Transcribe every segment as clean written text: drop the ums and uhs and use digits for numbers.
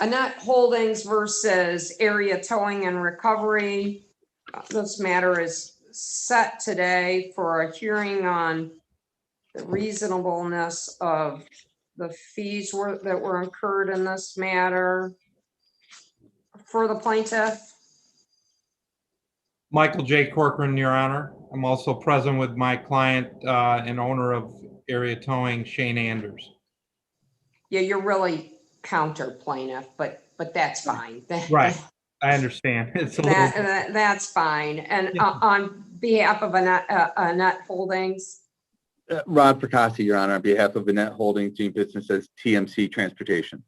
Annette Holdings versus Area Towing and Recovery. This matter is set today for a hearing on the reasonableness of the fees that were incurred in this matter. For the plaintiff, Michael J. Corcoran, Your Honor. I'm also present with my client and owner of Area Towing, Shane Anders. yeah, you're really counter plaintiff, but that's fine. Right. I understand. It's a little. That's fine. And on behalf of Annette Holdings, Rod Percassi, Your Honor, on behalf of Annette Holdings, doing business as TMC Transportation.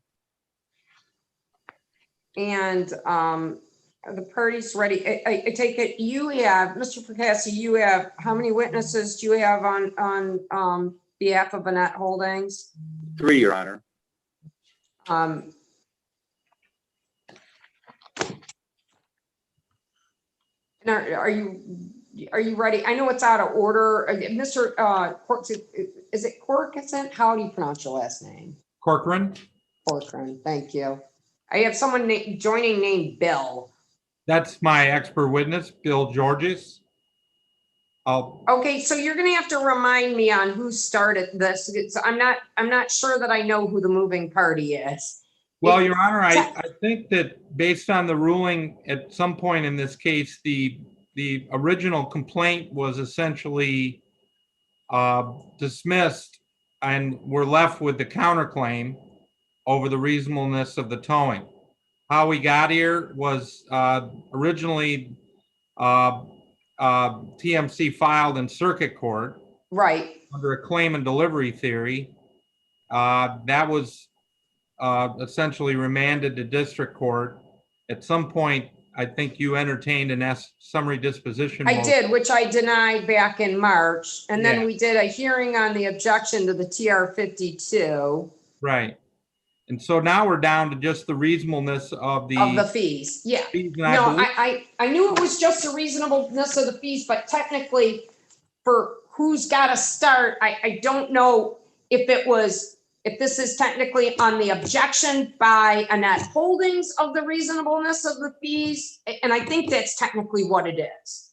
and the parties ready. I take it you have, Mr. Percassi, you have, how many witnesses do you have on behalf of Annette Holdings? 3, Your Honor. And are you ready? I know it's out of order. Mr. Cork, is it Corkison? How do you pronounce your last name? Corcoran? Corcoran, thank you. I have someone joining named Bill. That's my expert witness, Bill Georges. Okay, so you're gonna have to remind me on who started this. I'm not sure that I know who the moving party is. Well, Your Honor, I think that based on the ruling at some point in this case, the original complaint was essentially dismissed, and we're left with the counterclaim over the reasonableness of the towing. How we got here was originally TMC filed in circuit court. Right. Under a claim and delivery theory. That was essentially remanded to district court. At some point, I think you entertained an summary disposition. I did, which I denied back in March. And then we did a hearing on the objection to the TR 52. Right. And so now we're down to just the reasonableness of the fees. Yeah. No, I knew it was just the reasonableness of the fees, but technically for who's got to start, I don't know if this is technically on the objection by Annette Holdings of the reasonableness of the fees. And I think that's technically what it is.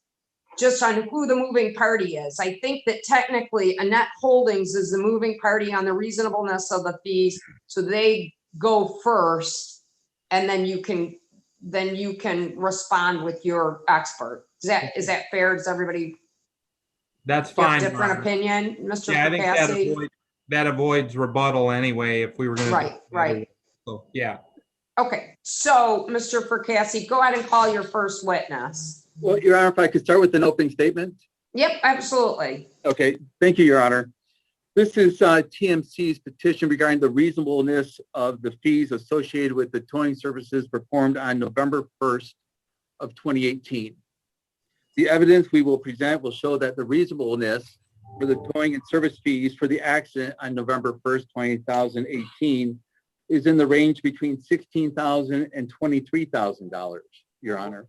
Just on who the moving party is. I think that technically Annette Holdings is the moving party on the reasonableness of the fees. So they go first and then you can respond with your expert. Is that fair? Does everybody? That's fine. Different opinion, Mr. Yeah, I think that avoids rebuttal anyway if we were going to. Right. So, yeah. Okay, so Mr. Percassi, go ahead and call your first witness. Well, Your Honor, if I could start with an opening statement. Yep, absolutely. Okay, thank you, Your Honor. This is TMC's petition regarding the reasonableness of the fees associated with the towing services performed on November 1st of 2018. The evidence we will present will show that the reasonableness for the towing and service fees for the accident on November 1st, 2018 is in the range between $16,000 and $23,000, Your Honor.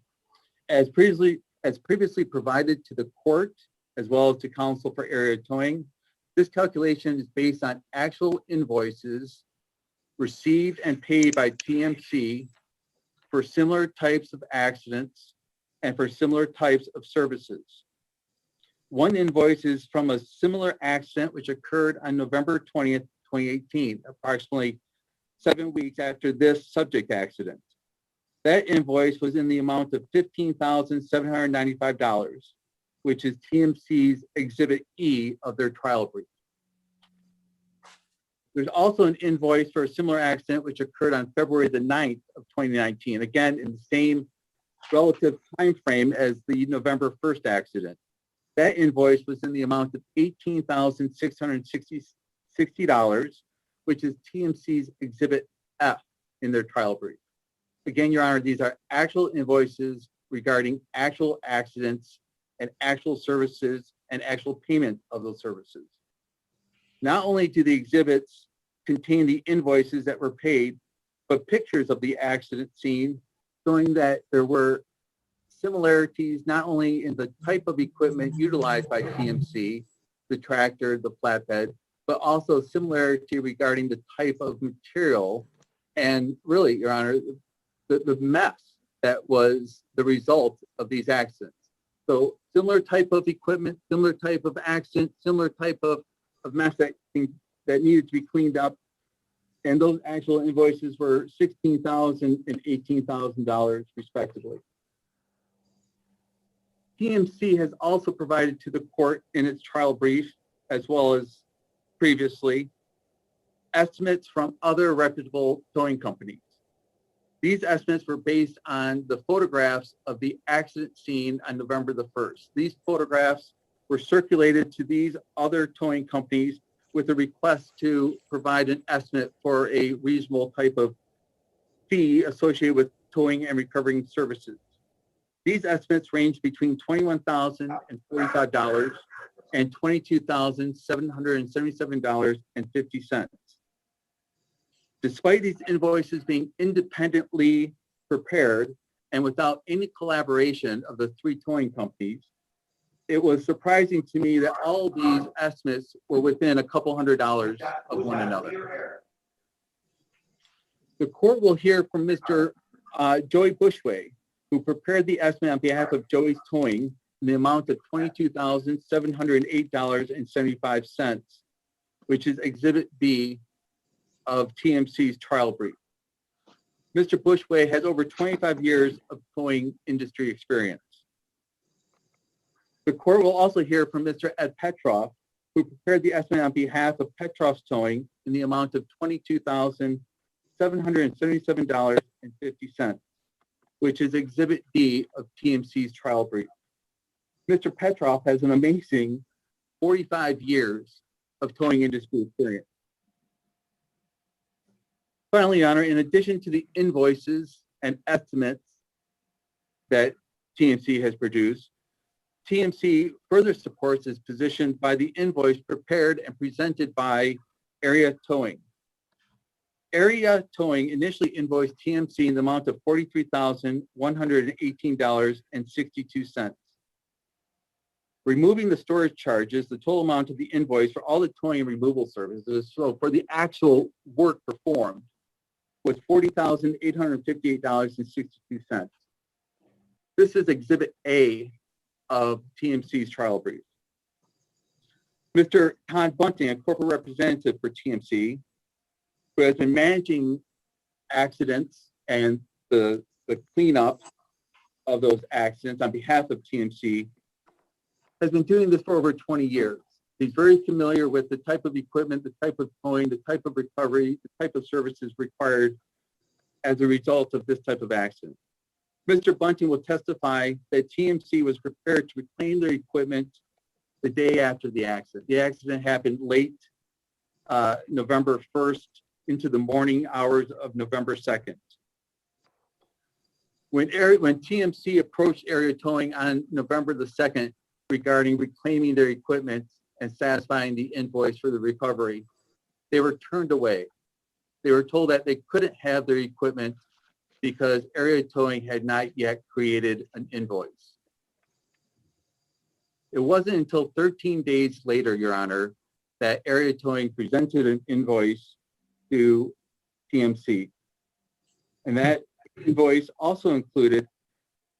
As previously provided to the court, as well as to counsel for area towing, this calculation is based on actual invoices received and paid by TMC for similar types of accidents and for similar types of services. One invoice is from a similar accident which occurred on November 20th, 2018, approximately 7 weeks after this subject accident. That invoice was in the amount of $15,795, which is TMC's Exhibit E of their trial brief. There's also an invoice for a similar accident which occurred on February the 9th of 2019, again in the same relative time frame as the November 1st accident. That invoice was in the amount of $18,660, which is TMC's Exhibit F in their trial brief. Again, Your Honor, these are actual invoices regarding actual accidents and actual services and actual payment of those services. Not only do the exhibits contain the invoices that were paid, but pictures of the accident scene showing that there were similarities not only in the type of equipment utilized by TMC, the tractor, the flatbed, but also similarity regarding the type of material And really, Your Honor, the mess that was the result of these accidents. So similar type of equipment, similar type of accident, similar type of mess that needed to be cleaned up. And those actual invoices were $16,000 and $18,000 respectively. TMC has also provided to the court in its trial brief, as well as previously, estimates from other reputable towing companies. These estimates were based on the photographs of the accident scene on November the 1st. These photographs were circulated to these other towing companies with a request to provide an estimate for a reasonable type of fee associated with towing and recovering services. These estimates range between $21,000 and $45 and $22,777.50. Despite these invoices being independently prepared and without any collaboration of the three towing companies, it was surprising to me that all of these estimates were within a couple $100s of one another. The court will hear from Mr. Joey Bushway, who prepared the estimate on behalf of Joey's Towing in the amount of $22,708.75, which is Exhibit B of TMC's trial brief. Mr. Bushway has over 25 years of towing industry experience. The court will also hear from Mr. Ed Petroff, who prepared the estimate on behalf of Petroff's Towing in the amount of $22,777.50, which is Exhibit D of TMC's trial brief. Mr. Petroff has an amazing 45 years of towing industry experience. Finally, Your Honor, in addition to the invoices and estimates that TMC has produced, TMC further supports its position by the invoice prepared and presented by Area Towing. Area Towing initially invoiced TMC in the amount of $43,118.62. Removing the storage charges, the total amount of the invoice for all the towing and removal services, so for the actual work performed, was $40,858.62. This is Exhibit A of TMC's trial brief. Mr. Todd Bunting, a corporate representative for TMC, who has been managing accidents and the cleanup of those accidents on behalf of TMC, has been doing this for over 20 years. He's very familiar with the type of equipment, the type of towing, the type of recovery, the type of services required as a result of this type of accident. Mr. Bunting will testify that TMC was prepared to reclaim their equipment the day after the accident. The accident happened late November 1st into the morning hours of November 2nd. When TMC approached Area Towing on November the 2nd regarding reclaiming their equipment and satisfying the invoice for the recovery, they were turned away. They were told that they couldn't have their equipment because Area Towing had not yet created an invoice. It wasn't until 13 days later, Your Honor, that Area Towing presented an invoice to TMC. And that invoice also included,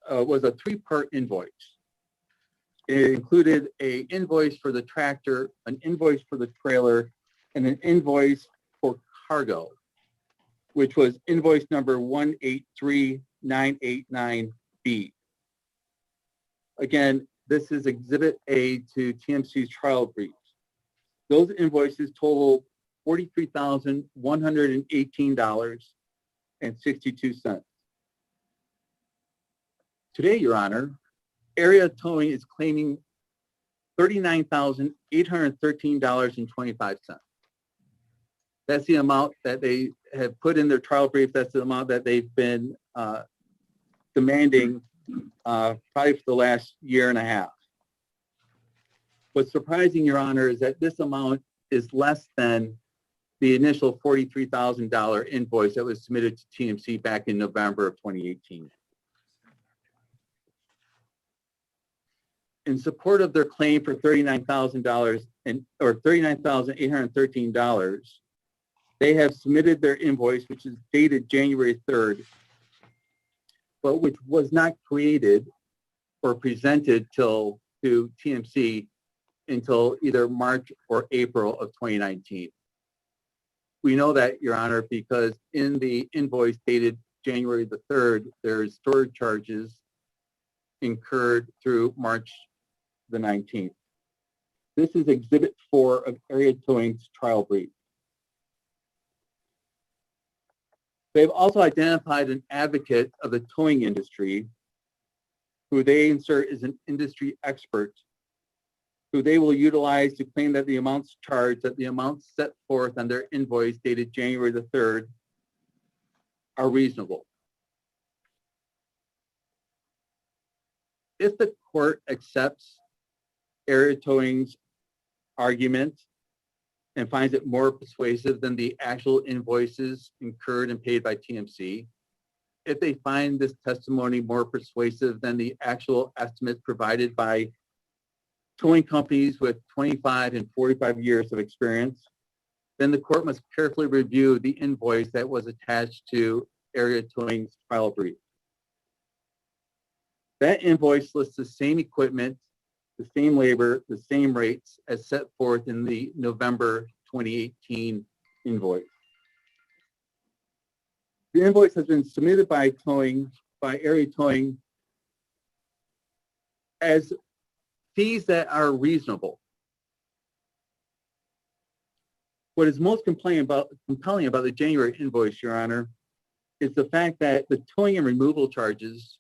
was a three-part invoice. It included an invoice for the tractor, an invoice for the trailer, and an invoice for cargo, which was invoice number 183989B. Again, this is Exhibit A to TMC's trial brief. Those invoices total $43,118.62. Today, Your Honor, Area Towing is claiming $39,813.25. That's the amount that they have put in their trial brief. That's the amount that they've been demanding probably for the last year and a half. What's surprising, Your Honor, is that this amount is less than the initial $43,000 invoice that was submitted to TMC back in November of 2018. In support of their claim for $39,000 or $39,813, They have submitted their invoice, which is dated January 3rd, but which was not created or presented to TMC until either March or April of 2019. We know that, Your Honor, because in the invoice dated January the 3rd, there's storage charges incurred through March the 19th. This is Exhibit 4 of Area Towing's trial brief. They've also identified an advocate of the towing industry who they insert as an industry expert, who they will utilize to claim that the amounts charged, that the amounts set forth on their invoice dated January the 3rd are reasonable. If the court accepts Area Towing's argument and finds it more persuasive than the actual invoices incurred and paid by TMC, if they find this testimony more persuasive than the actual estimates provided by towing companies with 25 and 45 years of experience, then the court must carefully review the invoice that was attached to Area Towing's trial brief. That invoice lists the same equipment, the same labor, the same rates as set forth in the November 2018 invoice. The invoice has been submitted by Area Towing as fees that are reasonable. What is most compelling about the January invoice, Your Honor, is the fact that the towing and removal charges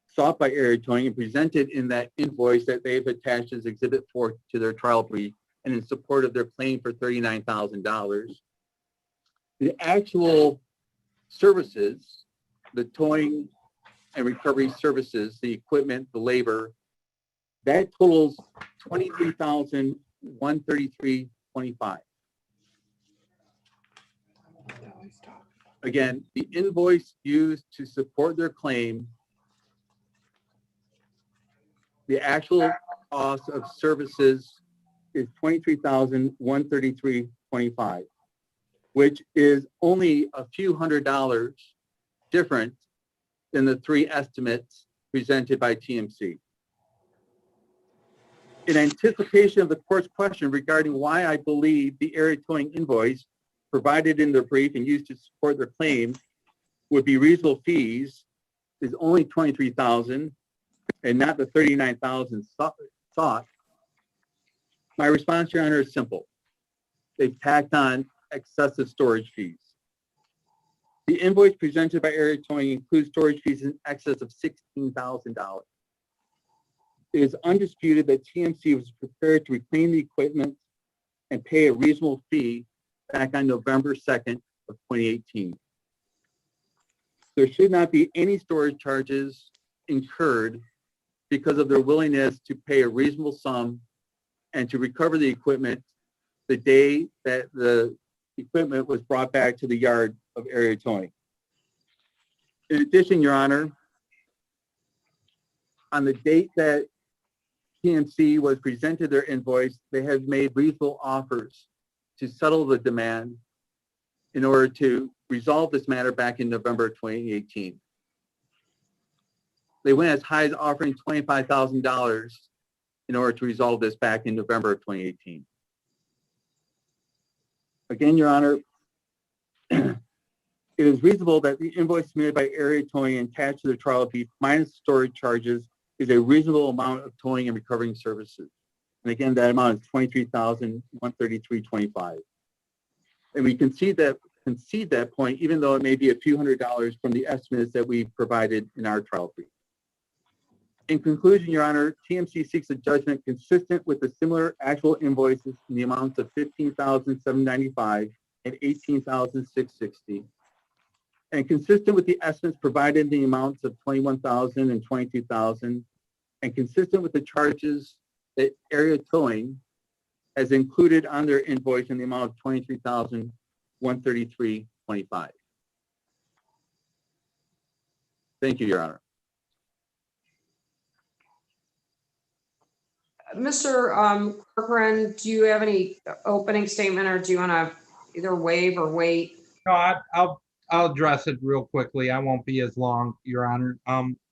sought by Area Towing and presented in that invoice that they've attached as Exhibit 4 to their trial brief and in support of their claim for $39,000. The actual services, the towing and recovery services, the equipment, the labor, that totals $23,133.25. Again, the invoice used to support their claim, the actual cost of services is $23,133.25, which is only a few $100s different than the three estimates presented by TMC. In anticipation of the court's question regarding why I believe the Area Towing invoice provided in their brief and used to support their claim would be reasonable fees is only $23,000 and not the $39,000 sought, my response, Your Honor, is simple. They've tacked on excessive storage fees. The invoice presented by Area Towing includes storage fees in excess of $16,000. It is undisputed that TMC was prepared to reclaim the equipment and pay a reasonable fee back on November 2nd of 2018. There should not be any storage charges incurred because of their willingness to pay a reasonable sum and to recover the equipment the day that the equipment was brought back to the yard of Area Towing. In addition, Your Honor, on the date that TMC was presented their invoice, they have made reasonable offers to settle the demand in order to resolve this matter back in November 2018. They went as high as offering $25,000 in order to resolve this back in November of 2018. Again, Your Honor, it is reasonable that the invoice submitted by Area Towing and attached to the trial fee minus storage charges is a reasonable amount of towing and recovering services. And again, that amount is $23,133.25. And we concede that point, even though it may be a few $100s from the estimates that we provided in our trial fee. In conclusion, Your Honor, TMC seeks a judgment consistent with the similar actual invoices in the amounts of $15,795 and $18,660, and consistent with the estimates provided in the amounts of $21,000 and $22,000, and consistent with the charges that Area Towing has included on their invoice in the amount of $23,133.25. Thank you, Your Honor. Mr. Corcoran, do you have any opening statement, or do you want to either waive or wait. No, I'll address it real quickly. I won't be as long, Your Honor.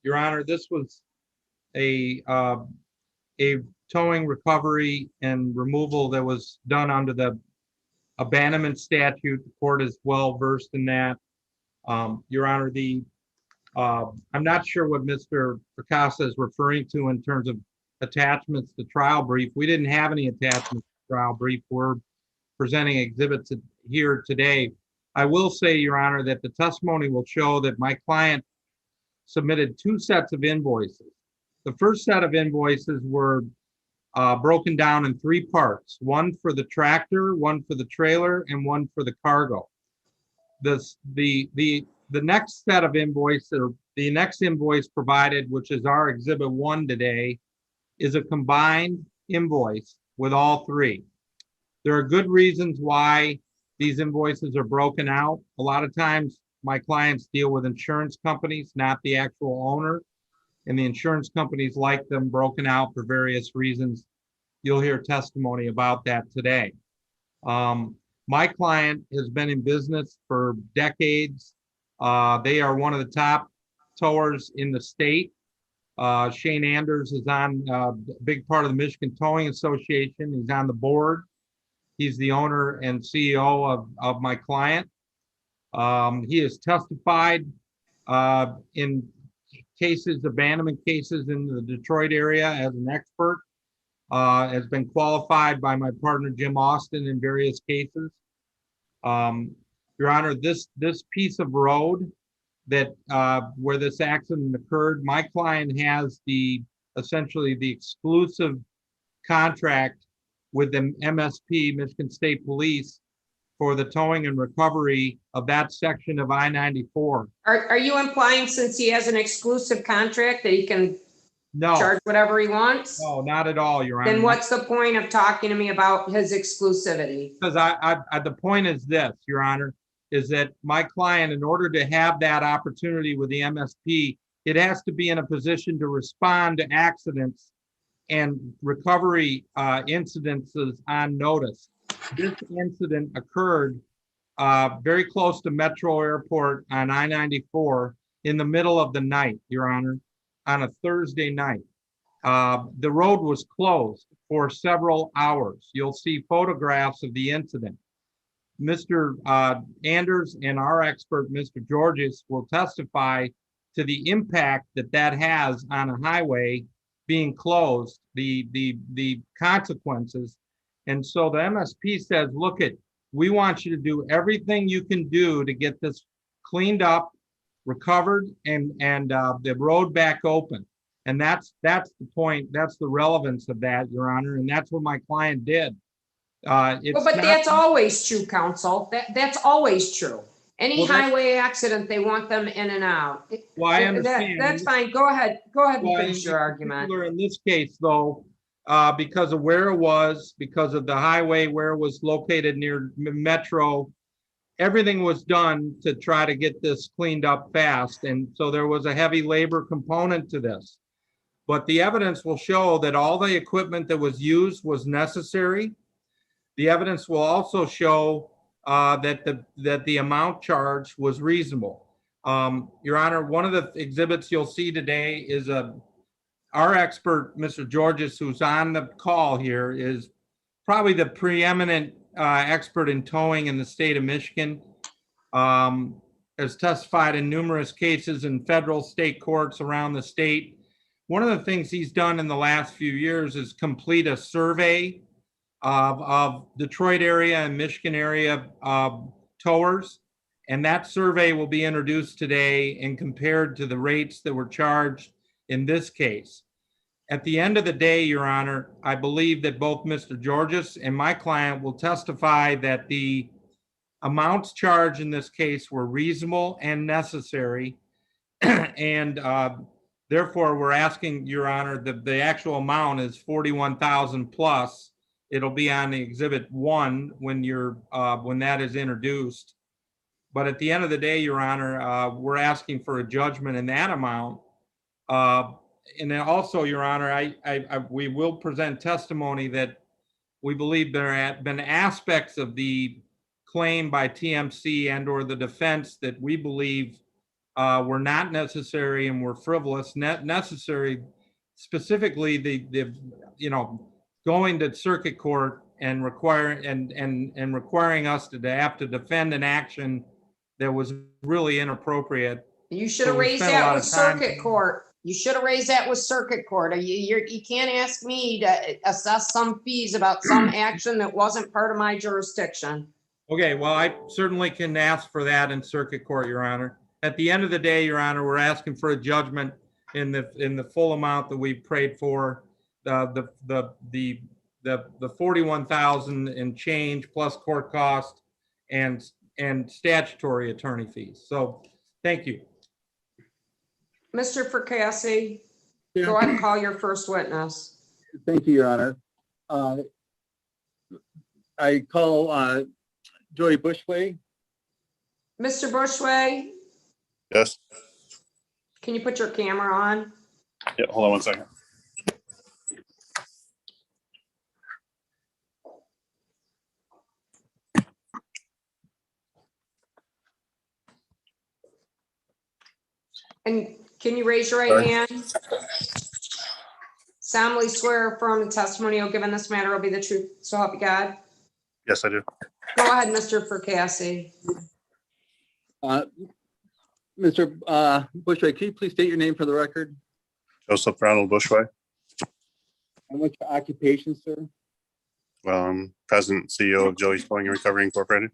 Your Honor, this was a towing recovery and removal that was done under the abandonment statute. The court is well versed in that. Your Honor, I'm not sure what Mr. Picasa is referring to in terms of attachments to trial brief. We didn't have any attachments to trial brief. We're presenting exhibits here today. I will say, Your Honor, that the testimony will show that my client submitted 2 sets of invoices. The first set of invoices were broken down in 3 parts, one for the tractor, one for the trailer, and one for the cargo. The next set of invoices, or the next invoice provided, which is our exhibit 1 today, is a combined invoice with all 3. There are good reasons why these invoices are broken out. A lot of times my clients deal with insurance companies, not the actual owner, and the insurance companies like them broken out for various reasons. You'll hear testimony about that today. My client has been in business for decades. They are one of the top towers in the state. Shane Anders is on a big part of the Michigan Towing Association. He's on the board. He's the owner and CEO of my client. He has testified in cases, abandonment cases in the Detroit area as an expert, has been qualified by my partner, Jim Austin, in various cases. Your Honor, this piece of road that where this accident occurred, my client has essentially the exclusive contract with the MSP, Michigan State Police, for the towing and recovery of that section of I-94. Are you implying, since he has an exclusive contract, that he can charge whatever he wants? No, not at all, Your Honor. Then what's the point of talking to me about his exclusivity? Because the point is this, Your Honor, is that my client, in order to have that opportunity with the MSP, it has to be in a position to respond to accidents and recovery incidences on notice. This incident occurred very close to Metro Airport on I-94 in the middle of the night, Your Honor, on a Thursday night. The road was closed for several hours. You'll see photographs of the incident. Mr. Anders and our expert, Mr. Georges, will testify to the impact that has on a highway being closed, the consequences. And so the MSP says, look, we want you to do everything you can do to get this cleaned up, recovered, and the road back open. And that's the point. That's the relevance of that, Your Honor. And that's what my client did. But that's always true, counsel. That's always true. Any highway accident, they want them in and out. Well, I understand. That's fine. Go ahead. And finish your argument. In this case, though, because of where it was, because of the highway where it was located near Metro, everything was done to try to get this cleaned up fast. And so there was a heavy labor component to this. But the evidence will show that all the equipment that was used was necessary. The evidence will also show that the amount charged was reasonable. Your Honor, one of the exhibits you'll see today is our expert, Mr. Georges, who's on the call here, is probably the preeminent expert in towing in the state of Michigan. Has testified in numerous cases in federal state courts around the state. One of the things he's done in the last few years is complete a survey of Detroit area and Michigan area towers. And that survey will be introduced today and compared to the rates that were charged in this case. At the end of the day, Your Honor, I believe that both Mr. Georges and my client will testify that the amounts charged in this case were reasonable and necessary. And therefore, we're asking, Your Honor, the actual amount is $41,000 plus. It'll be on the exhibit 1 when that is introduced. But at the end of the day, Your Honor, we're asking for a judgment in that amount. And then also, Your Honor, we will present testimony that we believe there have been aspects of the claim by TMC and or the defense that we believe were not necessary and were frivolous, necessary, specifically the going to circuit court and requiring us to have to defend an action that was really inappropriate. You should So have we raised spent a that lot with of time- circuit court. You should have raised that with circuit court. You can't ask me to assess some fees about some action that wasn't part of my jurisdiction. Okay, well, I certainly can ask for that in circuit court, Your Honor. At the end of the day, Your Honor, we're asking for a judgment in the full amount that we prayed for, the 41,000 and change plus court cost and statutory attorney fees. So, thank you. Mr. Fracassi, go ahead and call your first witness. Thank you, Your Honor. I call Joey Bushway. Mr. Bushway, Yes. can you put your camera on? Yeah, hold on one second. And can you raise your right Sorry. hand? Solemnly swear or affirm the testimony you'll give in this matter will be the truth, so help you God. Yes, I do. Go ahead, Mr. Fracassi. Mr. Bushway, can you please state your name for the record? Joseph Ronald Bushway, And what's your occupation, sir? President and CEO of Joey's Towing and Recovery Incorporated.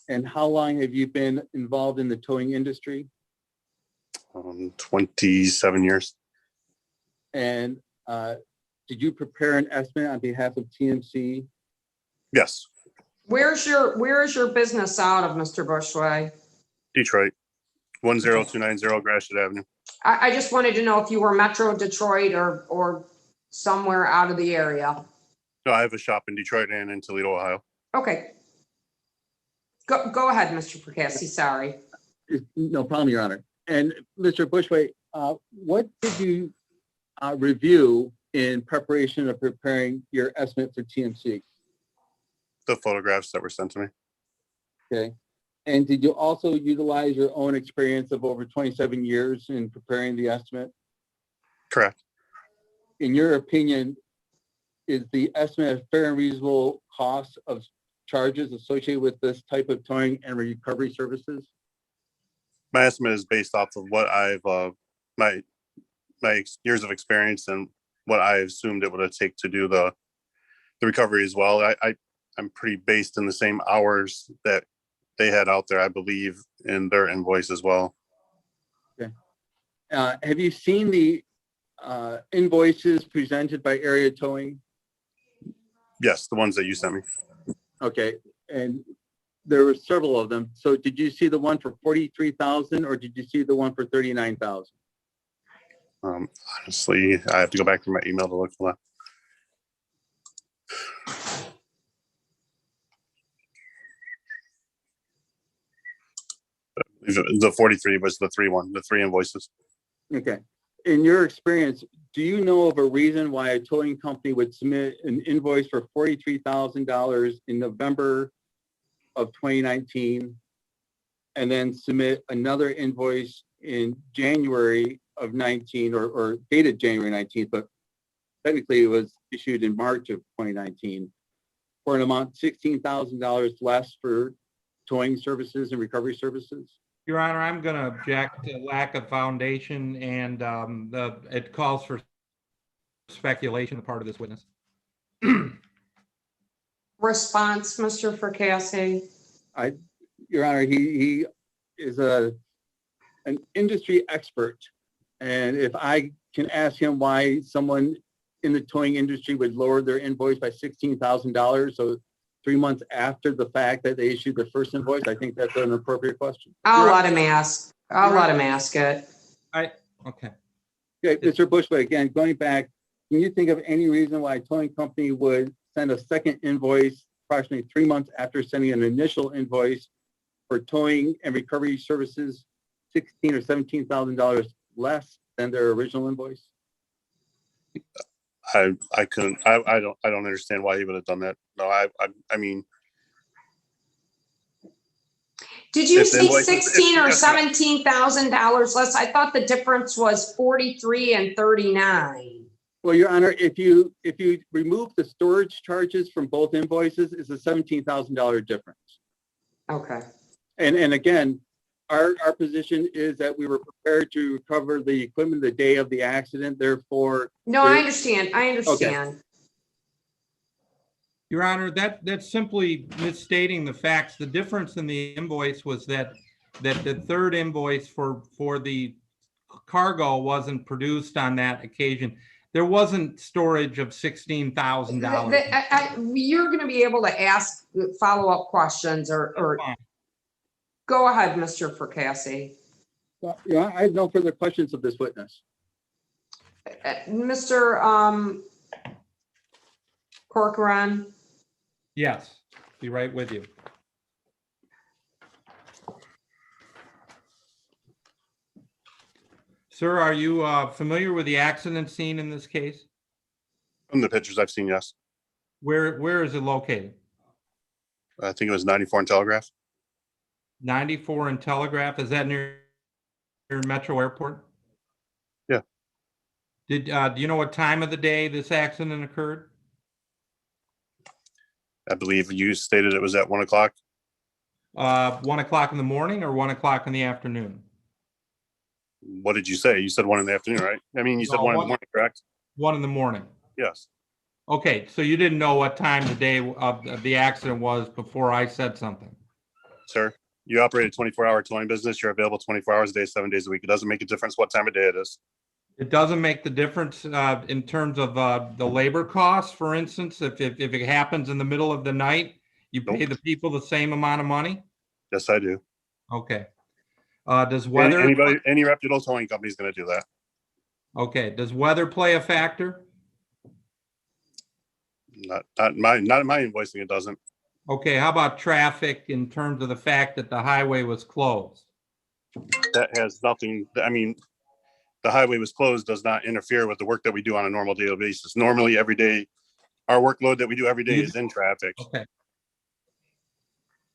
And how long have you been involved in the towing industry? 27 years. And did you prepare an estimate on behalf of TMC? Yes, Where is your business out of, Mr. Bushway? Detroit, 10290 Gratiot Avenue. I just wanted to know if you were Metro Detroit or somewhere out of the area. No, I have a shop in Detroit and in Toledo, Ohio. Okay. Go ahead, Mr. Fracassi, sorry. No problem, Your Honor. And Mr. Bushway, what did you review in preparation of preparing your estimate for TMC? The photographs that were sent to me. Okay. And did you also utilize your own experience of over 27 years in preparing the estimate? Correct. In your opinion, is the estimate a fair and reasonable cost of charges associated with this type of towing and recovery services? My estimate is based off of what I've, my years of experience and what I assumed it would take to do the recovery as well. I'm pretty based in the same hours that they had out there, I believe, in their invoice as well. Okay. Have you seen the invoices presented by Area Towing? Yes, the ones that you sent me. Okay, and there were several of them. So did you see the one for 43,000 or did you see the one for 39,000? Honestly, I have to go back to my email to look for that. The 43 was the three invoices. Okay. In your experience, do you know of a reason why a towing company would submit an invoice for $43,000 in November of 2019 and then submit another invoice in January of 19 or dated January 19th, but technically it was issued in March of 2019 for an amount $16,000 less for towing services and recovery services? Your Honor, I'm going to object to lack of foundation and it calls for speculation on the part of this witness. Response, Mr. Fracassi. Your Honor, he is an industry expert. And if I can ask him why someone in the towing industry would lower their invoice by $16,000, so 3 months after the fact that they issued their first invoice, I think that's an appropriate question. I'll let him ask. I'll let him ask it. Okay. Okay, Mr. Bushway, again, going back, can you think of any reason why a towing company would send a second invoice approximately 3 months after sending an initial invoice for towing and recovery services, $16,000 or $17,000 less than their original invoice? I don't understand why he would have done that. No, I mean, Did you If the say invoice is- 16 or yes, ma'am. $17,000 less? I thought the difference was 43 and 39. Well, Your Honor, if you remove the storage charges from both invoices, it's a $17,000 difference. Okay. And again, our position is that we were prepared to recover the equipment the day of the accident, therefore. No, I understand. I understand. Your Honor, that's simply misstating the facts. The difference in the invoice was that the third invoice for the cargo wasn't produced on that occasion. There wasn't storage of $16,000. You're going to be able to ask follow-up questions or go ahead, Mr. Fracassi. Well, yeah, I have no further questions of this witness. Mr. Corcoran. Yes, be right with you. Sir, are you familiar with the accident scene in this case? From the pictures I've seen, yes. Where is it located? I think it was 94 and Telegraph. 94 and Telegraph, is that near Metro Airport? Yeah. Do you know what time of the day this accident occurred? I believe you stated it was at 1 o'clock. 1 o'clock in the morning or 1 o'clock in the afternoon? What did you say? You said 1 in the afternoon, right? I mean, you said No, 1 in the 1 morning, correct? 1 in the morning. Yes. Okay, so you didn't know what time the day of the accident was before I said something? Sir, you operate a 24-hour towing business. You're available 24 hours a day, 7 days a week. It doesn't make a difference what time of day it is. It doesn't make the difference in terms of the labor costs, for instance, if it happens in the middle of the night, you pay Nope. the people the same amount of money? Yes, I do. Okay. Does weather? Any reputable towing company is going to do that. Okay, does weather play a factor? Not in my invoicing. It doesn't. Okay, how about traffic in terms of the fact that the highway was closed? That has nothing. I mean, the highway was closed does not interfere with the work that we do on a normal daily basis. Normally, every day, our workload that we do every day is in traffic. Okay.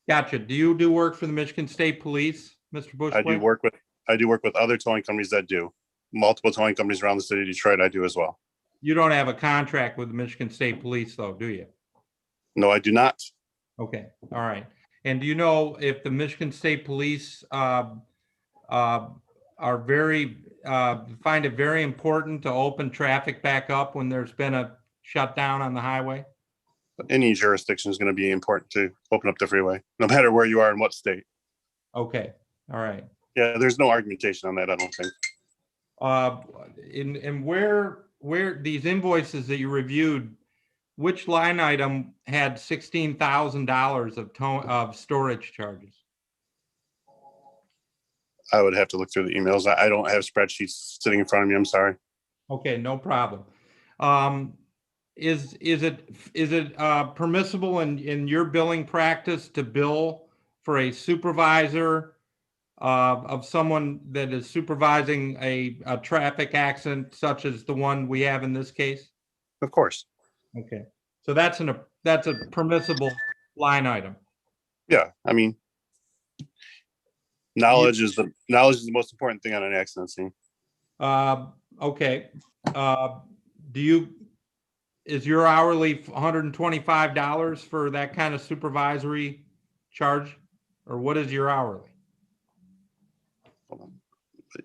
Gotcha. Do you do work for the Michigan State Police, Mr. Bushwick? I do work with other towing companies that do. Multiple towing companies around the city of Detroit, I do as well. You don't have a contract with the Michigan State Police though, do you? No, I do not. Okay, all right. And do you know if the Michigan State Police are find it very important to open traffic back up when there's been a shutdown on the highway? Any jurisdiction is going to be important to open up the freeway, no matter where you are in what state. Okay, all right. Yeah, there's no argumentation on that, I don't think. And where these invoices that you reviewed, which line item had $16,000 of storage charges? I would have to look through the emails. I don't have spreadsheets sitting in front of me. I'm sorry. Okay, no problem. Is it permissible in your billing practice to bill for a supervisor of someone that is supervising a traffic accident such as the one we have in this case? Of course. Okay, so that's a permissible line item. Yeah, I mean, knowledge is the most important thing on an accident scene. Okay. Is your hourly $125 for that kind of supervisory charge? Or what is your hourly?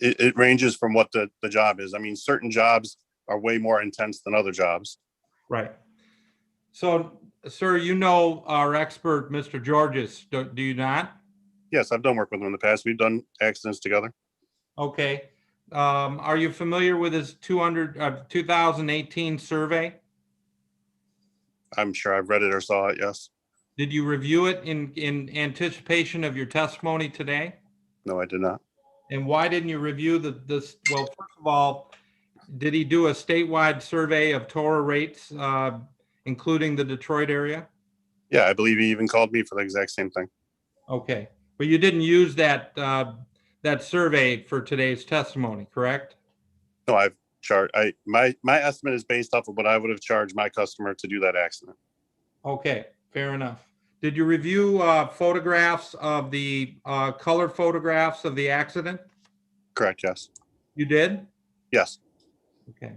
It ranges from what the job is. I mean, certain jobs are way more intense than other jobs. Right. So, sir, you know our expert, Mr. Georges, do you not? Yes, I've done work with him in the past. We've done accidents together. Okay. Are you familiar with his 2018 survey? I'm sure I've read it or saw it, yes. Did you review it in anticipation of your testimony today? No, I did not. And why didn't you review this? Well, first of all, did he do a statewide survey of TORA rates, including the Detroit area? Yeah, I believe he even called me for the exact same thing. Okay, but you didn't use that survey for today's testimony, correct? No, I've charged. My estimate is based off of what I would have charged my customer to do that accident. Okay, fair enough. Did you review photographs of the color photographs of the accident? Correct, yes. You did? Yes. Okay.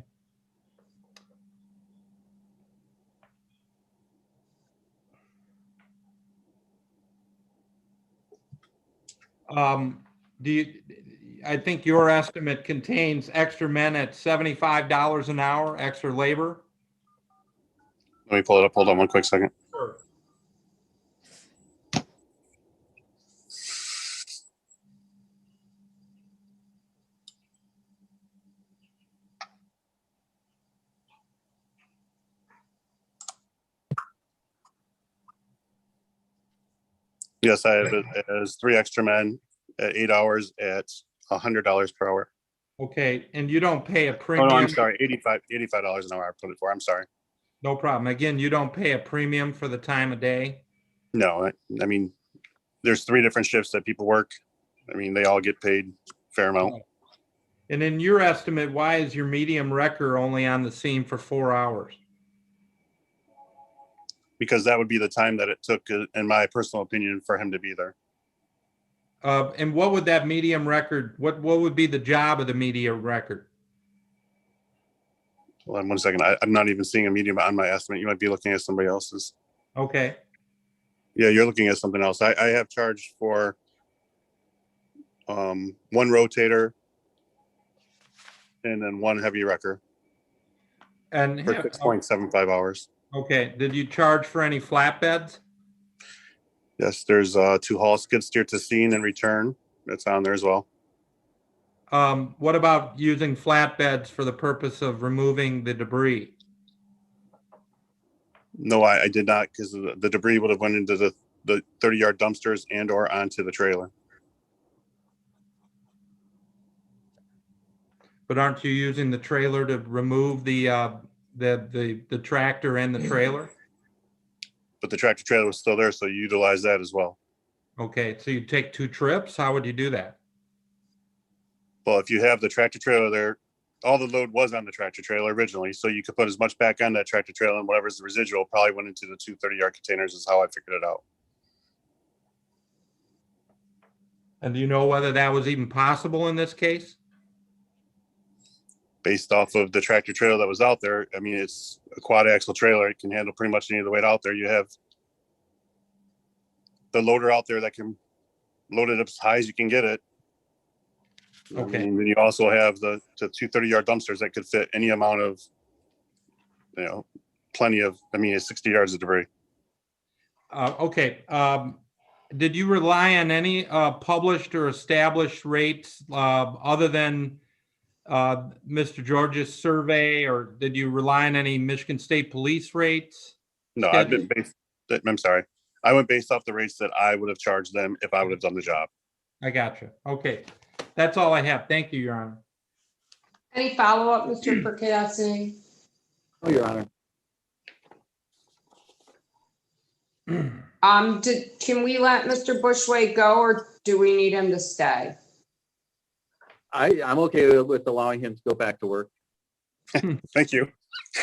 Do you, I think your estimate contains extra men at $75 an hour, extra labor? Let me pull it up. Hold on one quick second. Sure. Yes, I have it as 3 extra men at 8 hours at $100 per hour. Okay, and you don't pay a Oh, premium? no, I'm sorry, $85 an hour I put it for. I'm sorry. No problem. Again, you don't pay a premium for the time of day? No, I mean, there's 3 different shifts that people work. I mean, they all get paid a fair amount And in your estimate, why is your medium wrecker only on the scene for 4 hours? because that would be the time that it took, in my personal opinion, for him to be there. And what would that medium record, what would be the job of the medium record? Hold on one second. I'm not even seeing a medium on my estimate. You might be looking at somebody else's. Okay, Yeah, you're looking at something else. I have charged for 1 rotator and then 1 heavy wrecker and, for 6.75 hours. okay, did you charge for any flatbeds? Yes, there's 2 haul skid steer to scene and return. That's on there as well. What about using flatbeds for the purpose of removing the debris? No, I did not, because the debris would have went into the 30-yard dumpsters and or onto the trailer. But aren't you using the trailer to remove the tractor and the trailer? But the tractor trailer was still there, so you utilize that as well. Okay, so you take 2 trips? How would you do that? Well, if you have the tractor trailer there, all the load was on the tractor trailer originally, so you could put as much back on that tractor trailer, and whatever's the residual probably went into the 2 30-yard containers is how I figured it out. And do you know whether that was even possible in this case? Based off of the tractor trailer that was out there, I mean, it's a quad axle trailer. It can handle pretty much any of the weight out there. You have the loader out there that can load it up as high as you can get it. Okay. And then you also have the 2 30-yard dumpsters that could fit any amount of, plenty of, it's 60 yards of debris. Okay. Did you rely on any published or established rates other than Mr. George's survey, or did you rely on any Michigan State Police rates? No, I'm sorry. I went based off the rates that I would have charged them if I would have done the job. I got you. Okay. That's all I have. Thank you, Your Honor. Any follow-up, Mr. Perkowski? Oh, Your Honor. Can we let Mr. Bushway go, or do we need him to stay? I'm okay with allowing him to go back to work. Thank you.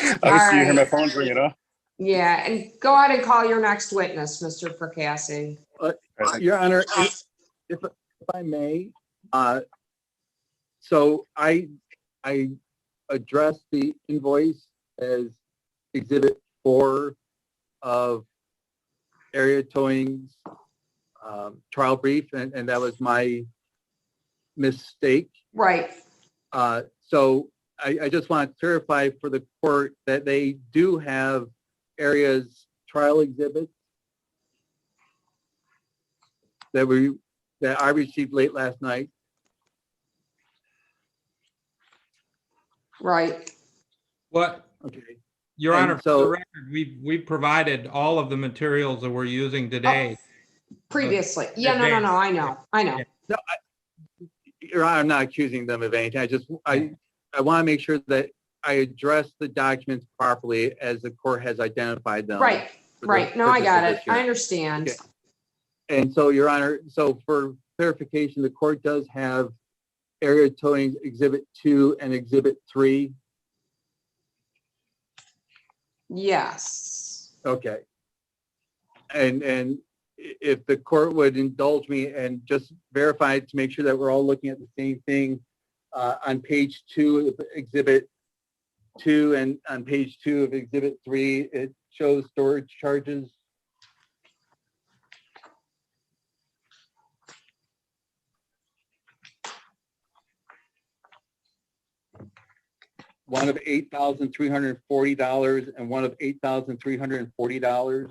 All Obviously, you hear my right. phone ringing, huh? Yeah, and go ahead and call your next witness, Mr. Perkowski. Your Honor, if I may, so I addressed the invoice as Exhibit 4 of Area Towing's trial brief, and that was my mistake. Right. So I just want to clarify for the court that they do have Area's trial exhibits that I received late last night. Right. What? Okay. Your And Honor, for so- the record, we've provided all of the materials that we're using today. Previously. Yeah, no, I know. No, Your Honor, I'm not accusing them of anything. I want to make sure that I address the documents properly as the court has identified them. Right, for the right. No, I purpose got of it. this hearing. I understand. Okay. And so, Your Honor, so for clarification, the court does have Area Towing Exhibit 2 and Exhibit 3. Yes. Okay. And if the court would indulge me and just verify to make sure that we're all looking at the same thing, on page 2 of Exhibit 2 and on page 2 of Exhibit 3, it shows storage charges. One of $8,340 and one of $8,340.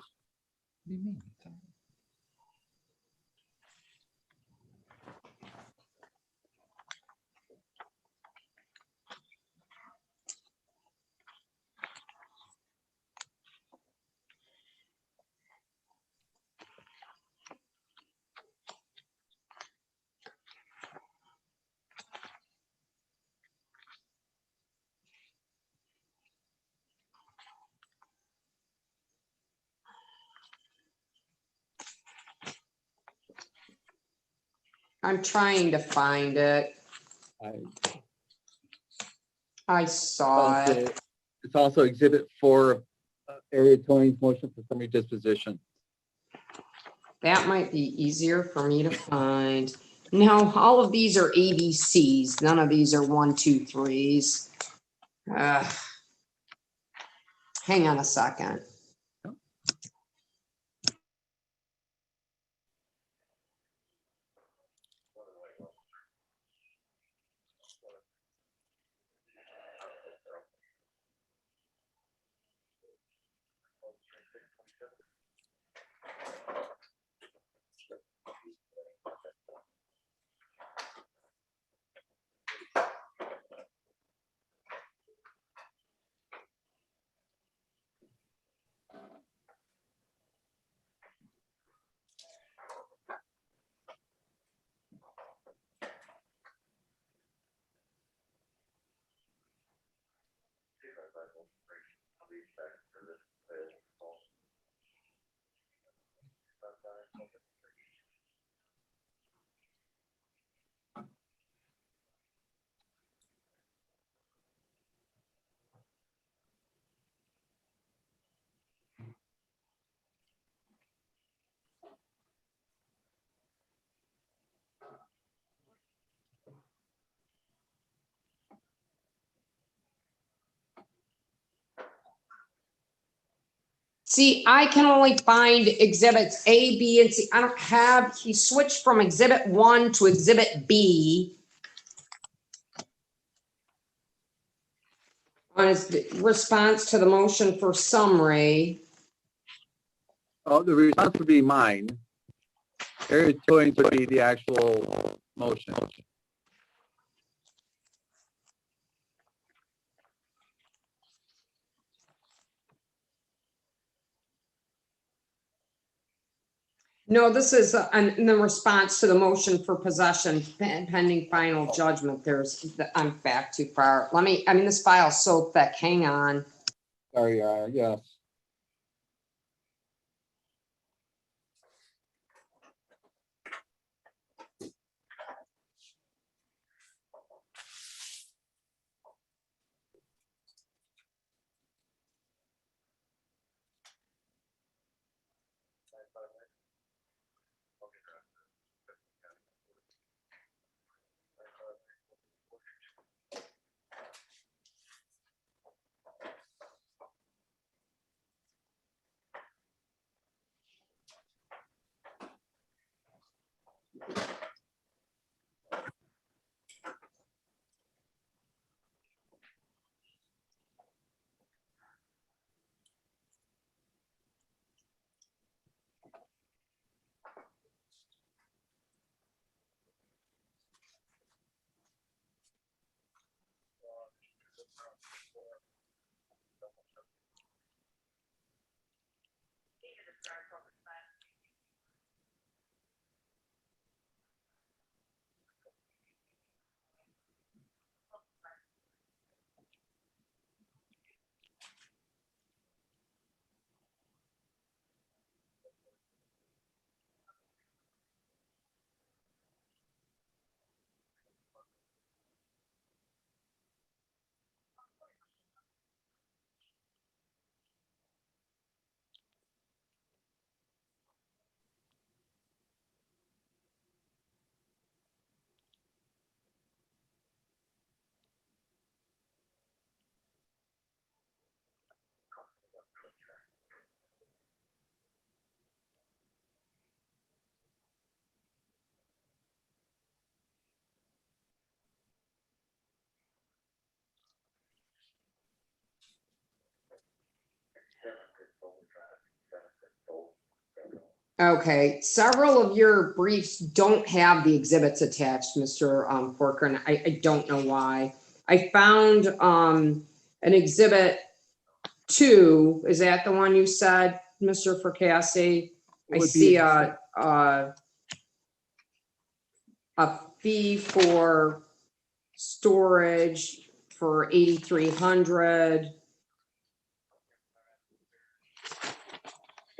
I'm trying to find it. I saw it. It's also Exhibit 4 of area towing's motion for summary disposition. That might be easier for me to find. No, all of these are ABCs. None of these are 1, 2, 3s. Hang on a second. See, I can only find exhibits A, B, and C. I don't have, he switched from exhibit 1 to exhibit B. On his response to the motion for summary. Oh, the response would be mine. Area towing would be the actual motion. No, this is in the response to the motion for possession pending final judgment. I'm back too far. This file's so thick. Hang on. Sorry, yes. Okay, several of your briefs don't have the exhibits attached, Mr. Corcoran. I don't know why. I found an exhibit 2. Is that the one you said, Mr. Fracassi? I Would see be- a fee for storage for 8,300.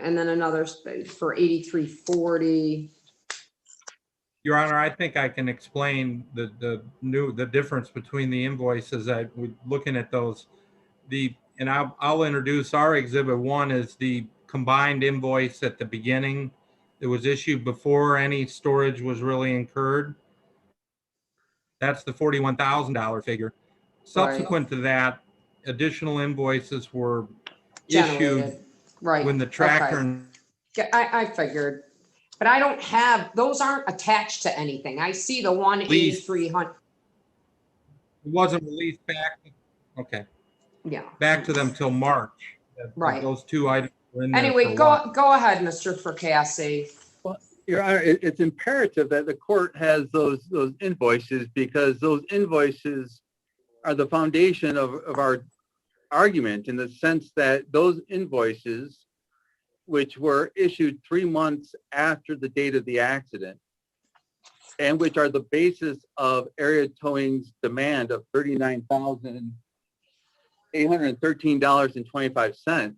And then another for 8,340. Your Honor, I think I can explain the difference between the invoices. I was looking at those. And I'll introduce our exhibit 1 as the combined invoice at the beginning. It was issued before any storage was really incurred. That's the $41,000 figure. Subsequent to that, additional invoices were issued Generated, right. when the tractor. Okay. Yeah, I figured, but I don't have, those aren't attached to anything. I see the 1,8,300. It wasn't released back. Okay, Yeah, back to them till March. Right. Those 2 items were in there for anyway, a while. go ahead, Mr. Fracassi. Your Honor, it's imperative that the court has those invoices, because those invoices are the foundation of our argument, in the sense that those invoices, which were issued 3 months after the date of the accident, and which are the basis of Area Towing's demand of $39,813.25,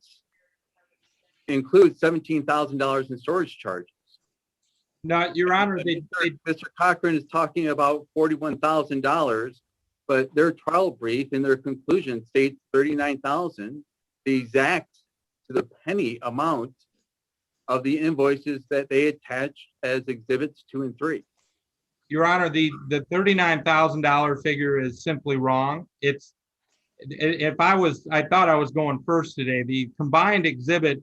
include $17,000 in storage charges. No, Your Honor, Mr. Cochran is talking about $41,000, but their trial brief in their conclusion states $39,000, the exact to the penny amount of the invoices that they attached as exhibits 2 and 3. Your Honor, the $39,000 figure is simply wrong. I thought I was going first today. The combined exhibit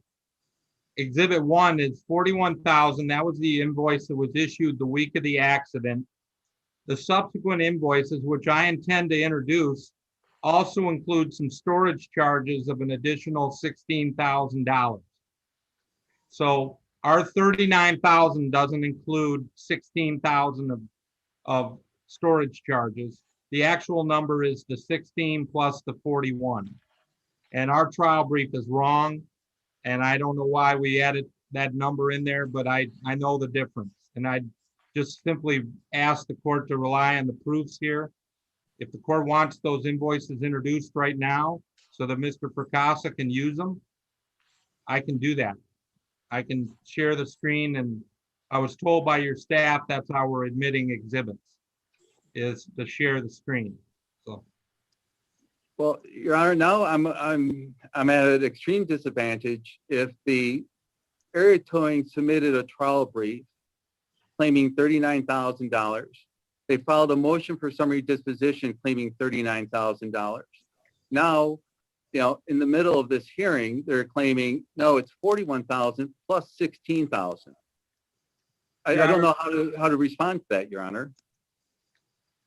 1 is $41,000. That was the invoice that was issued the week of the accident. The subsequent invoices, which I intend to introduce, also include some storage charges of an additional $16,000. So our $39,000 doesn't include $16,000 of storage charges. The actual number is the 16 plus the 41. And our trial brief is wrong. And I don't know why we added that number in there, but I know the difference. And I just simply ask the court to rely on the proofs here. If the court wants those invoices introduced right now so that Mr. Fracassi can use them, I can do that. I can share the screen, and I was told by your staff that's how we're admitting exhibits, is to share the screen. So. Well, Your Honor, now I'm at an extreme disadvantage. If the Area Towing submitted a trial brief claiming $39,000, they filed a motion for summary disposition claiming $39,000. Now, in the middle of this hearing, they're claiming, no, it's $41,000 plus $16,000. I don't know how to respond to that, Your Honor.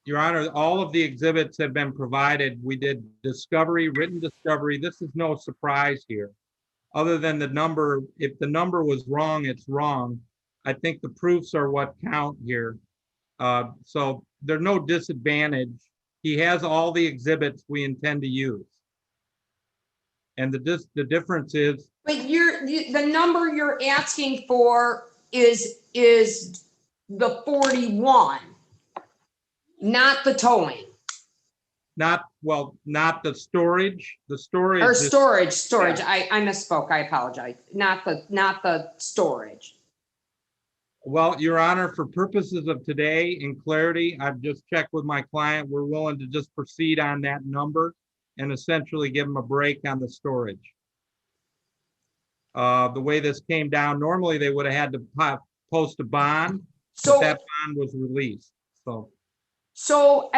Your Honor, all of the exhibits have been provided. We did discovery, written discovery. This is no surprise here. Other than the number, if the number was wrong, it's wrong. I think the proofs are what count here. So there's no disadvantage. He has all the exhibits we intend to use. And the difference is. But the number you're asking for is the 41, not the towing. Not the storage. The storage. Or storage. Yeah. I misspoke. I apologize. Not the storage. Well, Your Honor, for purposes of today, in clarity, I've just checked with my client. We're willing to just proceed on that number and essentially give them a break on the storage. The way this came down, normally they would have had to post a bond, but that bond was released. So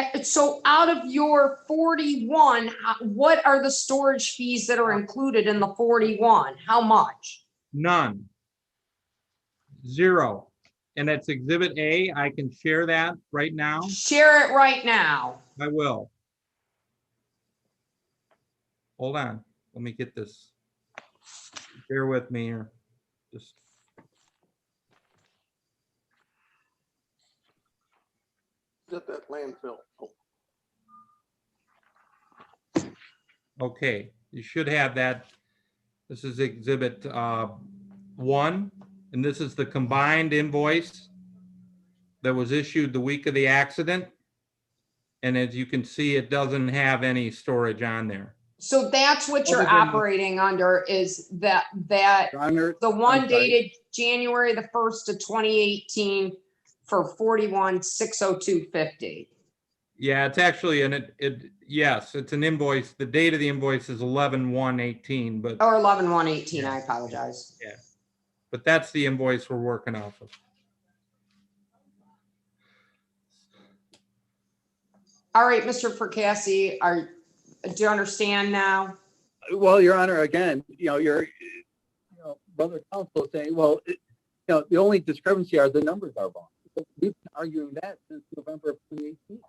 out of your 41, what are the storage fees that are included in the 41? How much? None. 0. And it's Exhibit A. I can share that right now. Share it right now. I will. Hold on. Let me get this. Bear with me here. Just at that landfill. Okay, you should have that. This is exhibit 1, and this is the combined invoice that was issued the week of the accident. And as you can see, it doesn't have any storage on there. So that's what you're Other than the- operating under, is that Your Honor, the one I'm sorry. dated January the 1st of 2018 for 41,602.50. Yeah, it's actually, yes, it's an invoice. The date of the invoice is 11/1/18, but Or 11,118, I apologize. that's the invoice we're working off of. All right, Mr. Fracassi, do you understand now? Well, Your Honor, again, your brother counsel is saying, well, the only discrepancy are the numbers are wrong. We've been arguing that since November of 2018.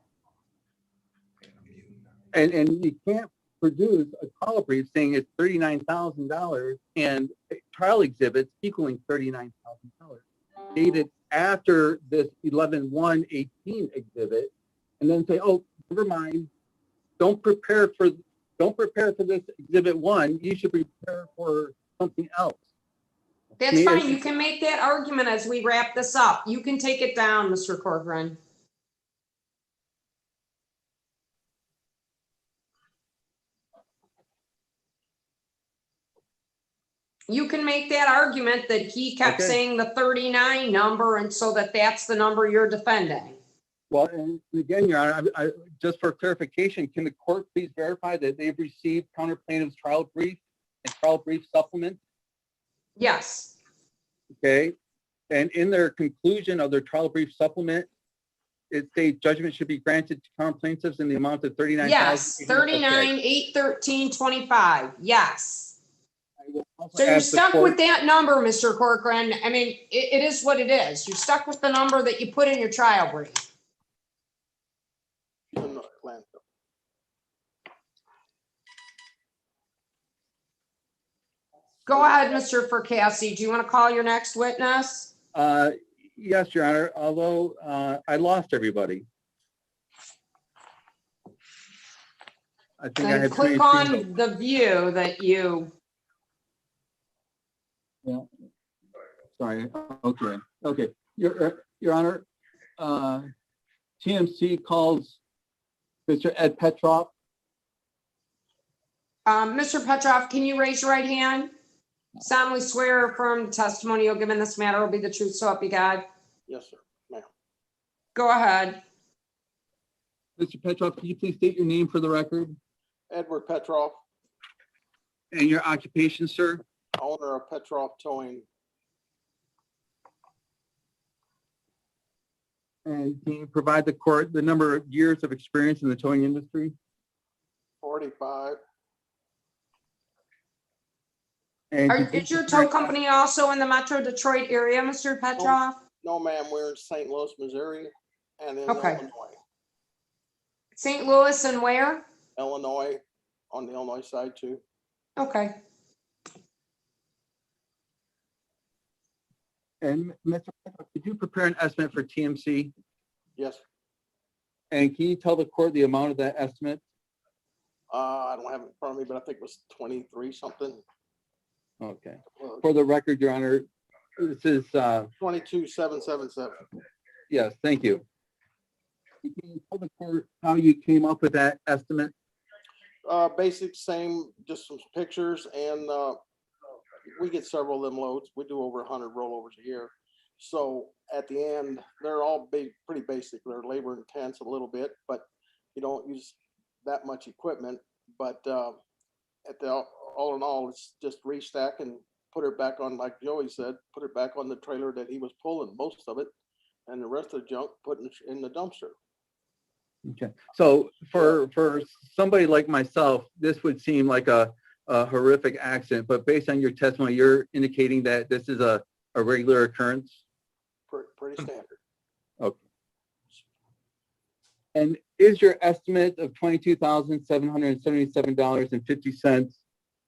And you can't produce a trial brief saying it's $39,000 and trial exhibits equaling $39,000 dated after this 11/1/18 exhibit, and then say, oh, never mind, don't prepare for this exhibit 1. You should prepare for something else. That's fine. You can make that argument as we wrap this up. You can take it down, Mr. Corcoran. You can make that argument that he kept Okay. saying the 39 number, and so that's the number you're defending. Well, and again, Your Honor, I just for clarification, can the court please verify that they've received counter plaintiff's trial brief and trial brief supplement? Yes. Okay. And in their conclusion of their trial brief supplement, it states judgment should be granted to counter plaintiffs in the amount of $39,000. Yes, 39,813.25. Yes. I will also So you're ask the stuck court- with that number, Mr. Corcoran. I mean, it is what it is. You're stuck with the number that you put in your trial brief. In the landfill. Go ahead, Mr. Fracassi. Do you want to call your next witness? Yes, Your Honor, although I lost everybody. I think I And had click 23 on the view that you, Yeah. Sorry. Okay. Your Honor, TMC calls Mr. Ed Petroff. Mr. Petrov, can you raise your right hand? Solemnly swear or affirm the testimony you'll give in this matter will be the truth, so help you God. Yes, sir. Ma'am. Go ahead. Mr. Petroff, can you please state your name for the record Edward Petroff, and your occupation, sir? owner of Petroff Towing. And can you provide the court the number of years of experience in the towing industry? 45. And Is your tow company also in the Metro Detroit area, Mr. Petrov? No, ma'am, we're in St. Louis, Missouri, and in Okay. Illinois. St. Louis and where? Illinois, on the Illinois side too. Okay. And Mr. Petroff, could you prepare an estimate for TMC? Yes. And can you tell the court the amount of that estimate? I don't have it in front of me, but I think it was 23 something. Okay. For the record, Your Honor, this is 22,777. yes, thank you. Can you tell the court how you came up with that estimate? Basic, same, just some pictures, and we get several of them loads. We do over 100 rollovers a year. So at the end, they're all pretty basic. They're labor intense a little bit, but you don't use that much equipment. But at the all in all, it's just restack and put it back on, like Joey said, put it back on the trailer that he was pulling, most of it, and the rest of the junk put in the dumpster. Okay, so for somebody like myself, this would seem like a horrific accident, but based on your testimony, you're indicating that this is a regular occurrence? Pretty standard. Okay. And is your estimate of $22,777.50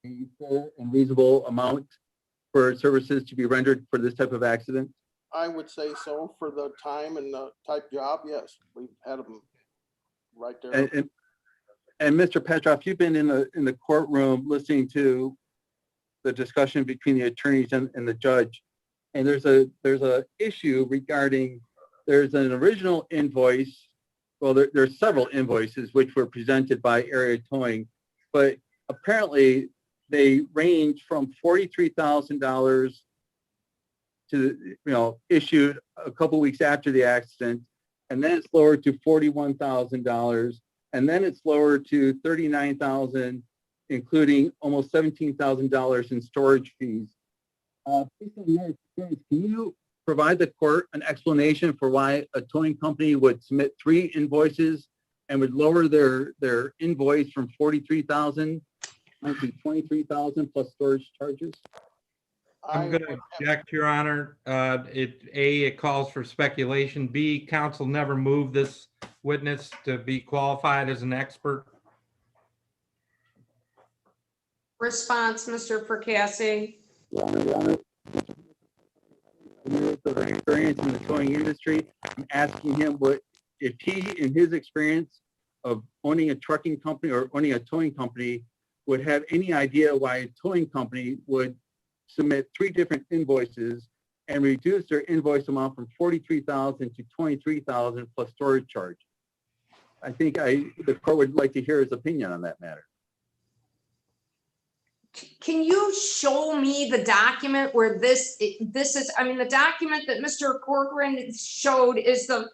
a fair and reasonable amount for services to be rendered for this type of accident? I would say so for the time and the type job. Yes, we've had them right there. And Mr. Petroff, you've been in the courtroom listening to the discussion between the attorneys and the judge. And there's a issue regarding, there's an original invoice. Well, there's several invoices which were presented by Area Towing, but apparently they range from $43,000 to, issued a couple weeks after the accident, and then it's lowered to $41,000, and then it's lowered to $39,000, including almost $17,000 in storage fees. Based on your experience, can you provide the court an explanation for why a towing company would submit 3 invoices and would lower their invoice from $43,000 to $23,000 plus storage charges? I'm going to object, Your Honor. It calls for speculation. B, counsel never moved this witness to be qualified as an expert. Response, Mr. Percassi. Experience in the towing industry. I'm asking him what, if he, in his experience of owning a trucking company or owning a towing company, would have any idea why a towing company would submit 3 different invoices and reduce their invoice amount from $43,000 to $23,000 plus storage charge. I think the court would like to hear his opinion on that matter. Can you show me the document where this is, I mean, the document that Mr. Corcoran showed is the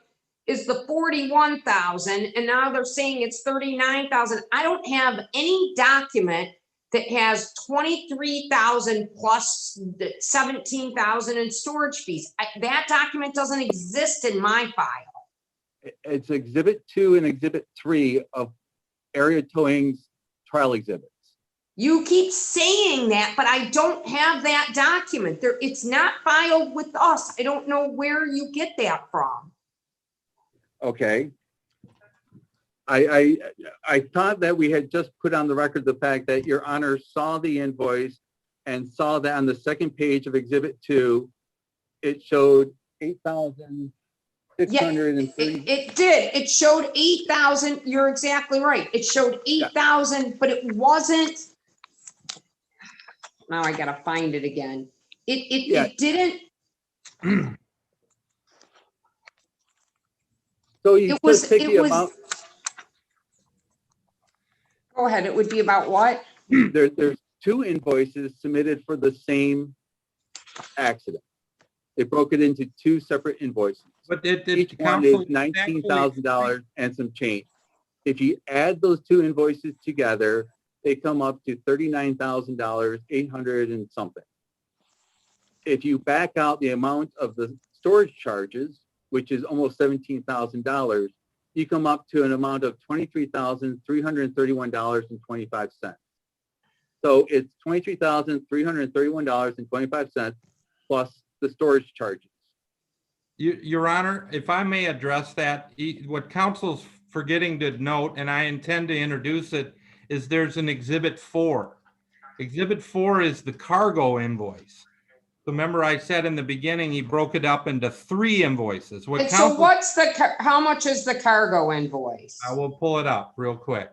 41,000, and now they're saying it's 39,000. I don't have any document that has 23,000 plus 17,000 in storage fees. That document doesn't exist in my file. It's Exhibit 2 and Exhibit 3 of Area Towing's trial exhibits. You keep saying that, but I don't have that document. It's not filed with us. I don't know where you get that from. Okay. I thought that we had just put on the record the fact that Your Honor saw the invoice and saw that on the second page of Exhibit 2, it showed 8,630. It did. It showed 8,000. You're exactly right. It showed 8,000, but it wasn't. Now I gotta find it again. It didn't. So you just take the amount. Go ahead. It would be about what? There's 2 invoices submitted for the same accident. They broke it into 2 separate invoices. But each one is $19,000 and some change. If you add those 2 invoices together, they come up to $39,000, 800 and something. If you back out the amount of the storage charges, which is almost $17,000, you come up to an amount of $23,331.25. So it's $23,331.25 plus the storage charges. Your Honor, if I may address that, what counsel's forgetting to note, and I intend to introduce it, is there's an Exhibit 4. Exhibit 4 is the cargo invoice. Remember I said in the beginning, he broke it up into 3 invoices. So what's how much is the cargo invoice? I will pull it up real quick.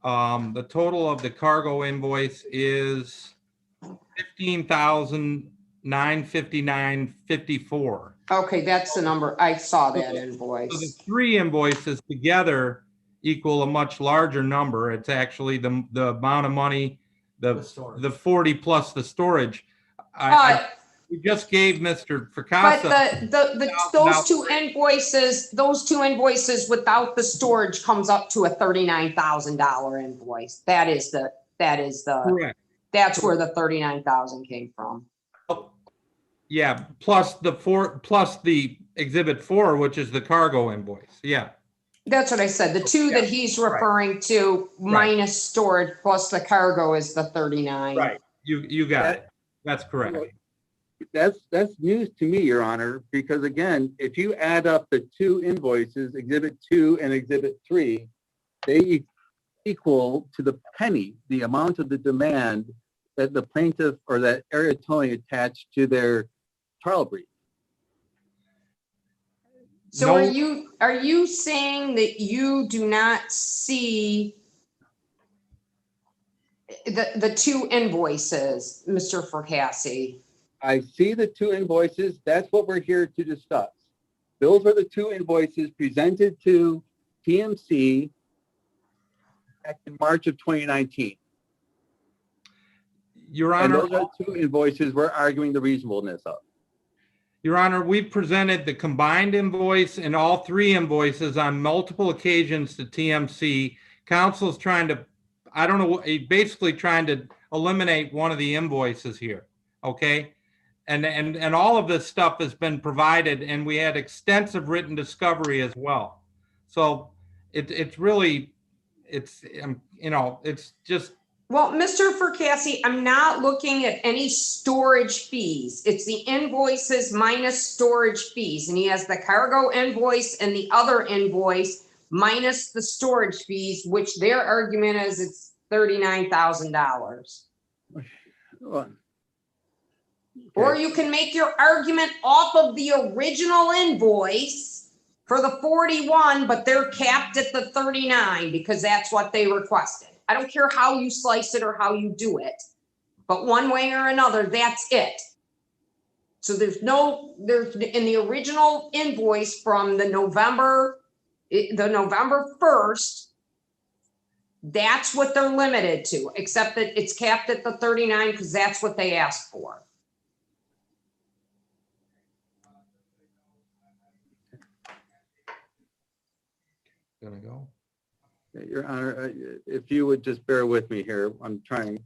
The total of the cargo invoice is $15,959.54. Okay, that's the number. I saw that invoice. So the 3 invoices together equal a much larger number. It's actually the amount of money, the 40 plus the storage. We just gave Mr. Fracassa. But those two invoices without the storage comes up to a $39,000 invoice. That is the Correct. That's where the 39,000 came from. Yeah, plus the Exhibit 4, which is the cargo invoice. Yeah. That's what I said. The 2 that he's referring to minus storage plus the cargo is the 39. Right. You got it. That's correct. That's news to me, Your Honor, because again, if you add up the 2 invoices, Exhibit 2 and Exhibit 3, they equal to the penny the amount of the demand that the plaintiff or that Area Towing attached to their trial brief. So No. are you saying that you do not see the two invoices, Mr. Fracassi? I see the two invoices. That's what we're here to discuss. Those are the two invoices presented to TMC back in March of 2019. Your And Honor, those are two invoices we're arguing the reasonableness of. Your Honor, we presented the combined invoice and all three invoices on multiple occasions to TMC. Council's trying to, I don't know, basically trying to eliminate one of the invoices here, okay? And all of this stuff has been provided, and we had extensive written discovery as well. So it's really, it's, you know, it's just, Well, Mr. Fracassi, I'm not looking at any storage fees. It's the invoices minus storage fees. And he has the cargo invoice and the other invoice minus the storage fees, which their argument is it's $39,000. Well, Or okay. you can make your argument off of the original invoice for the 41, but they're capped at the 39 because that's what they requested. I don't care how you slice it or how you do it, but one way or another, that's it. So there's in the original invoice from the November 1st, that's what they're limited to, except that it's capped at the 39 because that's what they asked for. gonna go. Your Honor, if you would just bear with me here, I'm trying.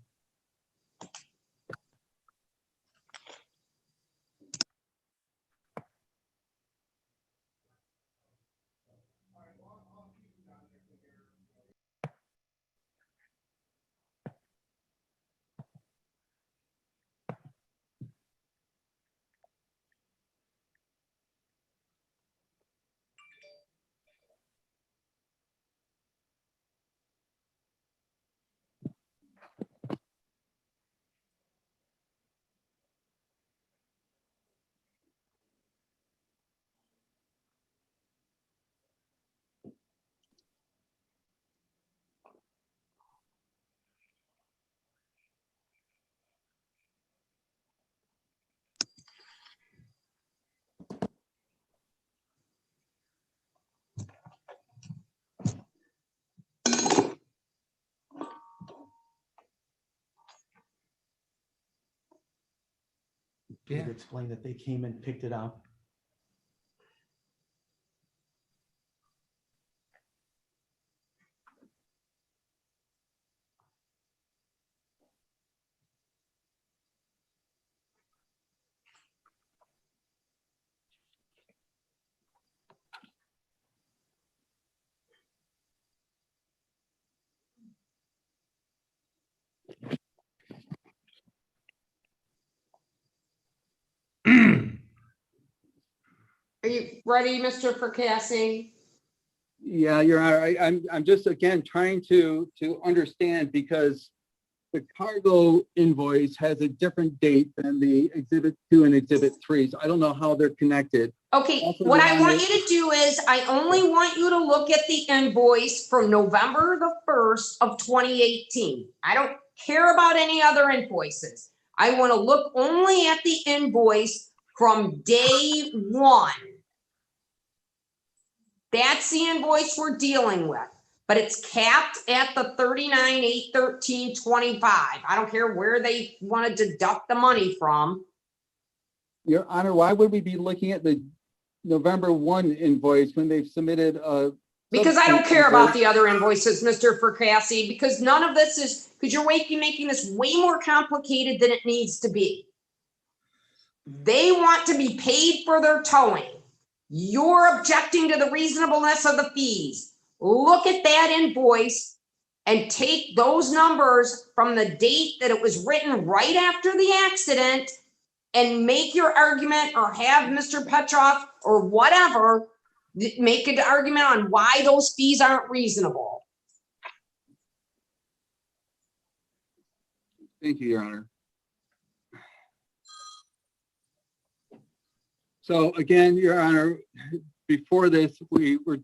Yeah. Did explain that they came and picked it up. Are you ready, Mr. Fracassi? Yeah, Your Honor, I'm just again trying to understand because the cargo invoice has a different date than the Exhibit 2 and Exhibit 3. So I don't know how they're connected. Okay, Also, what Your I want Honor- you to do is, I only want you to look at the invoice from November the 1st of 2018. I don't care about any other invoices. I want to look only at the invoice from day one. That's the invoice we're dealing with, but it's capped at the 39,813.25. I don't care where they want to deduct the money from. Your Honor, why would we be looking at the November 1 invoice when they've submitted a? Because I don't subsequent care about invoice? the other invoices, Mr. Fracassi, because none of this is, because you're making this way more complicated than it needs to be. They want to be paid for their towing. You're objecting to the reasonableness of the fees. Look at that invoice and take those numbers from the date that it was written right after the accident and make your argument, or have Mr. Petroff or whatever make an argument on why those fees aren't reasonable. Thank you, Your Honor. So again, Your Honor, before this, we were,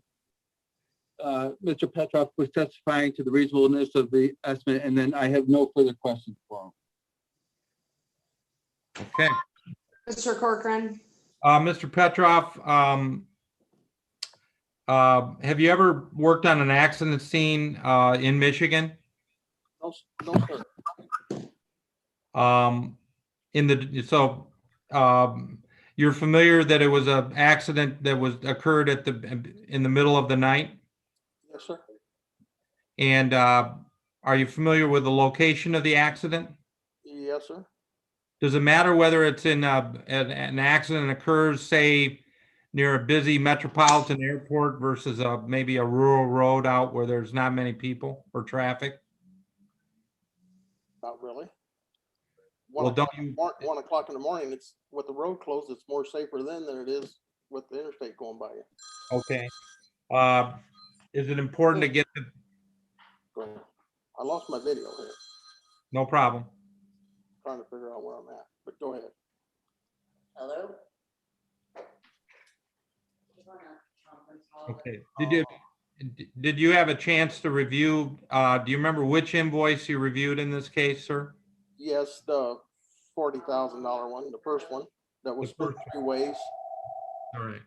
Mr. Petroff was testifying to the reasonableness of the estimate, and then I have no further questions for him. Okay. Mr. Corcoran, Mr. Petroff, have you ever worked on an accident scene in Michigan? No, sir. You're familiar that it was an accident that occurred in the middle of the night? Yes, sir. And are you familiar with the location of the accident? Yes, sir. Does it matter whether it's an accident occurs, say, near a busy metropolitan airport versus maybe a rural road out where there's not many people or traffic? Not really. Well, don't you? 1 o'clock in the morning, it's with the road closed, it's more safer then than it is with the interstate going by you. Okay. Is it important to get the? Go ahead. I lost my video here, No problem. trying to figure out where I'm at, but go ahead. Hello? Okay. Did you have a chance to review? Do you remember which invoice you reviewed in this case, sir? Yes, the $40,000 one, the first one, that was The first split 2 ways. All right.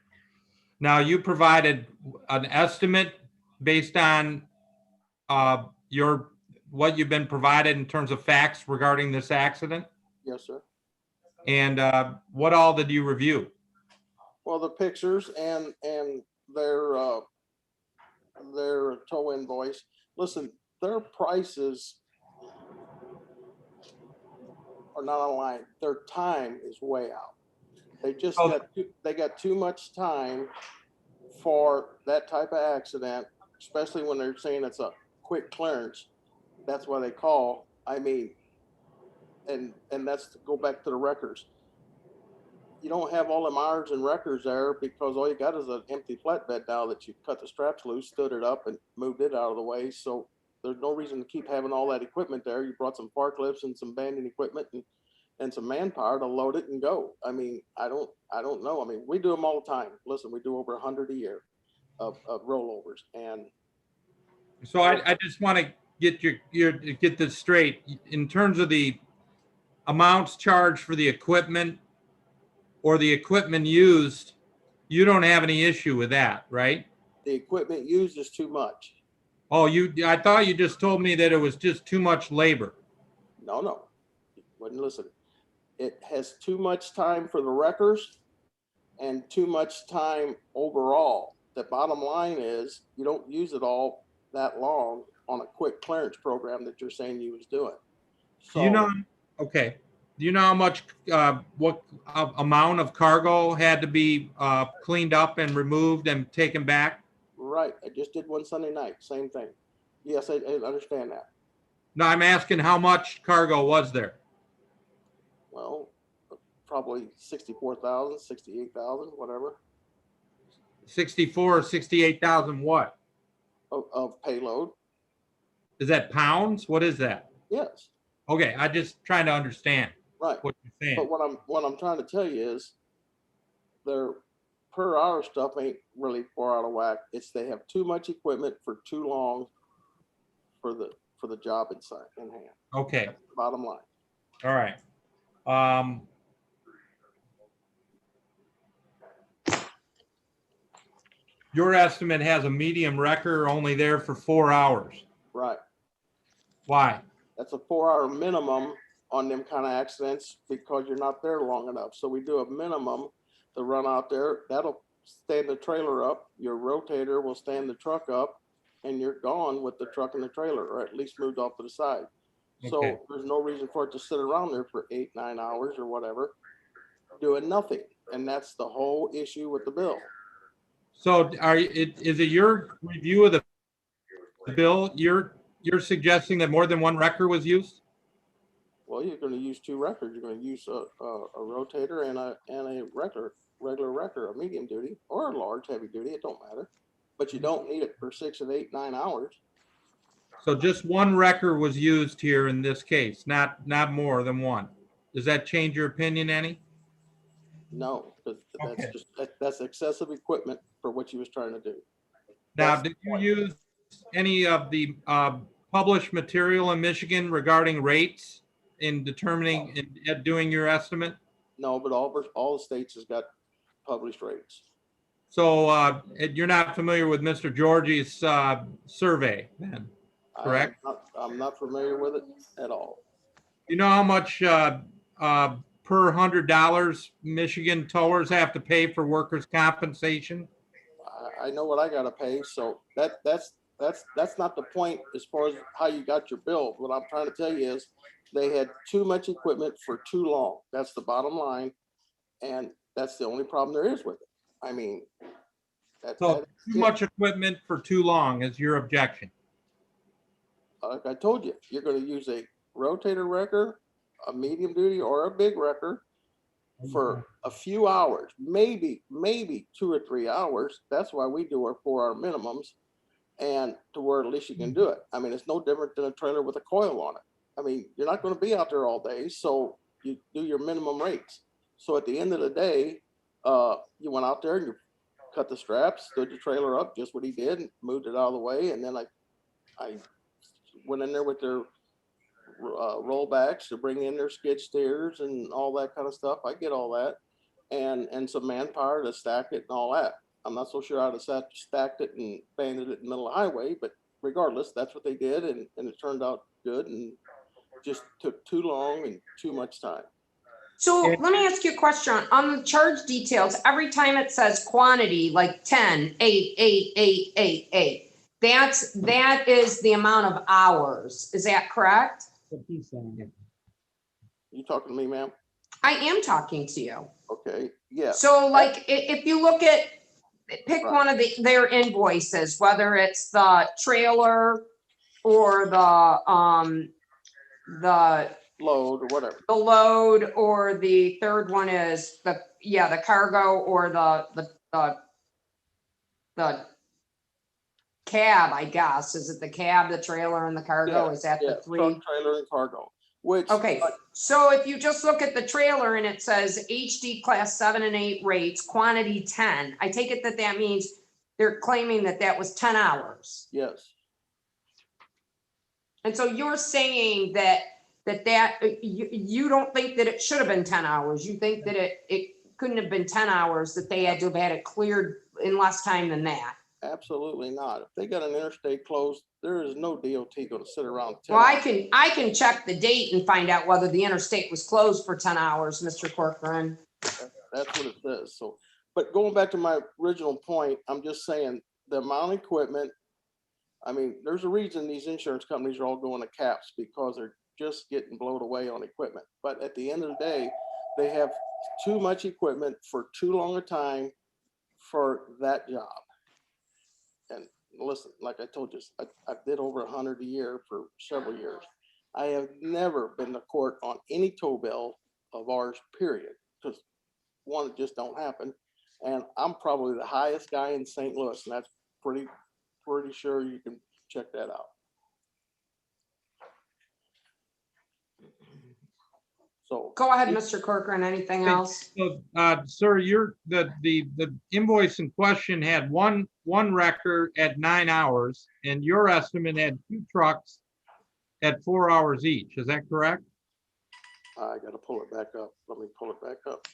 Now, you provided an estimate based on what you've been provided in terms of facts regarding this accident? Yes, sir. And what all did you review? Well, the pictures and their tow invoice. Listen, their prices are not online. Their time is way out. They just got too much time for that type of accident, especially when they're saying it's a quick clearance. That's why they call. I mean, and that's to go back to the records. You don't have all them irons and wreckers there because all you got is an empty flatbed now that you cut the straps loose, stood it up, and moved it out of the way. So there's no reason to keep having all that equipment there. You brought some forklifts and some banding equipment and some manpower to load it and go. I mean, I don't know. I mean, we do them all the time. Listen, we do over 100 a year of rollovers. And So I just want to get this straight. In terms of the amounts charged for the equipment or the equipment used, you don't have any issue with that, right? the equipment used is too much. Oh, I thought you just told me that it was just too much labor. No. Wouldn't listen. It has too much time for the wreckers and too much time overall. The bottom line is you don't use it all that long on a quick clearance program that you're saying you was doing. Do you know? Okay. Do you know how much, what amount of cargo had to be cleaned up and removed and taken back? Right. I just did one Sunday night. Same thing. Yes, I understand that. No, I'm asking how much cargo was there? Well, probably 64,000, 68,000, whatever 64 or 68,000 what? of payload. Is that pounds? What is that? Yes. Okay, I just trying to understand Right. what you're saying. But what I'm trying to tell you is their per hour stuff ain't really far out of whack. It's they have too much equipment for too long for the job in hand. Okay, That's the bottom line. all right. Your estimate has a medium wrecker only there for 4 hours. Right. Why? That's a 4-hour minimum on them kind of accidents because you're not there long enough. So we do a minimum to run out there. That'll stand the trailer up. Your rotator will stand the truck up and you're gone with the truck and the trailer, or at least moved off to the side. Okay. So there's no reason for it to sit around there for 8-9 hours or whatever, doing nothing. And that's the whole issue with the bill. So is it your review of the bill? You're suggesting that more than one wrecker was used? Well, you're going to use 2 wreckers. You're going to use a rotator and a regular wrecker, a medium duty or a large heavy duty. It don't matter, but you don't need it for 6 and 8, 9 hours. So just one wrecker was used here in this case, not more than one. Does that change your opinion any? No, because Okay. that's just, that's excessive equipment for what you was trying to do. Now, That's the did you point. use any of the published material in Michigan regarding rates in determining, in doing your estimate? No, but all the states has got published rates. So you're not familiar with Mr. Georgie's survey then? Correct. I'm not familiar with it at all. You know how much per $100 Michigan towers have to pay for workers' compensation? I know what I gotta pay, so that's not the point as far as how you got your bill. What I'm trying to tell you is they had too much equipment for too long. That's the bottom line. And that's the only problem there is with it. I mean, So that's too it. much equipment for too long is your objection. Like I told you, you're gonna use a rotator wrecker, a medium duty or a big wrecker for a few hours, maybe 2 or 3 hours. That's why we do our 4-hour minimums, and to where at least you can do it. I mean, it's no different than a trailer with a coil on it. I mean, you're not gonna be out there all day, so you do your minimum rates. So at the end of the day, you went out there and you cut the straps, stood the trailer up, just what he did, and moved it out of the way, and then I went in there with their rollbacks to bring in their skid steers and all that kind of stuff. I get all that, and some manpower to stack it and all that. I'm not so sure how to stacked it and banded it in the middle of the highway, but regardless, that's what they did, and it turned out good, and just took too long and too much time. So let me ask you a question on the charge details. Every time it says quantity, like 10, 8, 8, 8, 8, 8, that is the amount of hours. Is that correct? What he's saying. You talking to me, ma'am? I am talking to you. Okay, yes. So like, if you look at, pick Right. one of their invoices, whether it's the trailer or the Load or whatever. load, or the third one is the cargo, or the cab, I guess. Is it the cab, the trailer, and the cargo? Yeah, Is that Yeah, the three? truck, trailer, and cargo, which. Okay, so if you just look at the trailer and it says HD class 7 and 8 rates, quantity 10, I take it that means they're claiming that was 10 hours. Yes, And so you're saying that you don't think that it should have been 10 hours. You think that it couldn't have been 10 hours, that they had to have had it cleared in less time than that. absolutely not. If they got an interstate closed, there is no DOT gonna sit around. 10 Well, hours. I can check the date and find out whether the interstate was closed for 10 hours, Mr. Corcoran. That's what it says. So, but going back to my original point, I'm just saying the amount of equipment. I mean, there's a reason these insurance companies are all going to caps, because they're just getting blown away on equipment. But at the end of the day, they have too much equipment for too long a time for that job. And listen, like I told you, I did over 100 a year for several years. I have never been to court on any tow bill of ours, period, because one, it just don't happen. And I'm probably the highest guy in St. Louis, and that's pretty sure you can check that out. So. Go ahead, Mr. Corcoran. Anything else? So, sir, the invoice in question had one wrecker at 9 hours, and your estimate had 2 trucks at 4 hours each. Is that correct? I gotta pull it back up. Let me pull it back up.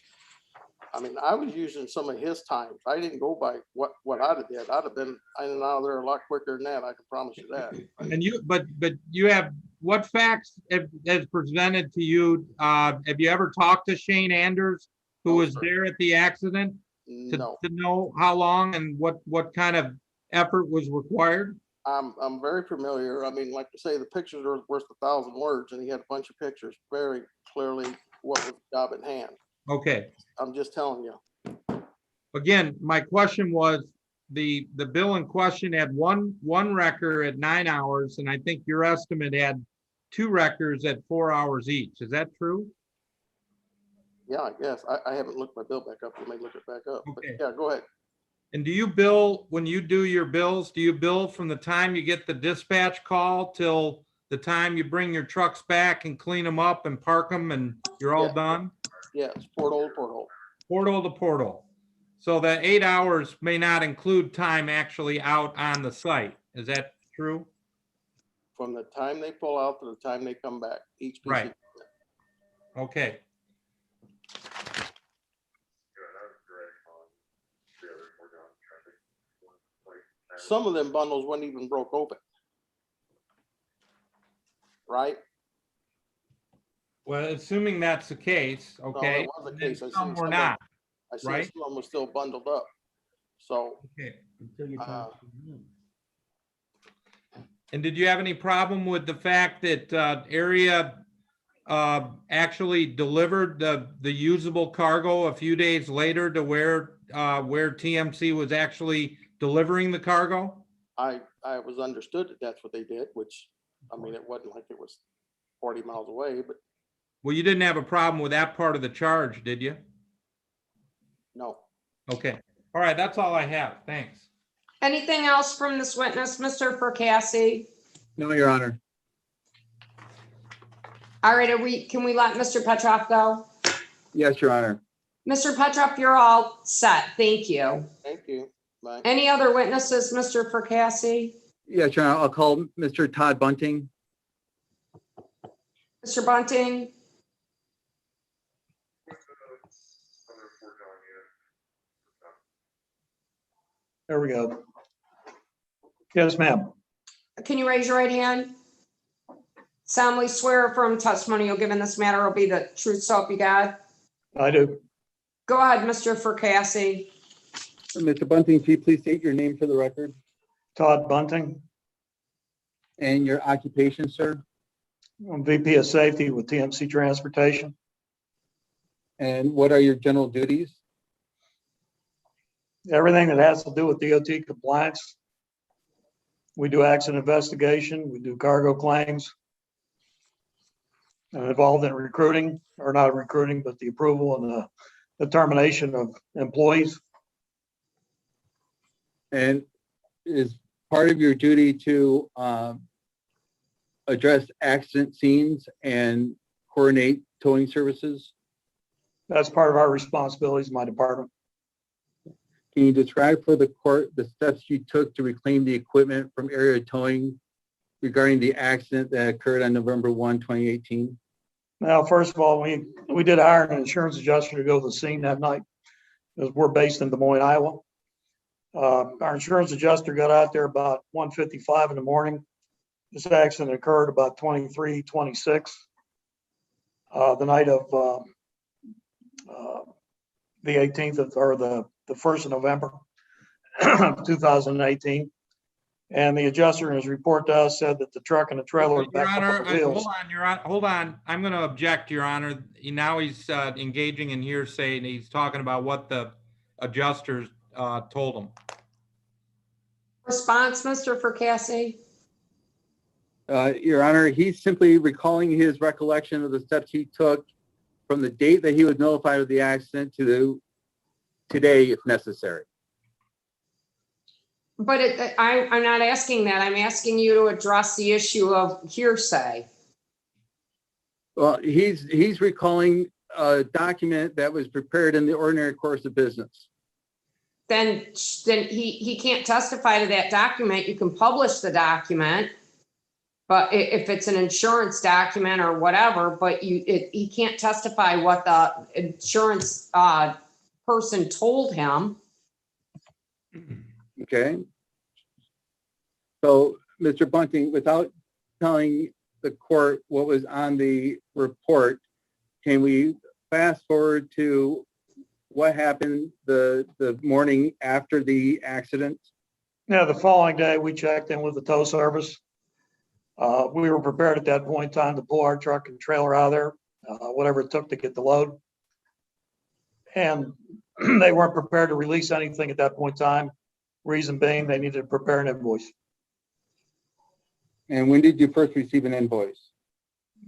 I mean, I was using some of his times. I didn't go by what I'd have did. I'd have been in and out of there a lot quicker than that. I can promise you that. And but you have, what facts has presented to you? Have you ever talked to Shane Anders, who No, was sir. there at the accident, to No, know how long and what kind of effort was required? I'm very familiar. I mean, like I say, the pictures are worth 1,000 words, and he had a bunch of pictures very clearly what was the job at hand. Okay. I'm just telling you. Again, my question was, the bill in question had one wrecker at 9 hours, and I think your estimate had 2 wreckers at 4 hours each. Is that true? Yeah, I guess. I haven't looked my bill back up. Let me look it back up. But Okay. yeah, go ahead. And do you bill, when you do your bills, do you bill from the time you get the dispatch call till the time you bring your trucks back and clean them up and park them and you're all Yeah. done? Yes, porthole to porthole. portal to portal. So the 8 hours may not include time actually out on the site. Is that true? From the time they pull out to the time they come back, each piece. Right. Okay. Some of them bundles weren't even broke open. Right? Well, assuming that's the case, okay. that was the and then case. I some seen were some of- not. I seen Right. some of them were still bundled up. So Okay. Until you Uh, talk to them. And did you have any problem with the fact that area actually delivered the usable cargo a few days later to where TMC was actually delivering the cargo? I was understood that that's what they did, which, I mean, it wasn't like it was 40 miles away, but Well, you didn't have a problem with that part of the charge, did you? no. Okay. All right, that's all I have. Thanks. Anything else from this witness, Mr. Fracassi? No, Your Honor. All right, can we let Mr. Petroff go? Yes, Your Honor. Mr. Petroff, you're all set. Thank you. Thank you. Bye. Any other witnesses, Mr. Fracassi? Yes, Your Honor. I'll call Mr. Todd Bunting. Mr. Bunting? There we go. Yes, ma'am. Can you raise your right hand? Solemnly swear or affirm testimony you'll give in this matter will be the truth, so help you God. I do. Go ahead, Mr. Fracassi. Mr. Bunting, can you please state your name for the record Todd Bunting. and your occupation, sir? I'm VP of Safety with TMC Transportation. And what are your general duties? Everything that has to do with DOT compliance. We do accident investigation, we do cargo claims. I'm involved in recruiting, or not recruiting, but the approval and the termination of employees. And is part of your duty to address accident scenes and coordinate towing services? That's part of our responsibilities, in my department. Can you describe for the court the steps you took to reclaim the equipment from area towing regarding the accident that occurred on November 1, 2018? Now, first of all, we did hire an insurance adjuster to go to the scene that night, because we're based in Des Moines, Iowa. Our insurance adjuster got out there about 1:55 in the morning. This accident occurred about 23:26, the night of the 18th or the 1st of November, 2018. And the adjuster in his report to us said that the truck and the trailer Your backed up Honor, on the wheels. hold on, Your Honor, hold on. I'm going to object, Your Honor. Now he's engaging in hearsay and he's talking about what the adjusters told him. Response, Mr. Fracassi? Your Honor, he's simply recalling his recollection of the steps he took from the date that he was notified of the accident to today, if necessary. But I'm not asking that. I'm asking you to address the issue of hearsay. Well, he's recalling a document that was prepared in the ordinary course of business. Then he can't testify to that document. You can publish the document. But if it's an insurance document or whatever, but he can't testify what the insurance person told him. Okay. So, Mr. Bunting, without telling the court what was on the report, can we fast forward to what happened the morning after the accident? Yeah, the following day, we checked in with the tow service. We were prepared at that point in time to pull our truck and trailer out of there, whatever it took to get the load. And they weren't prepared to release anything at that point in time. Reason being, they needed to prepare an invoice. And when did you first receive an invoice?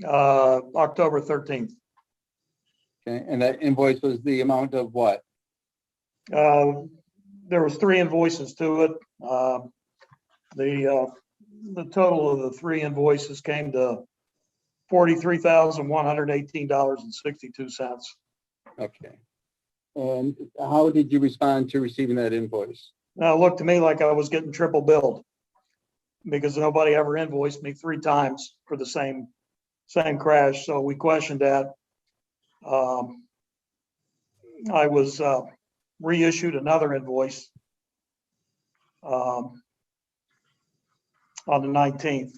October 13th. Okay. And that invoice was the amount of what? There was 3 invoices to it. The total of the 3 invoices came to $43,118.62. Okay. And how did you respond to receiving that invoice? Now, it looked to me like I was getting triple billed because nobody ever invoiced me 3 times for the same crash. So we questioned that. I was reissued another invoice on the 19th.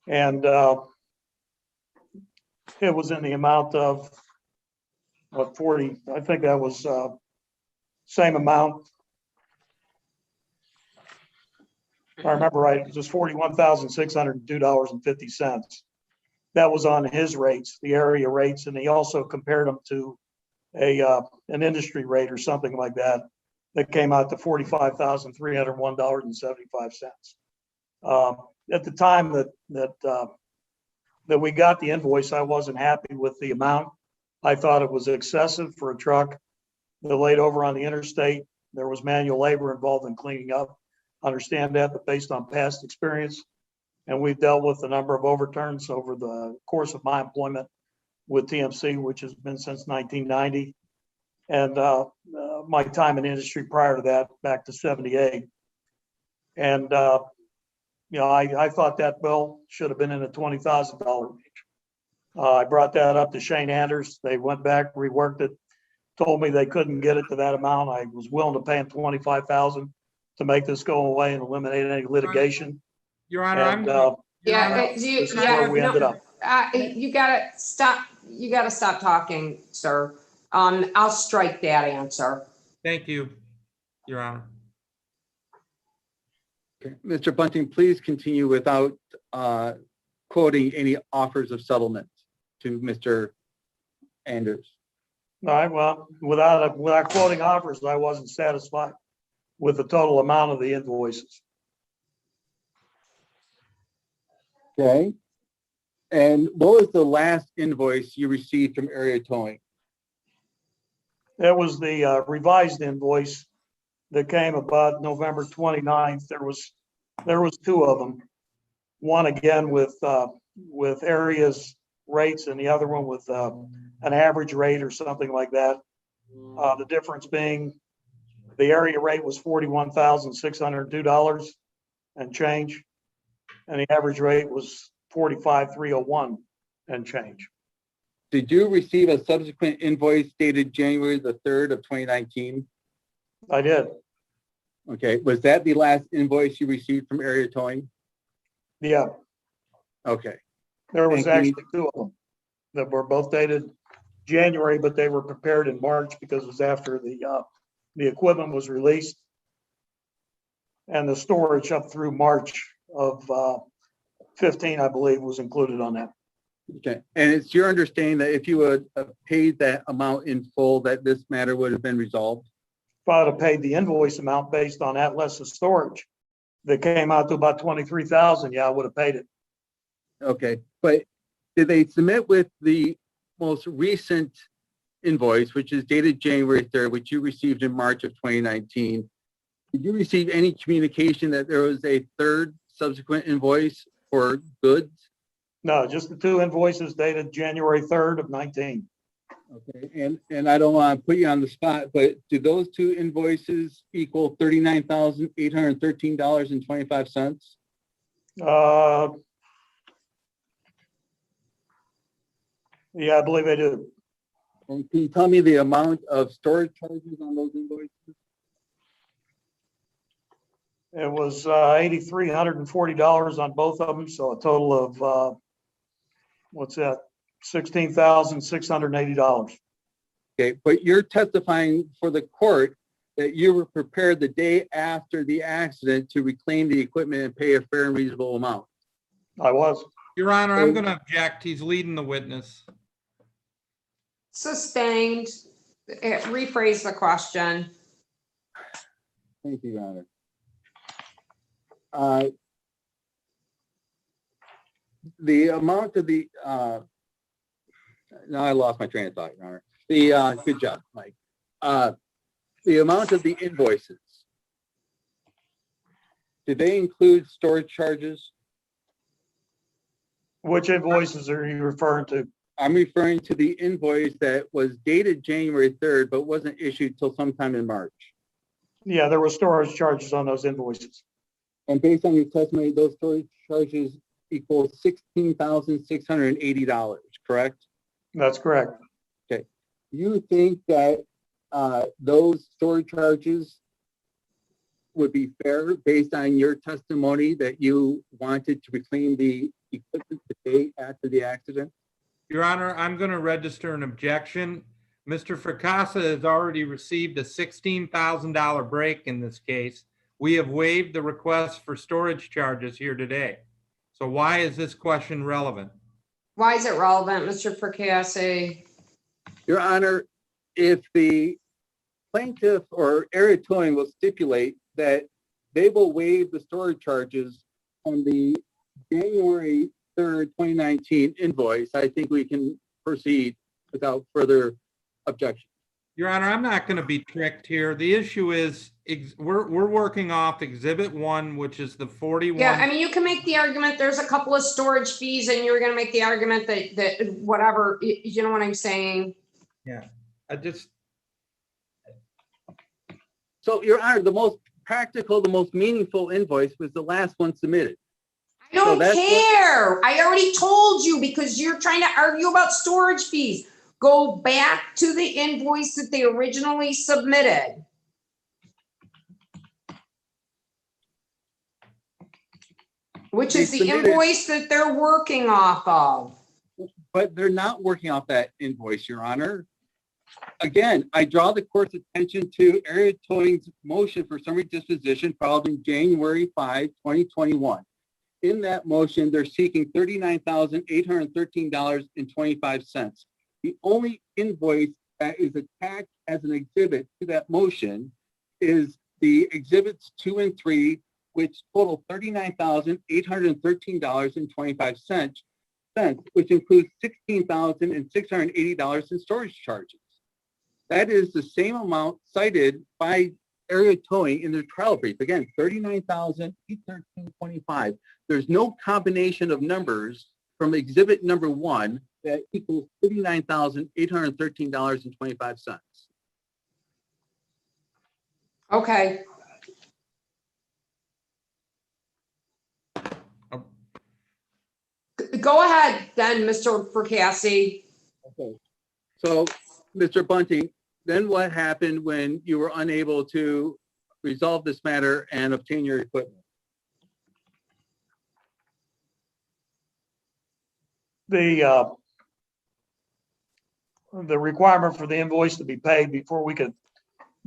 And it was in the amount of, what, 40, I think that was same amount. If I remember right, it was $41,602.50. That was on his rates, the area rates, and he also compared them to an industry rate or something like that. That came out to $45,301.75. At the time that we got the invoice, I wasn't happy with the amount. I thought it was excessive for a truck that laid over on the interstate. There was manual labor involved in cleaning up. Understand that, but based on past experience, and we've dealt with a number of overturns over the course of my employment with TMC, which has been since 1990, and my time in industry prior to that, back to 78. And I thought that bill should have been in the $20,000 range. I brought that up to Shane Anders. They went back, reworked it, told me they couldn't get it to that amount. I was willing to pay them $25,000 to make this go away and eliminate any litigation. Your Honor, And this is where we ended up. You gotta stop talking, sir. I'll strike that answer. thank you, Your Honor. Okay. Mr. Bunting, please continue without quoting any offers of settlement to Mr. Anders. All right, well, without quoting offers, I wasn't satisfied with the total amount of the invoices. Okay. And what was the last invoice you received from Area Towing? That was the revised invoice that came about November 29th. There was 2 of them. One again with areas rates and the other one with an average rate or something like that. The difference being the area rate was $41,602 and change, and the average rate was $45,301 and change. Did you receive a subsequent invoice dated January the 3rd of 2019? I did. Okay, was that the last invoice you received from Area Towing? Yeah, Okay, there was Thank you. actually 2 of them that were both dated January, but they were prepared in March because it was after the equipment was released. And the storage up through March of 15, I believe, was included on that. okay. And it's your understanding that if you would have paid that amount in full, that this matter would have been resolved? If I would have paid the invoice amount based on that less the storage, that came out to about 23,000, yeah, I would have paid it. Okay, but did they submit with the most recent invoice, which is dated January 3rd, which you received in March of 2019? Did you receive any communication that there was a third subsequent invoice for goods? No, just the 2 invoices dated January 3rd of 19. Okay, and I don't want to put you on the spot, but do those 2 invoices equal $39,813.25? Yeah, I believe I do. And can you tell me the amount of storage charges on those invoices? It was $8,340 on both of them, so a total of what's that? $16,680. Okay, but you're testifying for the court that you were prepared the day after the accident to reclaim the equipment and pay a fair and reasonable amount. I was. Your Honor, I'm going to object. He's leading the witness. Sustained. Rephrase the question. Thank you, Your Honor. The amount of the, now I lost my train of thought, Your Honor. Good job, Mike. The amount of the invoices, did they include storage charges? Which invoices are you referring to? I'm referring to the invoice that was dated January 3rd, but wasn't issued till sometime in March. Yeah, there were storage charges on those invoices. And based on your testimony, those storage charges equal $16,680, correct? That's correct. You think that those storage charges would be fair based on your testimony that you wanted to reclaim the equipment the day after the accident? Your Honor, I'm going to register an objection. Mr. Fracassa has already received a $16,000 break in this case. We have waived the request for storage charges here today. So why is this question relevant? Why is it relevant, Mr. Fracassi? Your Honor, if the plaintiff or area towing will stipulate that they will waive the storage charges on the January 3rd, 2019 invoice, I think we can proceed without further objection. Your Honor, I'm not going to be tricked here. The issue is we're working off Exhibit 1, which is the 41. Yeah, I mean, you can make the argument, there's a couple of storage fees and you're gonna make the argument that whatever, you know what I'm saying? Yeah, I just, So, Your Honor, the most practical, the most meaningful invoice was the last one submitted. I don't that's care. I already told you because you're trying to argue about storage fees. Go back to the invoice that they originally submitted. Which They is the submitted- invoice that they're working off of. But they're not working off that invoice, Your Honor. Again, I draw the court's attention to area towing's motion for summary disposition filed in January 5, 2021. In that motion, they're seeking $39,813.25. The only invoice that is attached as an exhibit to that motion is the exhibits 2 and 3, which total $39,813.25, which includes $16,680 in storage charges. That is the same amount cited by area towing in their trial brief. Again, $39,813.25. There's no combination of numbers from exhibit number 1 that equals $39,813.25. Okay. Go ahead then, Mr. Fracassi. Okay. So, Mr. Bunting, then what happened when you were unable to resolve this matter and obtain your equipment? The requirement for the invoice to be paid before we could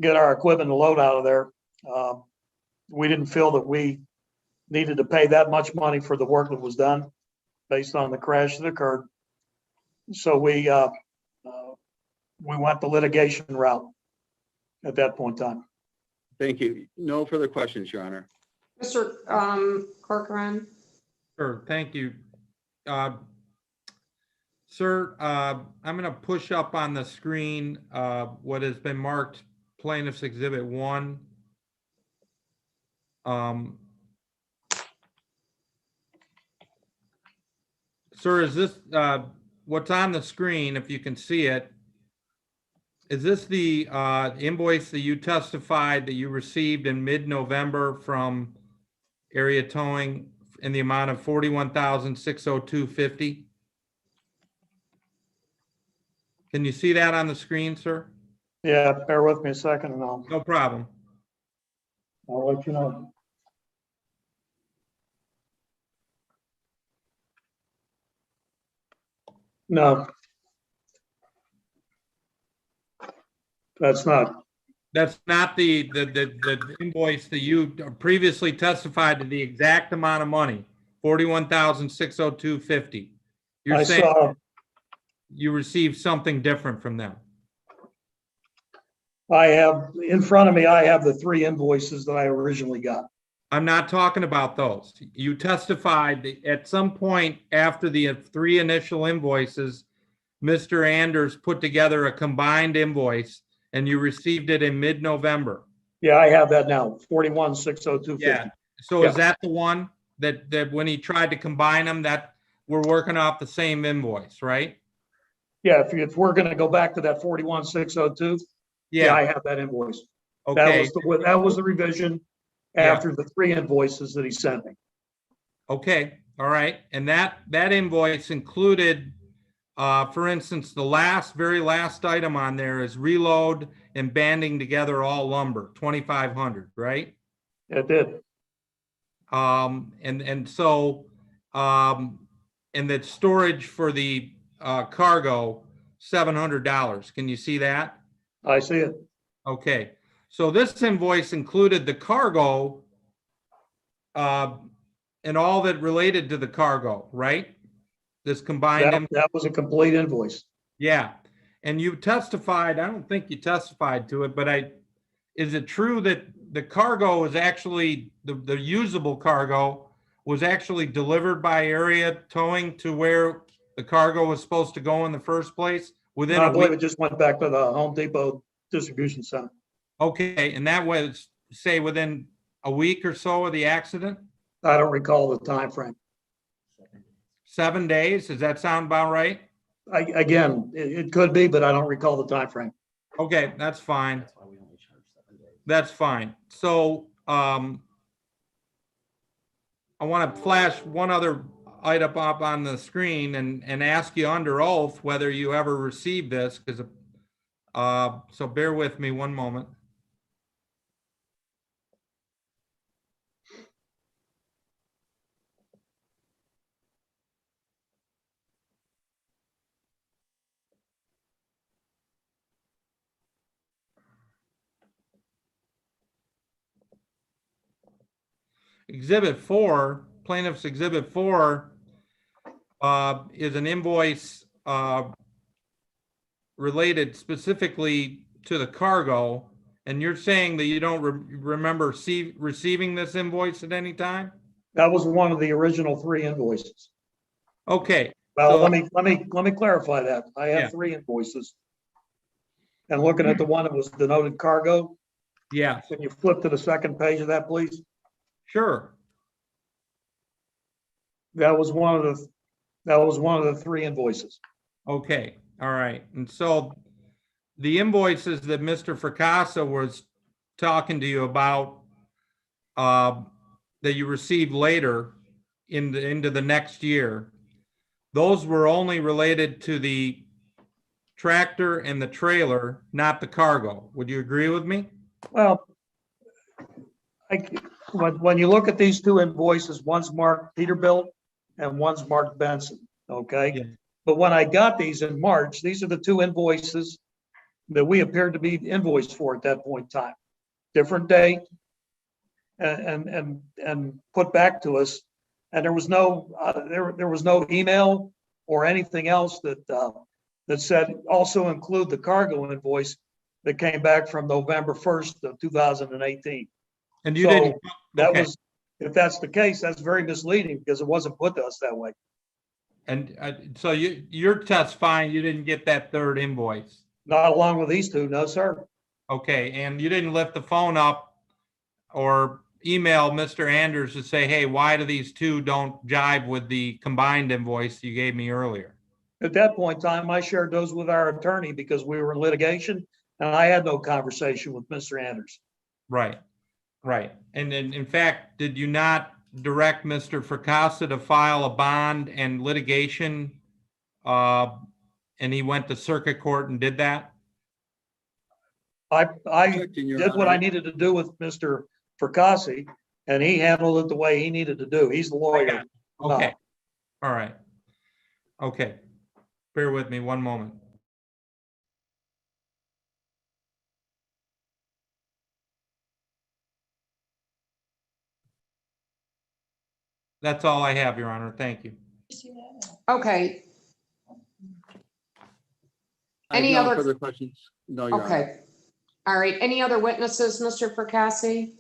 get our equipment and load out of there. We didn't feel that we needed to pay that much money for the work that was done based on the crash that occurred. So we went the litigation route at that point in time. Thank you. No further questions, Your Honor. Mr. Corcoran. sure, thank you. Sir, I'm going to push up on the screen what has been marked Plaintiff's Exhibit 1. Sir, is this what's on the screen, if you can see it? Is this the invoice that you testified that you received in mid-November from area towing in the amount of $41,602.50? Can you see that on the screen, sir? Yeah, bear with me a second and No problem. I'll let you know. No. That's not. That's not the invoice that you previously testified to the exact amount of money, $41,602.50. You're I saying saw, you received something different from them. I have, in front of me, I have the 3 invoices that I originally got. I'm not talking about those. You testified that at some point after the 3 initial invoices, Mr. Anders put together a combined invoice and you received it in mid-November. Yeah, I have that now, 41,602.50. Yeah. So is that the one that when he tried to combine them, that we're working off the same invoice, right? Yeah, if we're gonna go back to that 41,602, yeah, I have that invoice. That Okay, was the revision Yeah. after the 3 invoices that he sent me. okay, all right. And that invoice included, for instance, the very last item on there is reload and banding together all lumber, 2,500, right? It did. And so, and the storage for the cargo, $700. Can you see that? I see it. Okay, so this invoice included the cargo and all that related to the cargo, right? This combined, That was a complete invoice. yeah. And you testified, I don't think you testified to it, but is it true that the cargo is actually, the usable cargo was actually delivered by area towing to where the cargo was supposed to go in the first place within I a believe week? it just went back to the Home Depot distribution center. Okay, and that was, say, within a week or so of the accident? I don't recall the time frame. 7 days? Does that sound about right? Again, it could be, but I don't recall the time frame. Okay, that's fine. That's fine. So, I want to flash one other item up on the screen and ask you under oath whether you ever received this, because, so bear with me one moment. Exhibit 4, plaintiff's Exhibit 4, is an invoice related specifically to the cargo. And you're saying that you don't remember receiving this invoice at any time? That was one of the original 3 invoices. Okay. Well, So- let me clarify that. I Yeah. have 3 invoices. And looking at the one that was denoted cargo, Yeah, can you flip to the second page of that, please? sure. That was one of the 3 invoices. Okay, all right. And so the invoices that Mr. Fracassa was talking to you about, that you received later into the next year, those were only related to the tractor and the trailer, not the cargo. Would you agree with me? Well, when you look at these 2 invoices, one's marked Peterbilt and one's marked Benson, okay? Yeah. But when I got these in March, these are the 2 invoices that we appeared to be invoiced for at that point in time. Different date and put back to us. And there was no, there was no email or anything else that said also include the cargo invoice that came back from November 1st of 2018. And you So didn't, that okay. was, if that's the case, that's very misleading because it wasn't put to us that way. And so you're testifying you didn't get that third invoice. Not along with these 2, no, sir. Okay, and you didn't lift the phone up or email Mr. Anders to say, hey, why do these 2 don't jive with the combined invoice you gave me earlier? At that point in time, I shared those with our attorney because we were in litigation and I had no conversation with Mr. Anders. Right, right. And in fact, did you not direct Mr. Fracassa to file a bond and litigation? And he went to circuit court and did that? I Objection, Your did what I Honor. needed to do with Mr. Fracassi and he handled it the way he needed to do. He's the lawyer. Okay, all right. Okay, bear with me one moment. That's all I have, Your Honor. Thank you. Okay, I have Any no other- further questions? No, Your Honor. okay. All right, any other witnesses, Mr. Fracassi?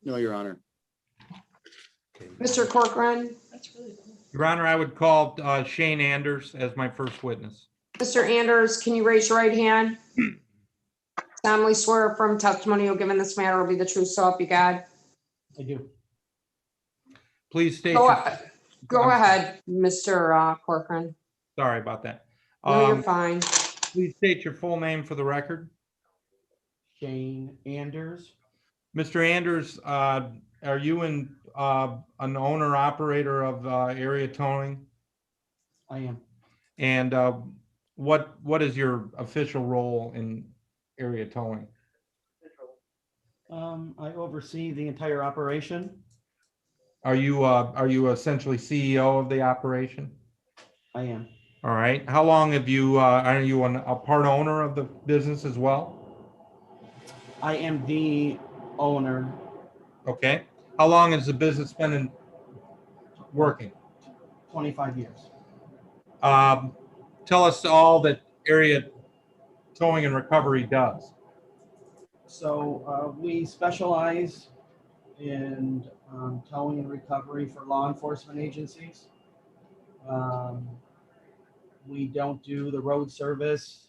No, Your Honor. Mr. Corcoran? Your Honor, I would call Shane Anders as my first witness. Mr. Anders, can you raise your right hand? Solemnly swear affirm testimony you'll give in this matter will be the truth, so help you God. I do. Please state. Go your- go ahead, Mr. Corcoran. Sorry about that. No, you're Um, fine. Please state your full name for the record. Shane Anders. Mr. Anders, are you an owner operator of Area Towing? I am. And what is your official role in Area Towing? I oversee the entire operation. Are you essentially CEO of the operation? I am. All right. How long have you, are you a part owner of the business as well? I am the owner. Okay. How long has the business been working? 25 years. Tell us all that Area Towing and Recovery does. So we specialize in towing and recovery for law enforcement agencies. We don't do the road service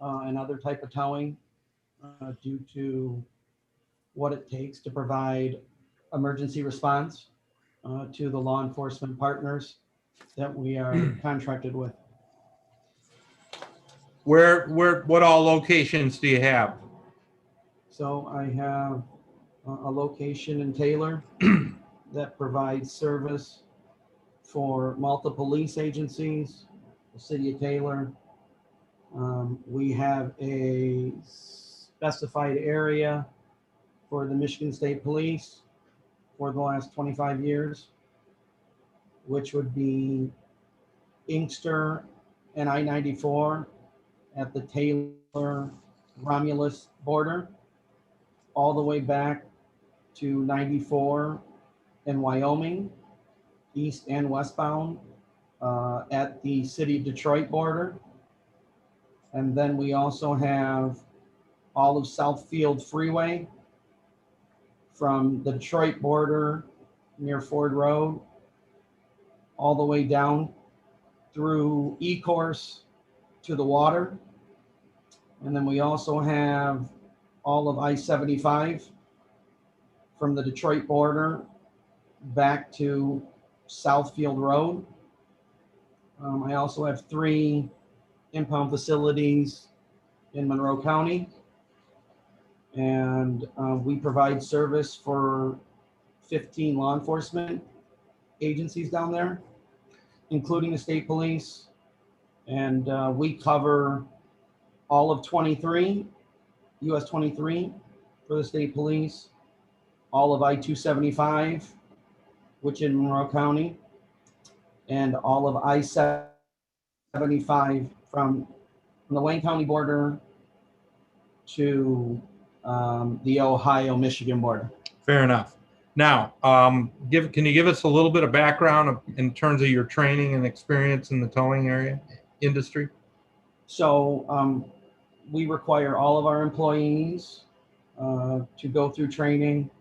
and other type of towing due to what it takes to provide emergency response to the law enforcement partners that we are contracted with. What all locations do you have? So I have a location in Taylor that provides service for multiple police agencies, the city of Taylor. We have a specified area for the Michigan State Police for the last 25 years, which would be Inkster and I-94 at the Taylor Romulus border, all the way back to 94 in Wyoming, east and westbound at the city of Detroit border. And then we also have all of Southfield Freeway from the Detroit border near Ford Road, all the way down through E-Course to the water. And then we also have all of I-75 from the Detroit border back to Southfield Road. I also have 3 impound facilities in Monroe County. And we provide service for 15 law enforcement agencies down there, including the state police. And we cover all of 23, US 23 for the state police, all of I-275, which in Monroe County, and all of I-75 from the Wayne County border to the Ohio-Michigan border. Fair enough. Now, can you give us a little bit of background in terms of your training and experience in the towing industry? So we require all of our employees to go through training,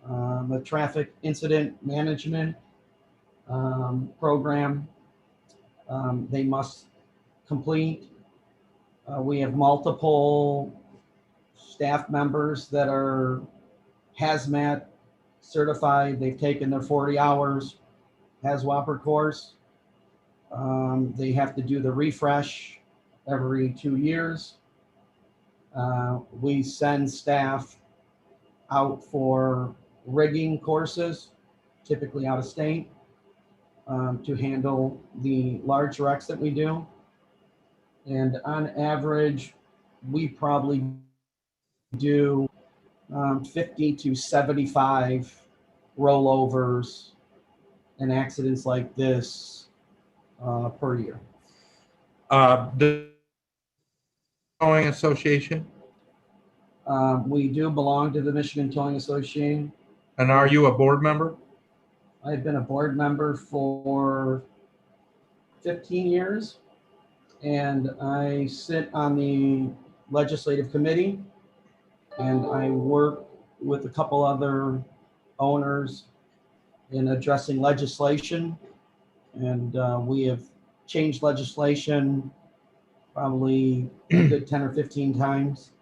the traffic incident management program. They must complete. We have multiple staff members that are hazmat certified. They've taken their 40 hours HAZWOPER course. They have to do the refresh every 2 years. We send staff out for rigging courses, typically out of state, to handle the large wrecks that we do. And on average, we probably do 50 to 75 rollovers and accidents like this per year. The Towing Association? We do belong to the Michigan Towing Association. And are you a board member? I've been a board member for 15 years, and I sit on the legislative committee, and I work with a couple other owners in addressing legislation. And we have changed legislation probably a good 10 or 15 times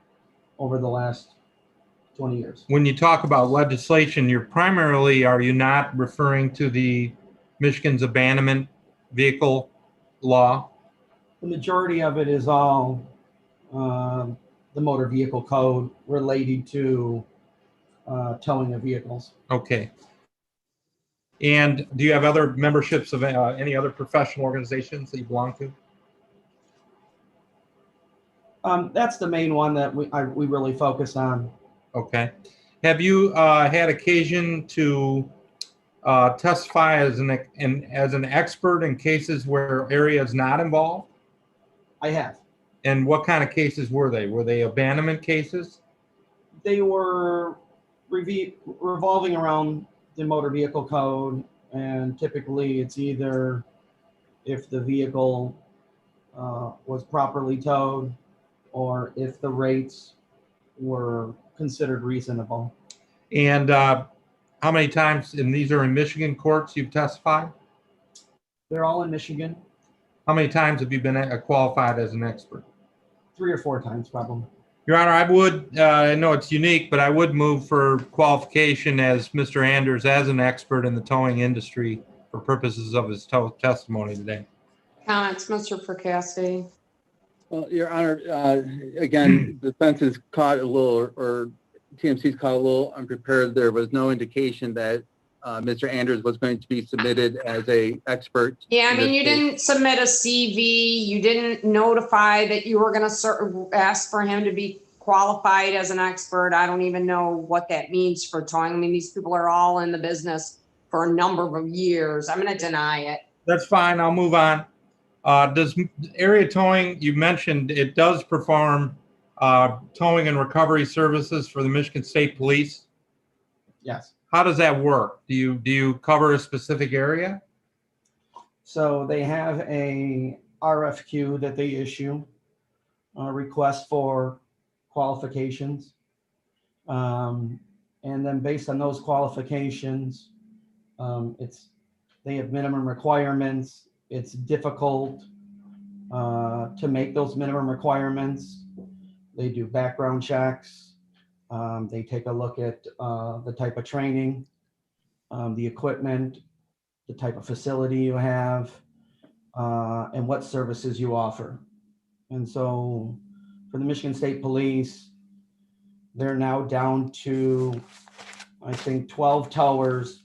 over the last 20 years. When you talk about legislation, are you not referring to the Michigan's abandonment vehicle law? The majority of it is all the motor vehicle code related to towing of vehicles. Okay. And do you have other memberships of any other professional organizations that you belong to? That's the main one that we really focus on. Okay. Have you had occasion to testify as an expert in cases where area is not involved? I have. And what kind of cases were they? Were they abandonment cases? They were revolving around the motor vehicle code, and typically it's either if the vehicle was properly towed or if the rates were considered reasonable. And how many times, and these are in Michigan courts, you've testified? They're all in Michigan, How many times have you been qualified as an expert? 3 or 4 times probably. Your Honor, I would, I know it's unique, but I would move for qualification as Mr. Anders as an expert in the towing industry for purposes of his testimony today. Comments, Mr. Fracassi? Well, Your Honor, again, the defense is caught a little, or TMC's caught a little unprepared. There was no indication that Mr. Anders was going to be submitted as a expert. Yeah, I in mean, this you case. didn't submit a CV, you didn't notify that you were gonna ask for him to be qualified as an expert. I don't even know what that means for towing. I mean, these people are all in the business for a number of years. I'm gonna deny it. That's fine, I'll move on. Does area towing, you mentioned it does perform towing and recovery services for the Michigan State Police. Yes. How does that work? Do you cover a specific area? So they have a RFQ that they issue, a request for qualifications. And then based on those qualifications, they have minimum requirements. It's difficult to make those minimum requirements. They do background checks. They take a look at the type of training, the equipment, the type of facility you have, and what services you offer. And so for the Michigan State Police, they're now down to, I think, 12 towers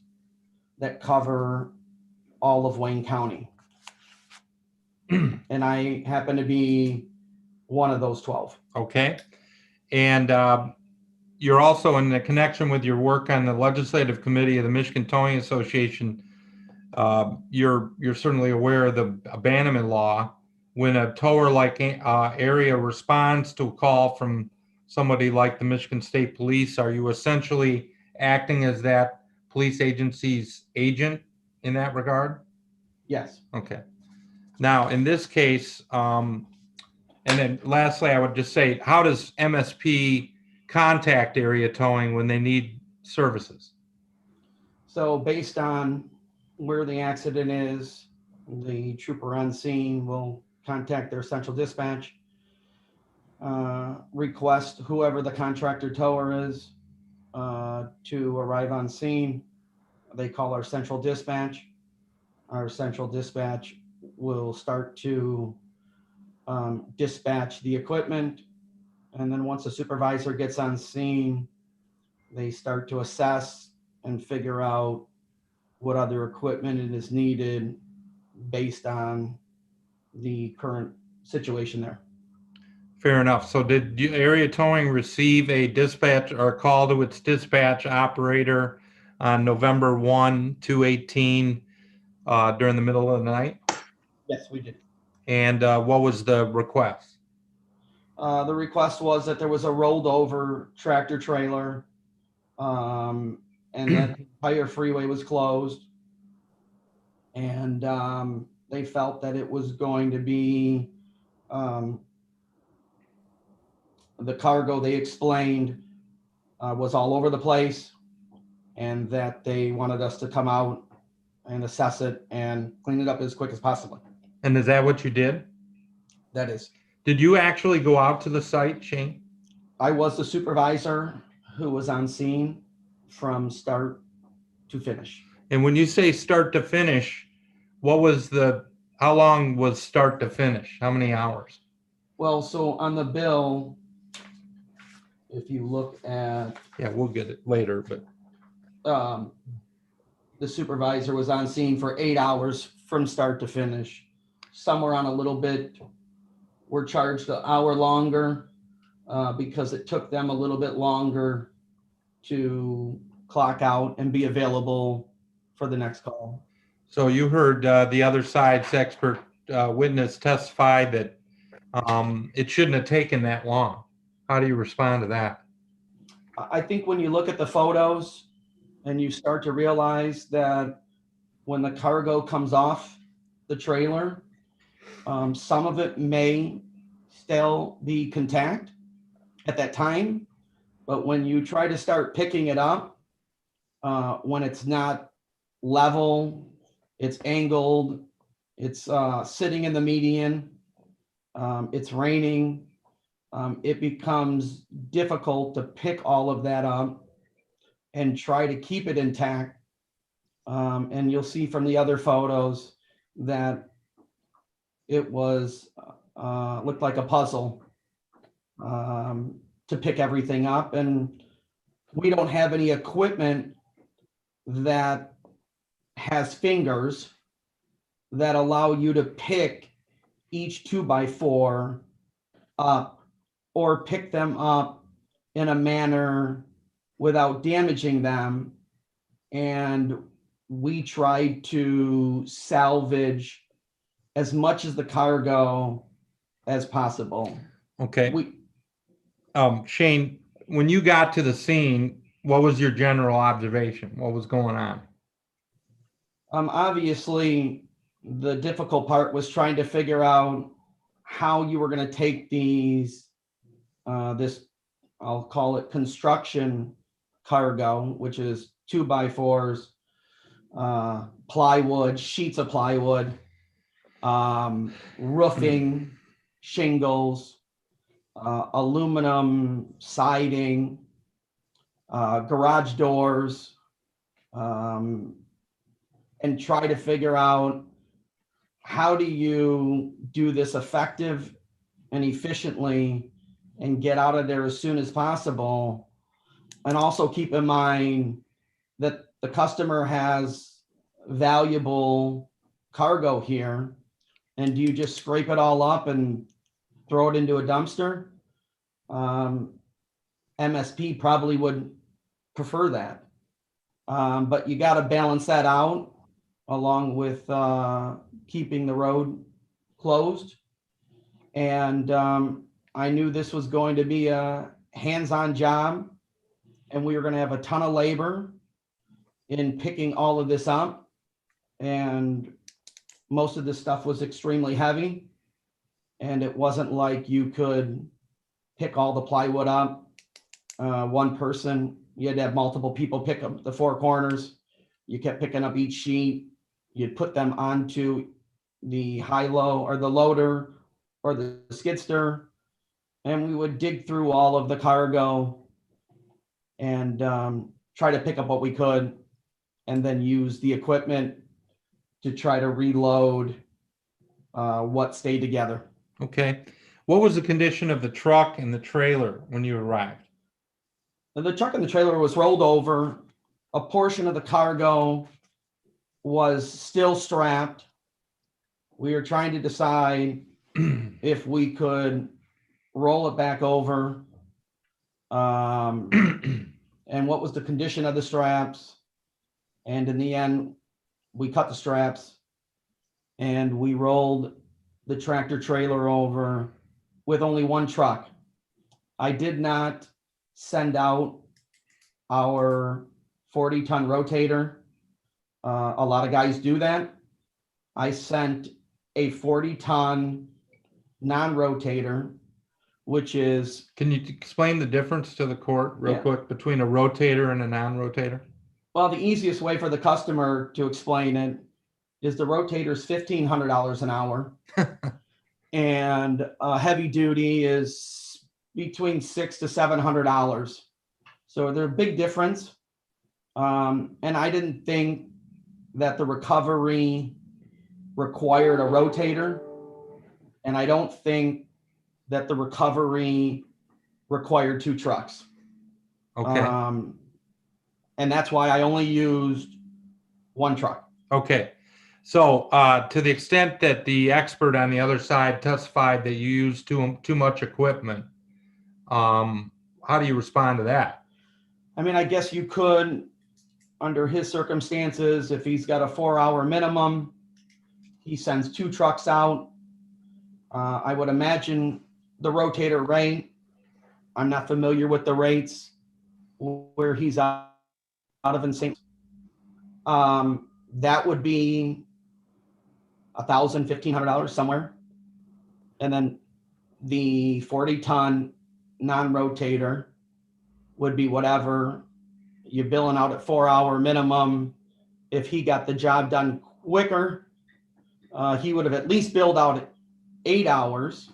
that cover all of Wayne County. And I happen to be one of those 12. Okay. And you're also in the connection with your work on the legislative committee of the Michigan Towing Association. You're certainly aware of the abandonment law. When a tower like area responds to a call from somebody like the Michigan State Police, are you essentially acting as that police agency's agent in that regard? Yes. Okay. Now, in this case, and then lastly, I would just say, how does MSP contact area towing when they need services? So based on where the accident is, the trooper on scene will contact their central dispatch, request whoever the contractor tower is to arrive on scene. They call our central dispatch. Our central dispatch will start to dispatch the equipment. And then once the supervisor gets on scene, they start to assess and figure out what other equipment is needed based on the current situation there. Fair enough. So did area towing receive a dispatch or a call to its dispatch operator on November 1, 2018 during the middle of the night? Yes, we did. And what was the request? The request was that there was a rolled over tractor trailer and that the entire freeway was closed. And they felt that it was going to be the cargo they explained was all over the place, and that they wanted us to come out and assess it and clean it up as quick as possible. And is that what you did? That is. Did you actually go out to the site, Shane? I was the supervisor who was on scene from start to finish. And when you say start to finish, what was the how long was start to finish? How many hours? Well, so on the bill, if you look at, Yeah, we'll get it later, but the supervisor was on scene for 8 hours from start to finish. Some were on a little bit, were charged an hour longer because it took them a little bit longer to clock out and be available for the next call. so you heard the other side's expert witness testify that it shouldn't have taken that long. How do you respond to that? I think when you look at the photos and you start to realize that when the cargo comes off the trailer, some of it may still be contact at that time, but when you try to start picking it up, when it's not level, it's angled, it's sitting in the median, it's raining, it becomes difficult to pick all of that up and try to keep it intact. And you'll see from the other photos that it was looked like a puzzle to pick everything up. And we don't have any equipment that has fingers that allow you to pick each 2x4 up or pick them up in a manner without damaging them. And we tried to salvage as much of the cargo as possible. Okay. We, Shane, when you got to the scene, what was your general observation? What was going on? obviously, the difficult part was trying to figure out how you were going to take these, this, I'll call it construction cargo, which is 2x4s, plywood, sheets of plywood, roofing, shingles, aluminum siding, garage doors, and try to figure out how do you do this effective and efficiently and get out of there as soon as possible. And also keep in mind that the customer has valuable cargo here. And do you just scrape it all up and throw it into a dumpster? MSP probably would prefer that. But you got to balance that out along with keeping the road closed. And I knew this was going to be a hands-on job, and we were going to have a ton of labor in picking all of this up. And most of this stuff was extremely heavy, and it wasn't like you could pick all the plywood up. One person, you had to have multiple people pick up the four corners. You kept picking up each sheet. You'd put them onto the high-low or the loader or the skidster, and we would dig through all of the cargo and try to pick up what we could, and then use the equipment to try to reload what stayed together. Okay. What was the condition of the truck and the trailer when you arrived? And the truck and the trailer was rolled over. A portion of the cargo was still strapped. We were trying to decide if we could roll it back over. And what was the condition of the straps. And in the end, we cut the straps and we rolled the tractor trailer over with only one truck. I did not send out our 40-ton rotator. A lot of guys do that. I sent a 40-ton non-rotator, which is, Can you explain the difference to the court real Yeah. quick between a rotator and a non-rotator? well, the easiest way for the customer to explain it is the rotator is $1,500 an hour. And heavy duty is between $600 to $700. So they're a big difference. And I didn't think that the recovery required a rotator. And I don't think that the recovery required 2 trucks. Okay, And that's why I only used 1 truck. okay. So to the extent that the expert on the other side testified that you used too much equipment, how do you respond to that? I mean, I guess you could, under his circumstances, if he's got a 4-hour minimum, he sends 2 trucks out. I would imagine the rotator rate, I'm not familiar with the rates where he's out of in St. That would be $1,000, $1,500 somewhere. And then the 40-ton non-rotator would be whatever you're billing out at 4-hour minimum. If he got the job done quicker, he would have at least billed out at 8 hours.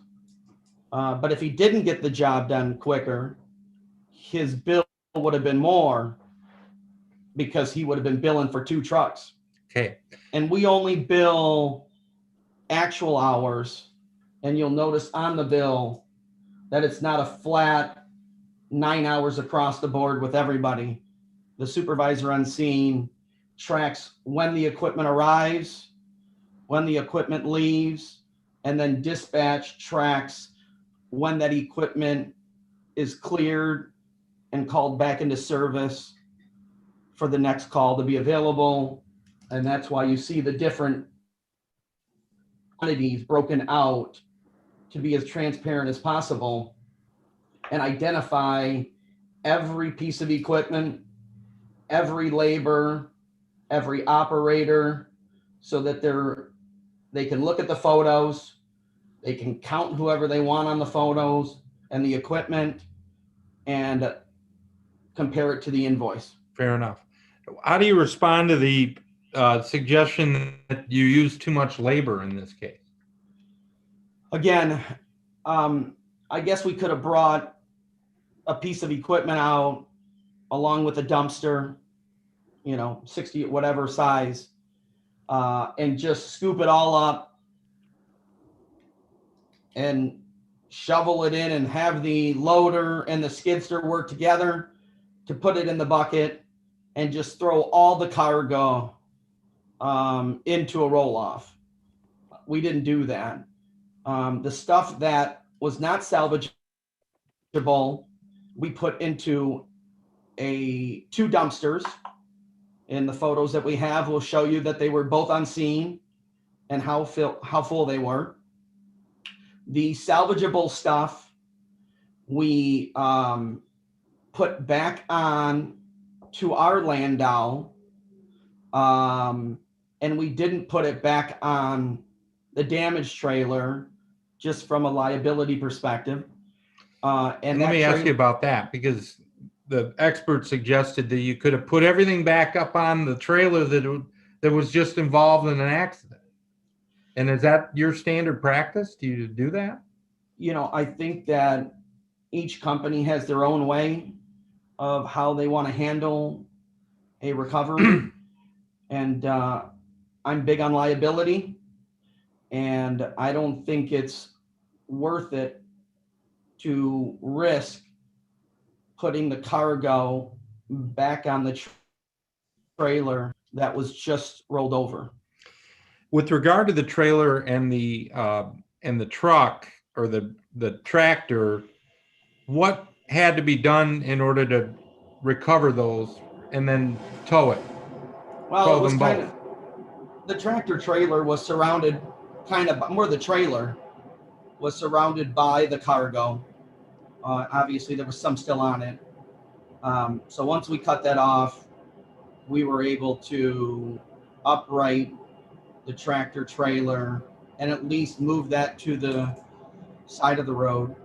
But if he didn't get the job done quicker, his bill would have been more because he would have been billing for 2 trucks. Okay, And we only bill actual hours. And you'll notice on the bill that it's not a flat 9 hours across the board with everybody. The supervisor on scene tracks when the equipment arrives, when the equipment leaves, and then dispatch tracks when that equipment is cleared and called back into service for the next call to be available. And that's why you see the different quantities broken out to be as transparent as possible and identify every piece of equipment, every labor, every operator, so that they can look at the photos, they can count whoever they want on the photos and the equipment and compare it to the invoice. fair enough. How do you respond to the suggestion that you use too much labor in this case? Again, I guess we could have brought a piece of equipment out along with a dumpster, 60, whatever size, and just scoop it all up and shovel it in and have the loader and the skidster work together to put it in the bucket and just throw all the cargo into a roll-off. We didn't do that. The stuff that was not salvageable, we put into 2 dumpsters. And the photos that we have will show you that they were both on scene and how full they were. The salvageable stuff we put back on to our Landau, and we didn't put it back on the damaged trailer just from a liability perspective. And Let me ask you about that, because the expert suggested that you could have put everything back up on the trailer that was just involved in an accident. And is that your standard practice? Do you do that? I think that each company has their own way of how they want to handle a recovery. And I'm big on liability. And I don't think it's worth it to risk putting the cargo back on the trailer that was just rolled over. With regard to the trailer and the truck or the tractor, what had to be done in order to recover those and then tow it? Well, it was the tractor trailer was surrounded the trailer was surrounded by the cargo. Obviously there was some still on it. So once we cut that off, we were able to upright the tractor trailer and at least move that to the side of the road.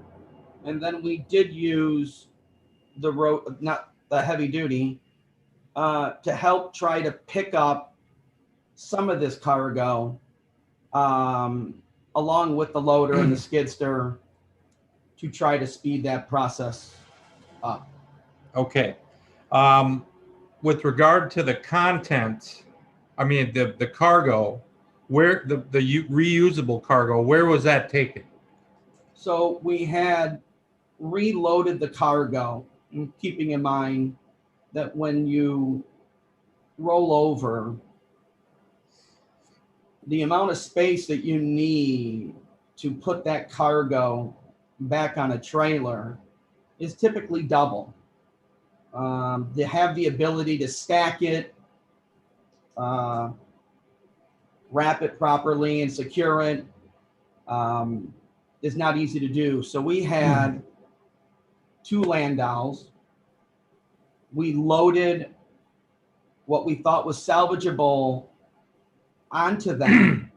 And then we did use the road, not the heavy duty, to help try to pick up some of this cargo along with the loader and the skidster to try to speed that process up. Okay. With regard to the contents, the cargo, Where reusable cargo, where was that taken? So we had reloaded the cargo, keeping in mind that when you roll over, the amount of space that you need to put that cargo back on a trailer is typically double. They have the ability to stack it, wrap it properly and secure it. Is not easy to do. So we had 2 Landaus. We loaded what we thought was salvageable onto them.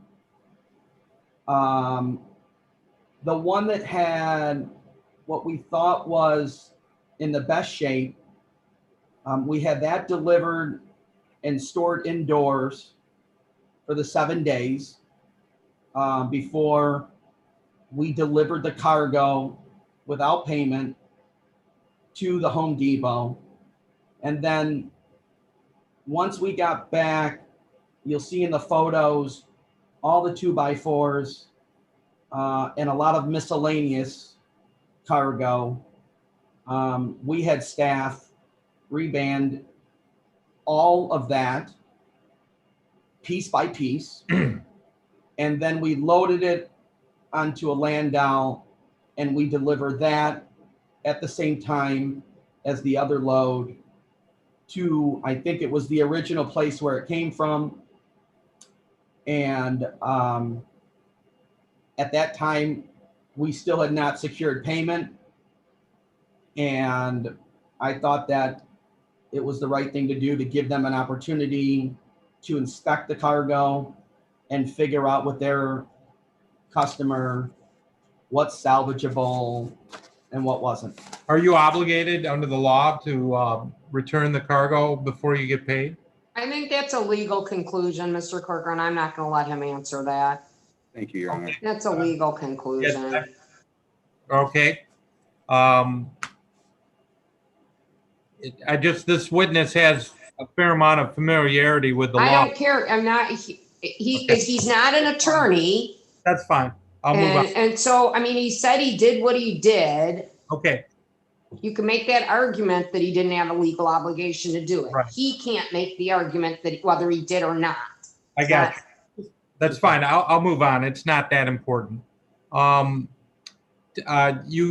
The one that had what we thought was in the best shape, we had that delivered and stored indoors for the 7 days before we delivered the cargo without payment to the Home Depot. And then once we got back, you'll see in the photos all the 2x4s and a lot of miscellaneous cargo. We had staff reband all of that piece by piece. And then we loaded it onto a Landau and we delivered that at the same time as the other load to, I think it was the original place where it came from. And at that time, we still had not secured payment. And I thought that it was the right thing to do to give them an opportunity to inspect the cargo and figure out with their customer what's salvageable and what wasn't. Are you obligated under the law to return the cargo before you get paid? I think that's a legal conclusion, Mr. Corcoran. I'm not gonna let him answer that. Thank you, Your Honor. That's a legal conclusion. Okay. This witness has a fair amount of familiarity with the I law. don't care. I'm not, he's Okay. not an attorney. That's fine. I'll move on. And so, I mean, he said he did what he did. Okay, You can make that argument that he didn't have a legal obligation to do it. Right. He can't make the argument that whether he did or not. I got you. That's fine. I'll move on. It's not that important. You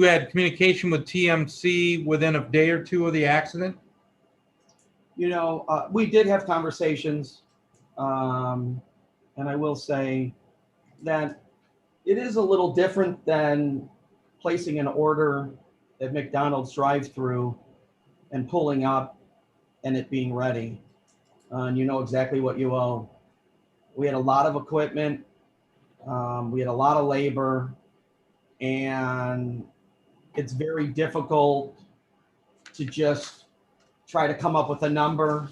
had communication with TMC within a day or two of the accident? You know, we did have conversations. And I will say that it is a little different than placing an order at McDonald's drive-through and pulling up and it being ready. And you know exactly what you owe. We had a lot of equipment. We had a lot of labor, and it's very difficult to just try to come up with a number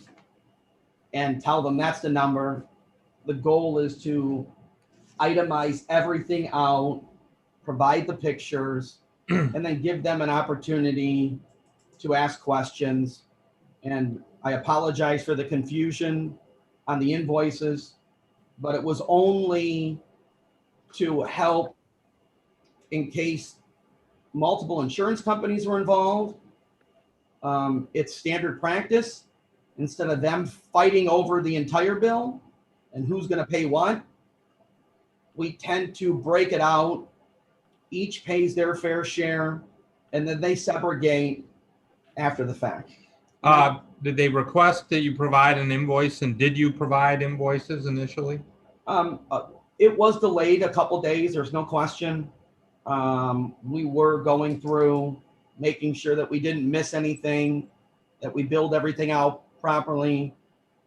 and tell them that's the number. The goal is to itemize everything out, provide the pictures, and then give them an opportunity to ask questions. And I apologize for the confusion on the invoices, but it was only to help in case multiple insurance companies were involved. It's standard practice. Instead of them fighting over the entire bill and who's going to pay what, we tend to break it out. Each pays their fair share, and then they segregate after the fact. Did they request that you provide an invoice, and did you provide invoices initially? It was delayed a couple days. There's no question. We were going through making sure that we didn't miss anything, that we billed everything out properly.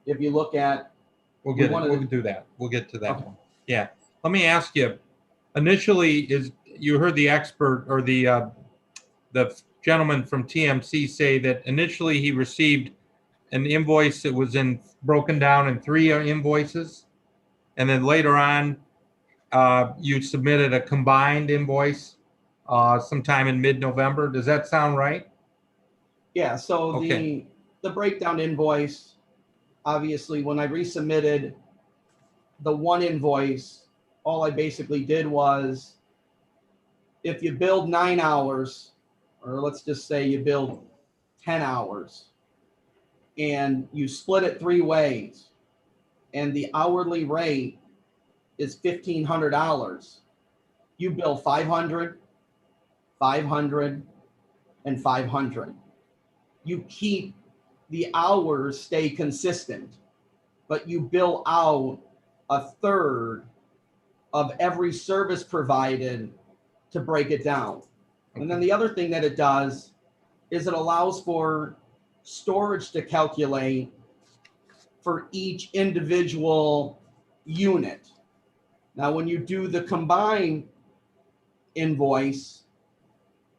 If you look at, We'll We get it. wanted We'll to- do that. We'll get to that Okay. one. Yeah. Let me ask you, initially, you heard the expert or the gentleman from TMC say that initially he received an invoice that was broken down in 3 invoices. And then later on, you submitted a combined invoice sometime in mid-November. Does that sound right? yeah, so Okay. the breakdown invoice, obviously, when I resubmitted the one invoice, all I basically did was, if you build 9 hours, or let's just say you build 10 hours, and you split it 3 ways, and the hourly rate is $1,500, you bill 500, 500, and 500. You keep the hours stay consistent, but you bill out a third of every service provided to break it down. And then the other thing that it does is it allows for storage to calculate for each individual unit. Now, when you do the combined invoice,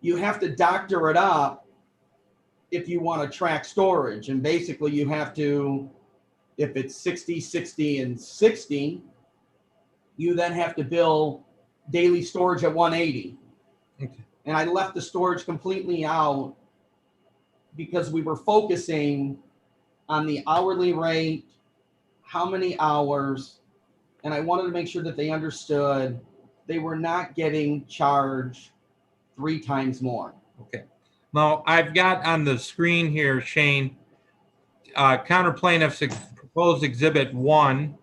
you have to doctor it up if you want to track storage. And basically you have to, if it's 60, 60, and 60, you then have to bill daily storage at 180. Okay. And I left the storage completely out because we were focusing on the hourly rate, how many hours, and I wanted to make sure that they understood they were not getting charged 3 times more. Okay. Now, I've got on the screen here, Shane, counter plaintiff's proposed exhibit 1,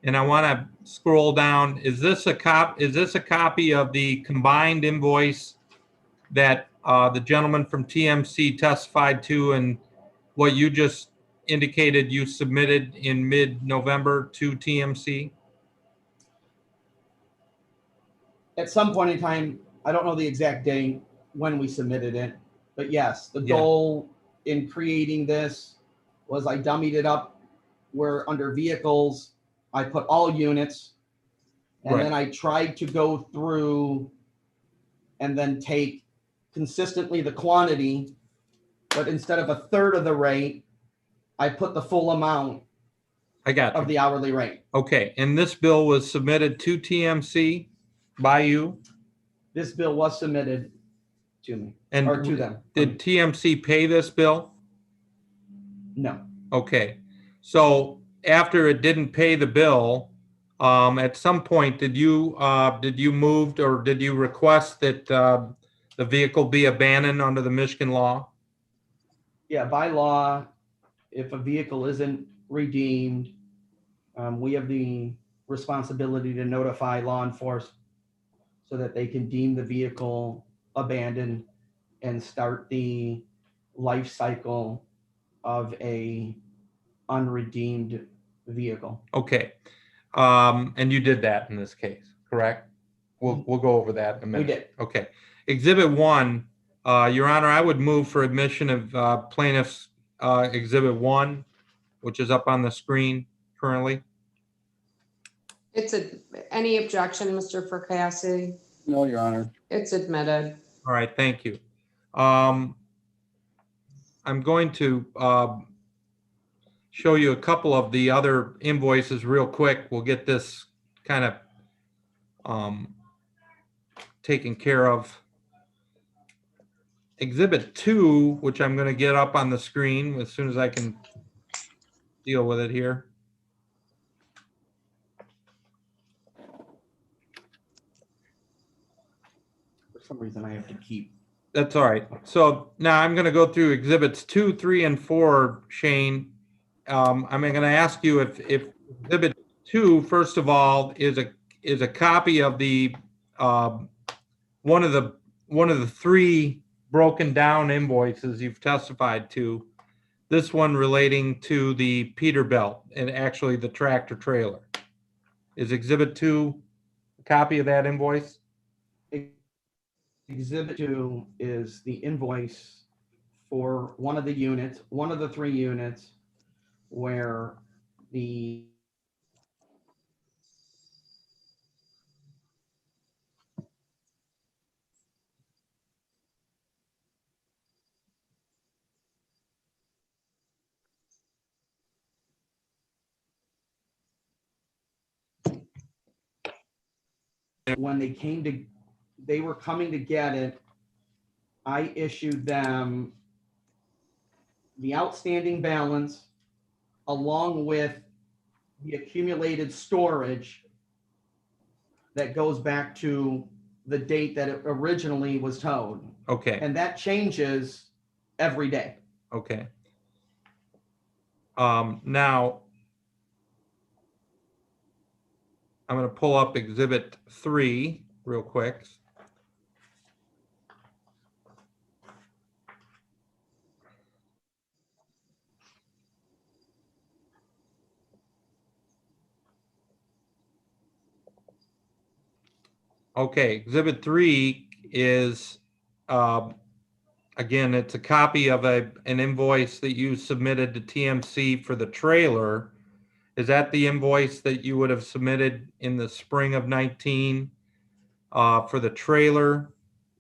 and I want to scroll down. Is this a copy of the combined invoice that the gentleman from TMC testified to, and what you just indicated you submitted in mid-November to TMC? At some point in time, I don't know the exact date when we submitted it, but yes, the Yeah. goal in creating this was I dummied it up where under vehicles, I put all units. And Right. then I tried to go through and then take consistently the quantity, but instead of a third of the rate, I put the full amount I got of you. the hourly rate. Okay, and this bill was submitted to TMC by you? This bill was submitted to me, And or to them. did TMC pay this bill? No. Okay, so after it didn't pay the bill, at some point, did you move or did you request that the vehicle be abandoned under the Michigan law? Yeah, by law, if a vehicle isn't redeemed, we have the responsibility to notify law enforcement so that they can deem the vehicle abandoned and start the life cycle of a unredeemed vehicle. Okay, and you did that in this case, correct? We'll go over that in a minute. We did. Okay. Exhibit 1, Your Honor, I would move for admission of plaintiff's Exhibit 1, which is up on the screen currently. Any objection, Mr. Fracassi? No, Your Honor. It's admitted. All right, thank you. I'm going to show you a couple of the other invoices real quick. We'll get this kind of taken care of. Exhibit 2, which I'm going to get up on the screen as soon as I can deal with it here. For some reason, I have to keep. That's all right. So now I'm going to go through exhibits 2, 3, and 4, Shane. I'm going to ask you if exhibit 2, first of all, is a copy of the one of the 3 broken down invoices you've testified to. This one relating to the Peterbilt and actually the tractor trailer. Is exhibit 2 a copy of that invoice? Exhibit 2 is the invoice for one of the units, one of the 3 units, where the when they were coming to get it, I issued them the outstanding balance along with the accumulated storage that goes back to the date that it originally was towed. Okay, And that changes every day. okay. Now, I'm gonna pull up Exhibit 3 real quick. Okay, Exhibit 3 is, again, it's a copy of an invoice that you submitted to TMC for the trailer. Is that the invoice that you would have submitted in the spring of 19 for the trailer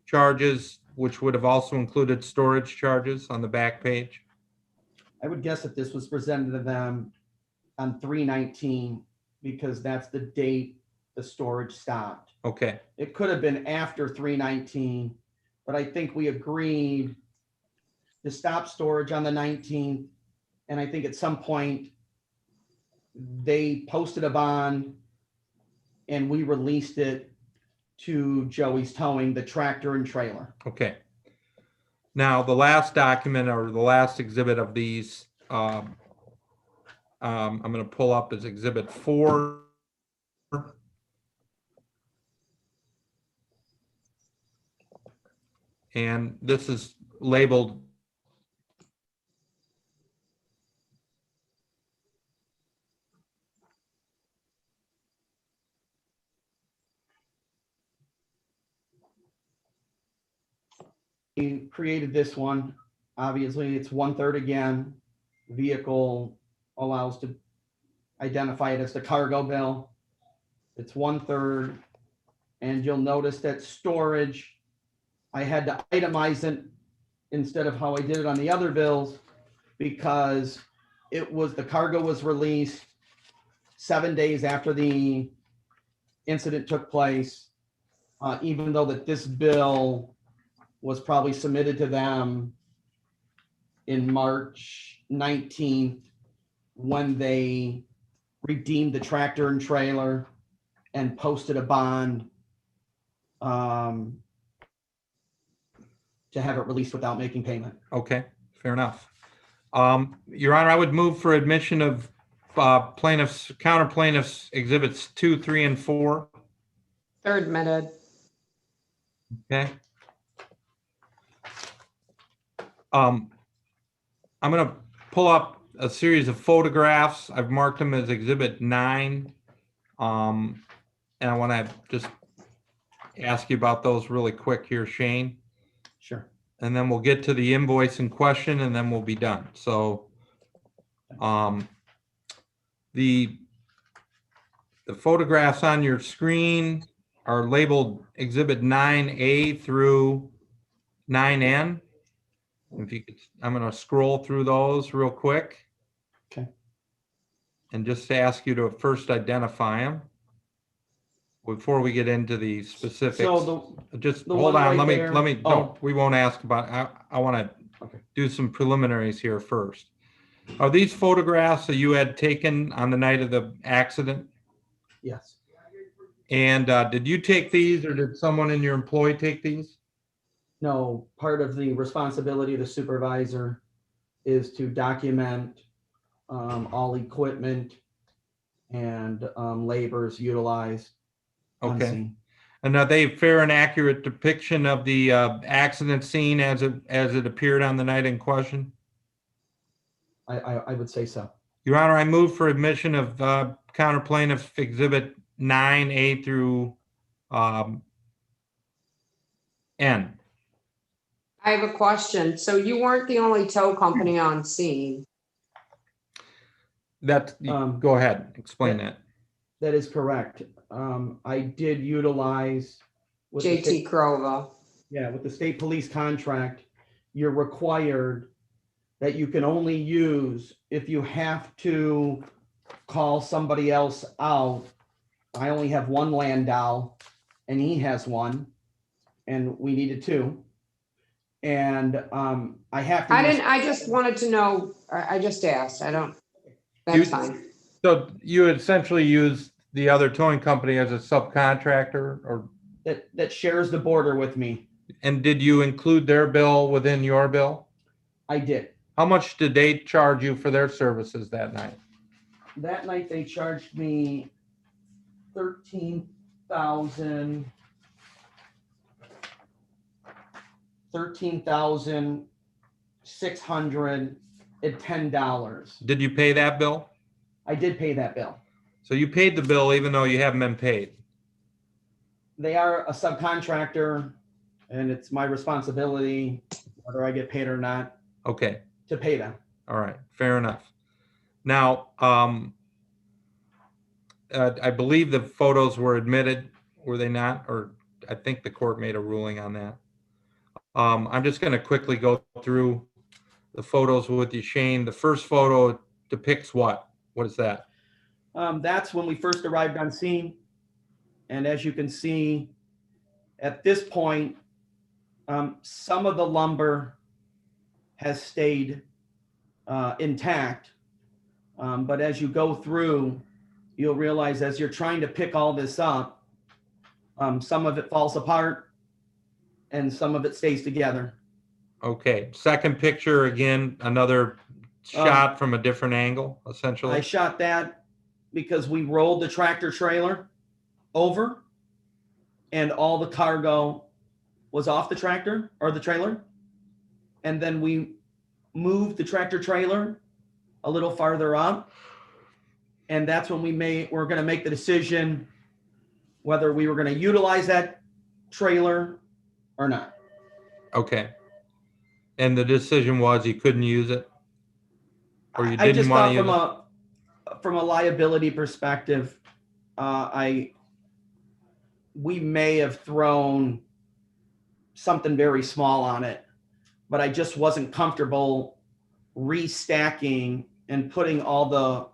charges, which would have also included storage charges on the back page? I would guess that this was presented to them on 3/19 because that's the date the storage stopped. Okay, It could have been after 3/19, but I think we agreed to stop storage on the 19th. And I think at some point they posted a bond and we released it to Joey's Towing, the tractor and trailer. okay. Now, the last document or the last exhibit of these, I'm going to pull up as Exhibit 4. And this is labeled We created this one. Obviously, it's 1/3 again. Vehicle allows to identify it as the cargo bill. It's 1/3. And you'll notice that storage, I had to itemize it instead of how I did it on the other bills because it was, the cargo was released 7 days after the incident took place. Even though that this bill was probably submitted to them in March 19th when they redeemed the tractor and trailer and posted a bond to have it released without making payment. Okay, fair enough. Your Honor, I would move for admission of plaintiffs, counter plaintiffs exhibits 2, 3, and 4. Third admitted. Okay. I'm going to pull up a series of photographs. I've marked them as Exhibit 9. And I want to just ask you about those really quick here, Shane. Sure. And then we'll get to the invoice in question and then we'll be done. So the photographs on your screen are labeled Exhibit 9A through 9N. If you could, I'm going to scroll through those real quick. Okay. And just ask you to first identify them before we get into the specifics. So Just the hold one on, right let me, there- don't, we won't ask about, I want to Okay. do some preliminaries here first. Are these photographs that you had taken on the night of the accident? yes, And did you take these or did someone in your employ take these? no, part of the responsibility of the supervisor is to document all equipment and labors utilized on Okay. scene. And are they a fair and accurate depiction of the accident scene as it appeared on the night in question? I would say so. Your Honor, I move for admission of counter plaintiff exhibit 9A through N. I have a question. So you weren't the only tow company on scene. That, Um, go ahead, explain that. That is correct. I did utilize with the JT state, Crova. with the state police contract, you're required that you can only use if you have to call somebody else out. I only have one Landau and he has one and we needed two. And I have to. I use- didn't, I just wanted to know, I just asked. I don't, that's fine. So you essentially use the other towing company as a subcontractor, or, that shares the border with me. and did you include their bill within your bill? I did. How much did they charge you for their services that night? That night they charged me 13,000. $13,610. Did you pay that bill? I did pay that bill. So you paid the bill even though you haven't been paid? They are a subcontractor, and it's my responsibility, whether I get paid or not, Okay, to pay them. all right, fair enough. Now, I believe the photos were admitted, were they not? Or I think the court made a ruling on that. I'm just going to quickly go through the photos with you, Shane. The first photo depicts what? What is that? That's when we first arrived on scene. And as you can see, at this point, some of the lumber has stayed intact. But as you go through, you'll realize as you're trying to pick all this up, some of it falls apart and some of it stays together. Okay, second picture, again, another shot from a different angle, essentially. I shot that because we rolled the tractor trailer over and all the cargo was off the tractor or the trailer. And then we moved the tractor trailer a little farther up. And that's when we're going to make the decision whether we were going to utilize that trailer or not. Okay. And the decision was you couldn't use it? Or you I didn't just want to thought use it? from a liability perspective, we may have thrown something very small on it, but I just wasn't comfortable restacking and putting all the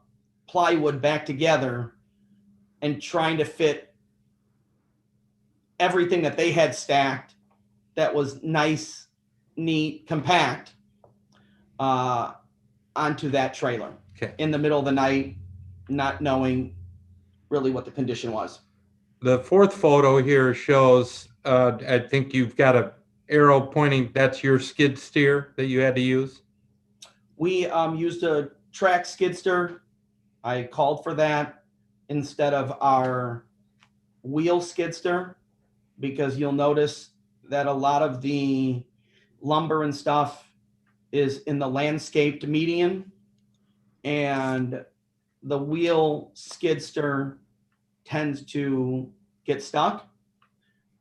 plywood back together and trying to fit everything that they had stacked that was nice, neat, compact onto that trailer. Okay. In the middle of the night, not knowing really what the condition was. The fourth photo here shows, I think you've got a arrow pointing, that's your skid steer that you had to use? We used a track skid steer. I called for that instead of our wheel skid steer because you'll notice that a lot of the lumber and stuff is in the landscaped median, and the wheel skid steer tends to get stuck,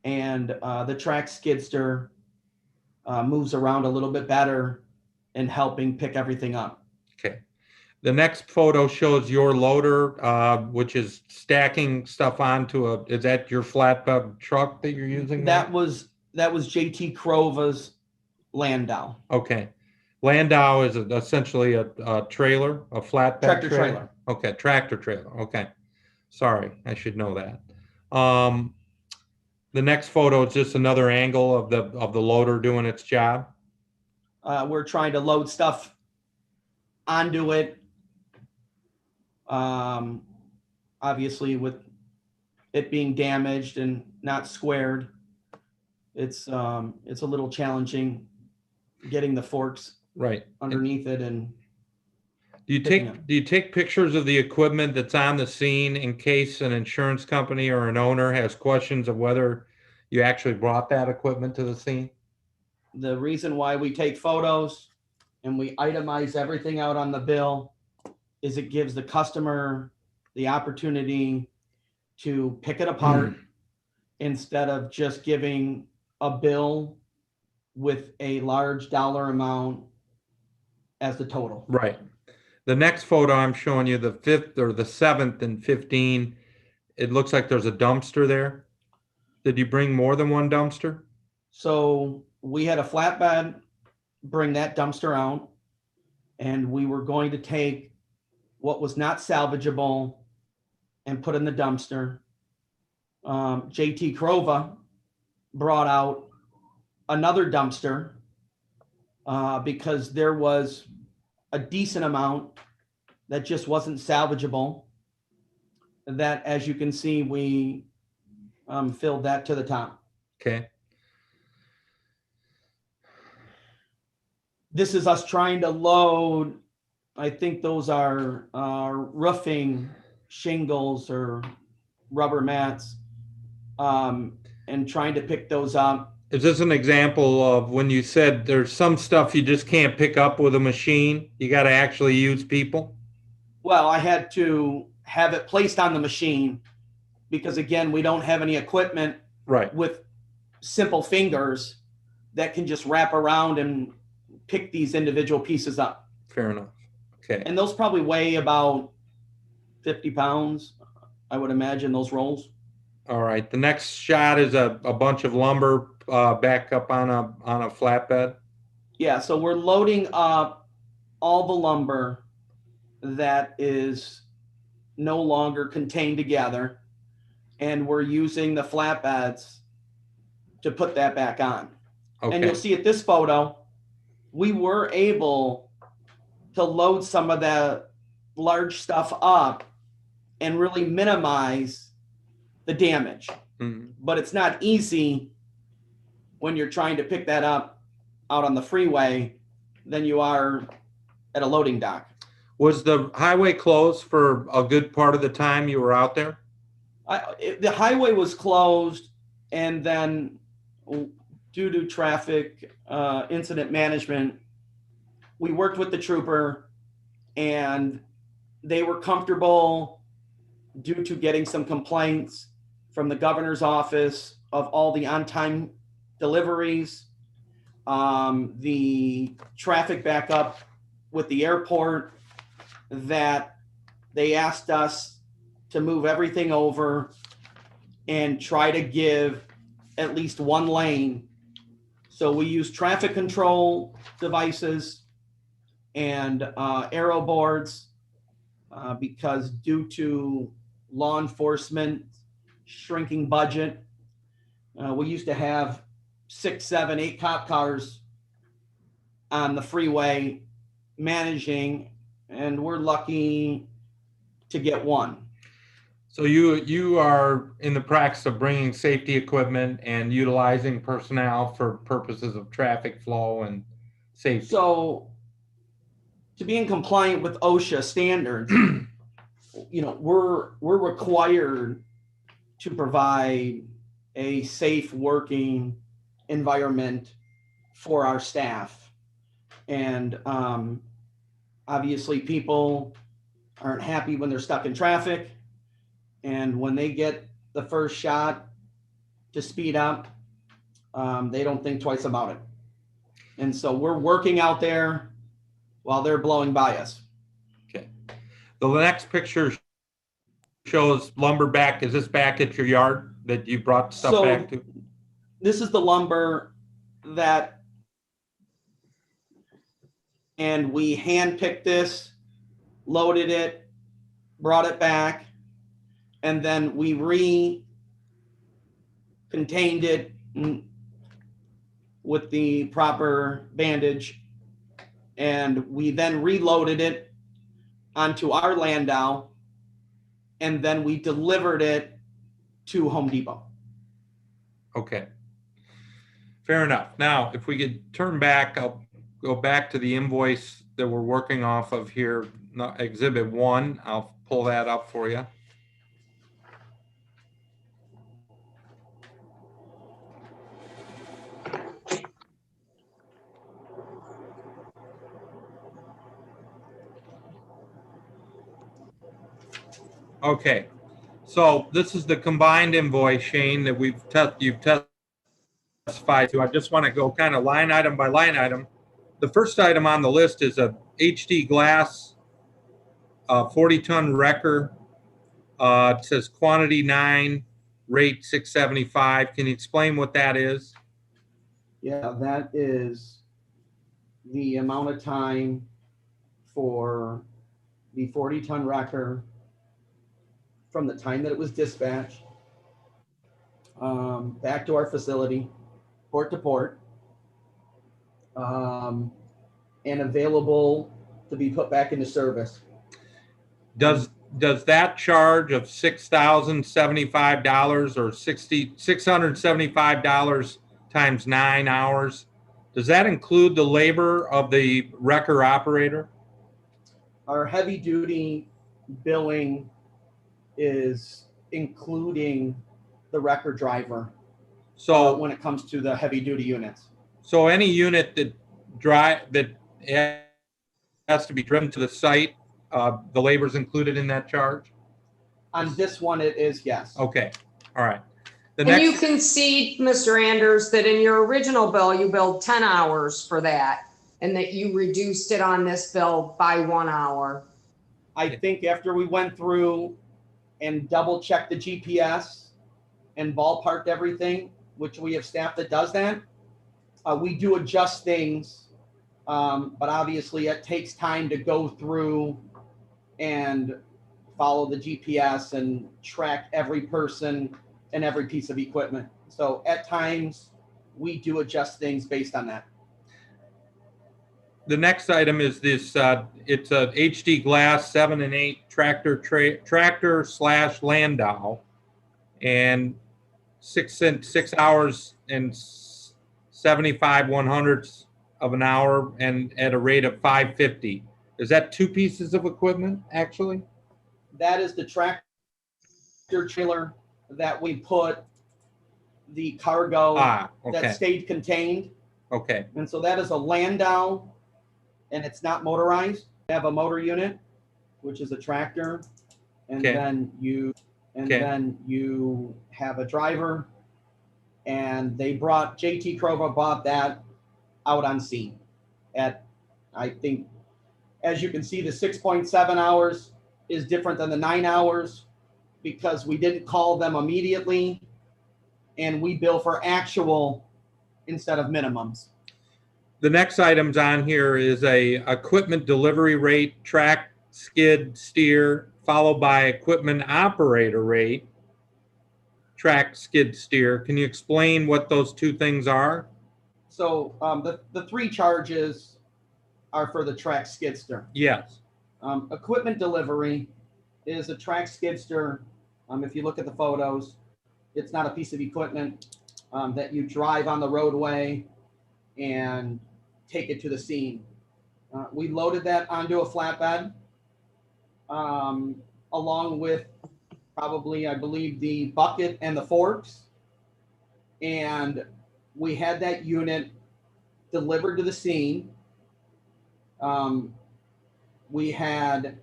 and the track skid steer moves around a little bit better in helping pick everything up. Okay. The next photo shows your loader, which is stacking stuff onto is that your flatbed truck that you're using? That was JT Crova's Landau. Okay. Landau is essentially a trailer, a flatbed Tractor trailer. Okay, tractor trailer. Okay. Sorry, I should know that. The next photo is just another angle of the loader doing its job. We're trying to load stuff onto it. Obviously, with it being damaged and not squared, it's a little challenging getting the forks Right. underneath it. And Do you take pictures of the equipment that's on the scene in case an insurance company or an owner has questions of whether you actually brought that equipment to the scene? the reason why we take photos and we itemize everything out on the bill is it gives the customer the opportunity to pick it apart instead of just giving a bill with a large dollar amount as the total. Right. The next photo I'm showing you, the 5th or the 7th and 15, it looks like there's a dumpster there. Did you bring more than one dumpster? So we had a flatbed bring that dumpster out, and we were going to take what was not salvageable and put in the dumpster. JT Crova brought out another dumpster because there was a decent amount that just wasn't salvageable. That, as you can see, we filled that to the top. Okay. This is us trying to load, I think those are roofing shingles or rubber mats, and trying to pick those up. Is this an example of when you said there's some stuff you just can't pick up with a machine? You got to actually use people? Well, I had to have it placed on the machine because, again, we don't have any equipment Right. with simple fingers that can just wrap around and pick these individual pieces up. Fair enough. Okay. And those probably weigh about 50 pounds, I would imagine, those rolls. All right. The next shot is a bunch of lumber back up on a flatbed. Yeah, so we're loading up all the lumber that is no longer contained together, and we're using the flatbeds to put that back on. And Okay. you'll see at this photo, we were able to load some of the large stuff up and really minimize the damage. Mhm. But it's not easy when you're trying to pick that up out on the freeway than you are at a loading dock. Was the highway closed for a good part of the time you were out there? The highway was closed, and then due to traffic incident management, we worked with the trooper, and they were comfortable due to getting some complaints from the governor's office of all the on-time deliveries, the traffic backup with the airport, that they asked us to move everything over and try to give at least one lane. So we use traffic control devices and arrow boards because due to law enforcement shrinking budget, we used to have 6, 7, 8 cop cars on the freeway managing, and we're lucky to get one. So you are in the practice of bringing safety equipment and utilizing personnel for purposes of traffic flow and safety. So to be in compliant with OSHA standards, we're required to provide a safe working environment for our staff. And obviously people aren't happy when they're stuck in traffic. And when they get the first shot to speed up, they don't think twice about it. And so we're working out there while they're blowing by us. Okay. The next picture shows lumber back. Is this back at your yard that you brought stuff back to? This is the lumber and we handpicked this, loaded it, brought it back, and then we contained it with the proper bandage, and we then reloaded it onto our landau, and then we delivered it to Home Depot. Okay. Fair enough. Now, if we could turn back, I'll go back to the invoice that we're working off of here, Exhibit 1. I'll pull that up for you. Okay, so this is the combined invoice, Shane, that you've testified to. I just want to go kind of line item by line item. The first item on the list is a HD Glass 40-ton wrecker. It says quantity 9, rate 675. Can you explain what that is? Yeah, that is the amount of time for the 40-ton wrecker from the time that it was dispatched back to our facility, port to port, and available to be put back into service. Does that charge of $6,075 or $675 times 9 hours, does that include the labor of the wrecker operator? Our heavy duty billing is including the wrecker driver So, when it comes to the heavy duty units. so any unit that has to be driven to the site, the labor's included in that charge? On this one, it is, yes. Okay, all right. The And you next, concede, Mr. Anders, that in your original bill, you billed 10 hours for that and that you reduced it on this bill by 1 hour. I think after we went through and double checked the GPS and ballparked everything, which we have staff that does that, we do adjust things. But obviously it takes time to go through and follow the GPS and track every person and every piece of equipment. So at times we do adjust things based on that. the next item is this, it's a HD Glass 7 and 8 tractor slash Landau, and 6 hours and 75 100ths of an hour, and at a rate of 550. Is that 2 pieces of equipment, actually? That is the tractor trailer that we put the cargo Ah, okay, that stayed contained. okay, And so that is a Landau, and it's not motorized. They have a motor unit, which is a tractor, and Okay. then you Okay. have a driver. And they brought JT Crova bought that out on scene at, I think, as you can see, the 6.7 hours is different than the 9 hours because we didn't call them immediately, and we bill for actual instead of minimums. The next items on here is a equipment delivery rate, track, skid, steer, followed by equipment operator rate, track, skid, steer. Can you explain what those 2 things are? So the 3 charges are for the track skidster. Yes, Equipment delivery is a track skidster. If you look at the photos, it's not a piece of equipment that you drive on the roadway and take it to the scene. We loaded that onto a flatbed along with probably, I believe, the bucket and the forks. And we had that unit delivered to the scene. We had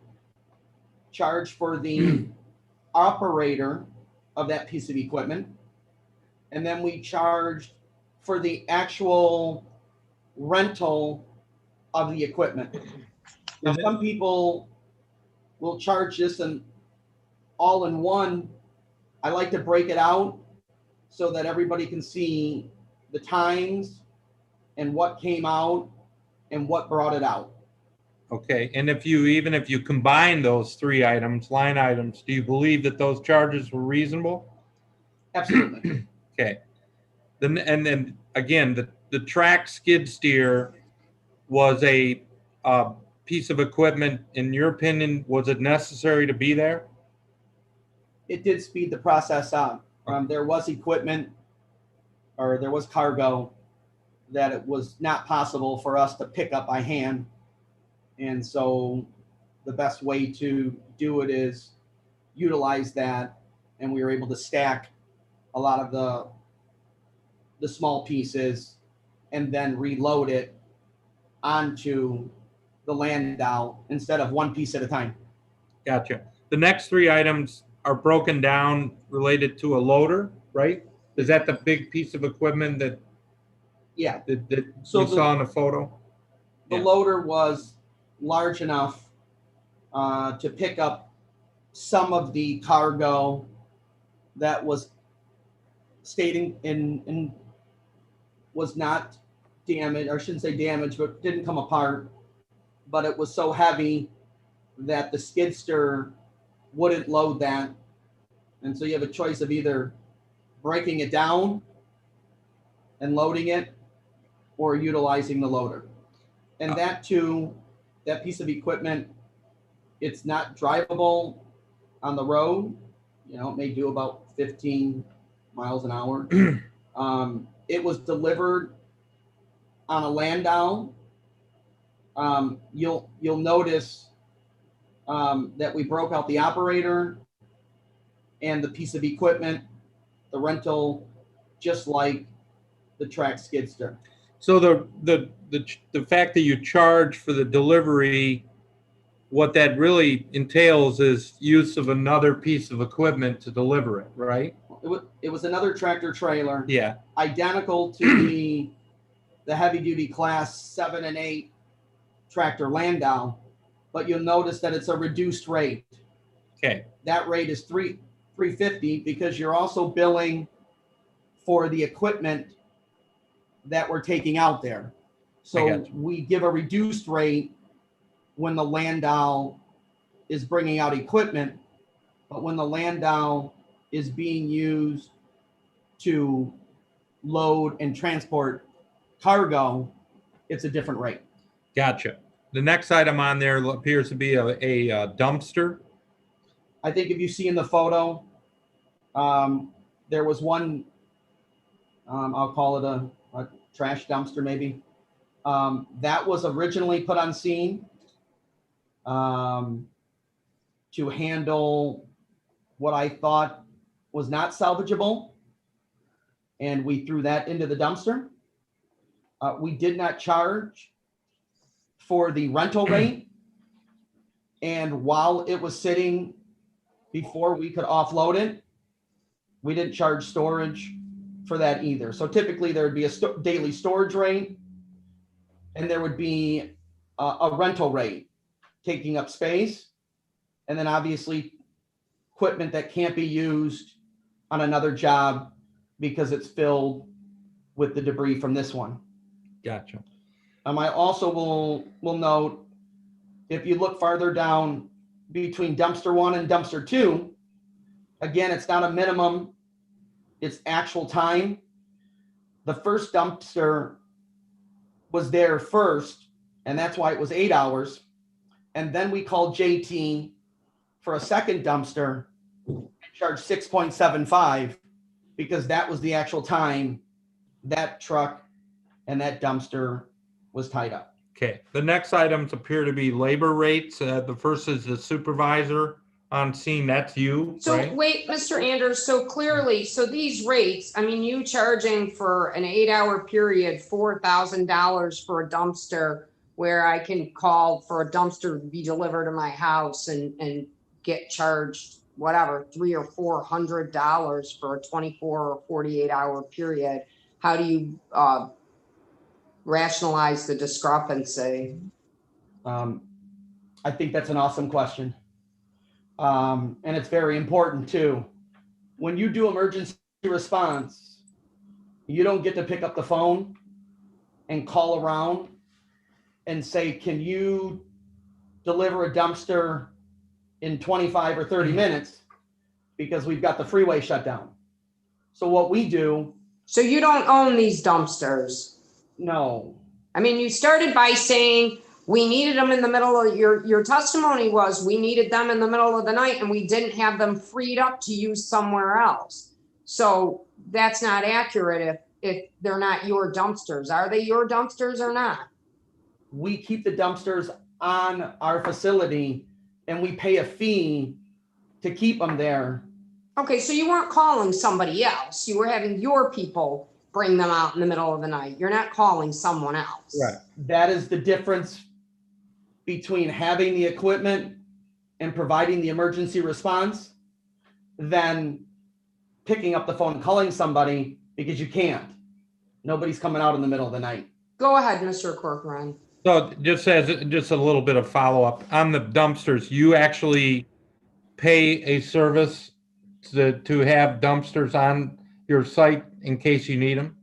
charged for the operator of that piece of equipment. And then we charged for the actual rental of the equipment. Now, some people will charge this and all in one. I like to break it out so that everybody can see the times and what came out and what brought it out. okay. And even if you combine those 3 items, line items, do you believe that those charges were reasonable? Absolutely. Okay. And then again, the track skid steer was a piece of equipment. In your opinion, was it necessary to be there? It did speed the process up. There was equipment or there was cargo that it was not possible for us to pick up by hand. And so the best way to do it is utilize that. And we were able to stack a lot of the small pieces and then reload it onto the Landau instead of one piece at a time. Gotcha. The next 3 items are broken down related to a loader, right? Is that the big piece of equipment that Yeah, we saw in the photo? the Yeah. loader was large enough to pick up some of the cargo that was stayed in was not damaged, or I shouldn't say damaged, but didn't come apart. But it was so heavy that the skidster wouldn't load that. And so you have a choice of either breaking it down and loading it or utilizing the loader. And that too, that piece of equipment It's not drivable on the road. You know, it may do about 15 miles an hour. It was delivered on a Landau. You'll notice that we broke out the operator and the piece of equipment, the rental, just like the track skidster. So the fact that you charge for the delivery, what that really entails is use of another piece of equipment to deliver it, right? It was another tractor trailer, Yeah, identical to the heavy duty class 7 and 8 tractor Landau, but you'll notice that it's a reduced rate. okay, That rate is $350 because you're also billing for the equipment that we're taking out there. I So got you. we give a reduced rate when the Landau is bringing out equipment, but when the Landau is being used to load and transport cargo, it's a different rate. gotcha. The next item on there appears to be a dumpster. I think if you see in the photo, there was one, I'll call it a trash dumpster maybe. That was originally put on scene to handle what I thought was not salvageable. And we threw that into the dumpster. We did not charge for the rental rate. And while it was sitting before we could offload it, we didn't charge storage for that either. So typically there would be a daily storage rate and there would be a rental rate taking up space. And then obviously equipment that can't be used on another job because it's filled with the debris from this one. Gotcha. I also will note, if you look farther down between dumpster 1 and dumpster 2, again, it's not a minimum, it's actual time. The first dumpster was there first, and that's why it was 8 hours. And then we called JT for a second dumpster and charged 6.75 because that was the actual time that truck and that dumpster was tied up. Okay, the next items appear to be labor rates. The first is the supervisor on scene, that's you, So right? wait, Mr. Anders, so clearly, so these rates, I mean, you charging for an 8-hour period, $4,000 for a dumpster where I can call for a dumpster to be delivered to my house and get charged whatever, $300 or $400 for a 24 or 48-hour period. How do you rationalize the discrepancy? I think that's an awesome question. And it's very important too. When you do emergency response, you don't get to pick up the phone and call around and say, can you deliver a dumpster in 25 or 30 minutes because we've got the freeway shut down. So what we do. So you don't own these dumpsters? No. I mean, you started by saying we needed them in the middle of your testimony was we needed them in the middle of the night and we didn't have them freed up to use somewhere else. So that's not accurate if they're not your dumpsters. Are they your dumpsters or not? We keep the dumpsters on our facility and we pay a fee to keep them there. Okay, so you weren't calling somebody else. You were having your people bring them out in the middle of the night. You're not calling someone else. Right. That is the difference between having the equipment and providing the emergency response than picking up the phone and calling somebody because you can't. Nobody's coming out in the middle of the night. Go ahead, Mr. Corcoran. So just a little bit of follow-up on the dumpsters, you actually pay a service to have dumpsters on your site in case you need them?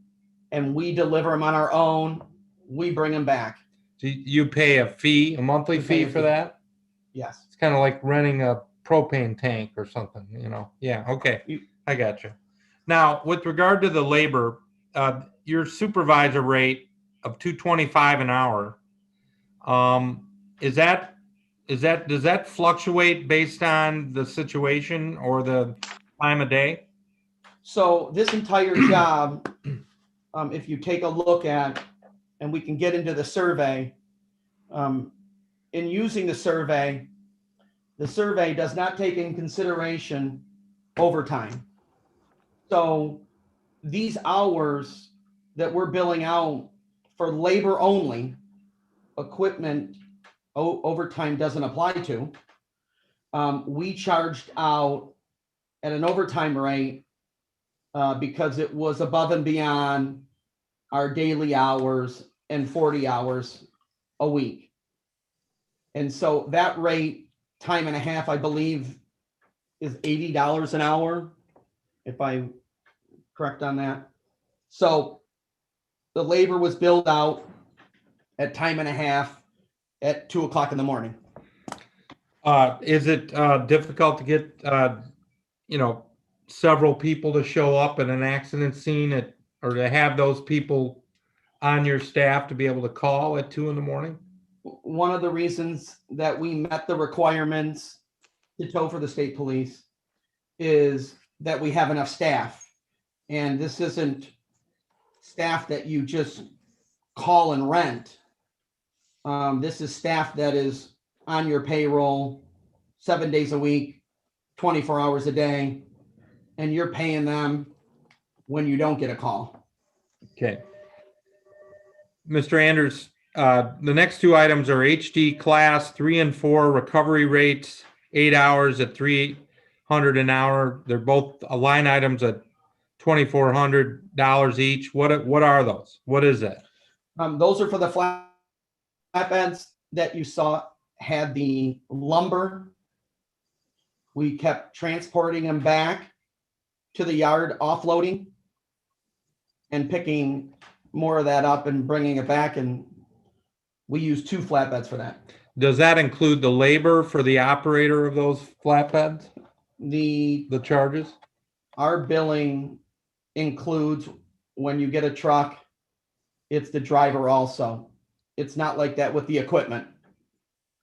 And we deliver them on our own. We bring them back. So you pay a fee, a monthly We pay fee a for fee. that? Yes. It's kind of like renting a propane tank or something, Yeah, okay, You- I got you. Now, with regard to the labor, your supervisor rate of $225 an hour, is that does that fluctuate based on the situation or the time of day? So this entire job, if you take a look at, and we can get into the survey, in using the survey does not take in consideration overtime. So these hours that we're billing out for labor only, equipment, overtime doesn't apply to. We charged out at an overtime rate because it was above and beyond our daily hours and 40 hours a week. And so that rate, time and a half, I believe, is $80 an hour, if I'm correct on that. So the labor was billed out at time and a half at 2 o'clock in the morning. Is it difficult to get, several people to show up at an accident scene or to have those people on your staff to be able to call at 2 in the morning? One of the reasons that we met the requirements to tow for the state police is that we have enough staff. And this isn't staff that you just call and rent. This is staff that is on your payroll 7 days a week, 24 hours a day, and you're paying them when you don't get a call. Okay. Mr. Anders, the next two items are HD class 3 and 4 recovery rates, 8 hours at $300 an hour. They're both line items at $2,400 each. What are those? What is that? Those are for the flatbeds that you saw had the lumber. We kept transporting them back to the yard, offloading and picking more of that up and bringing it back. And we use 2 flatbeds for that. Does that include the labor for the operator of those flatbeds? The charges? Our billing includes when you get a truck, it's the driver also. It's not like that with the equipment.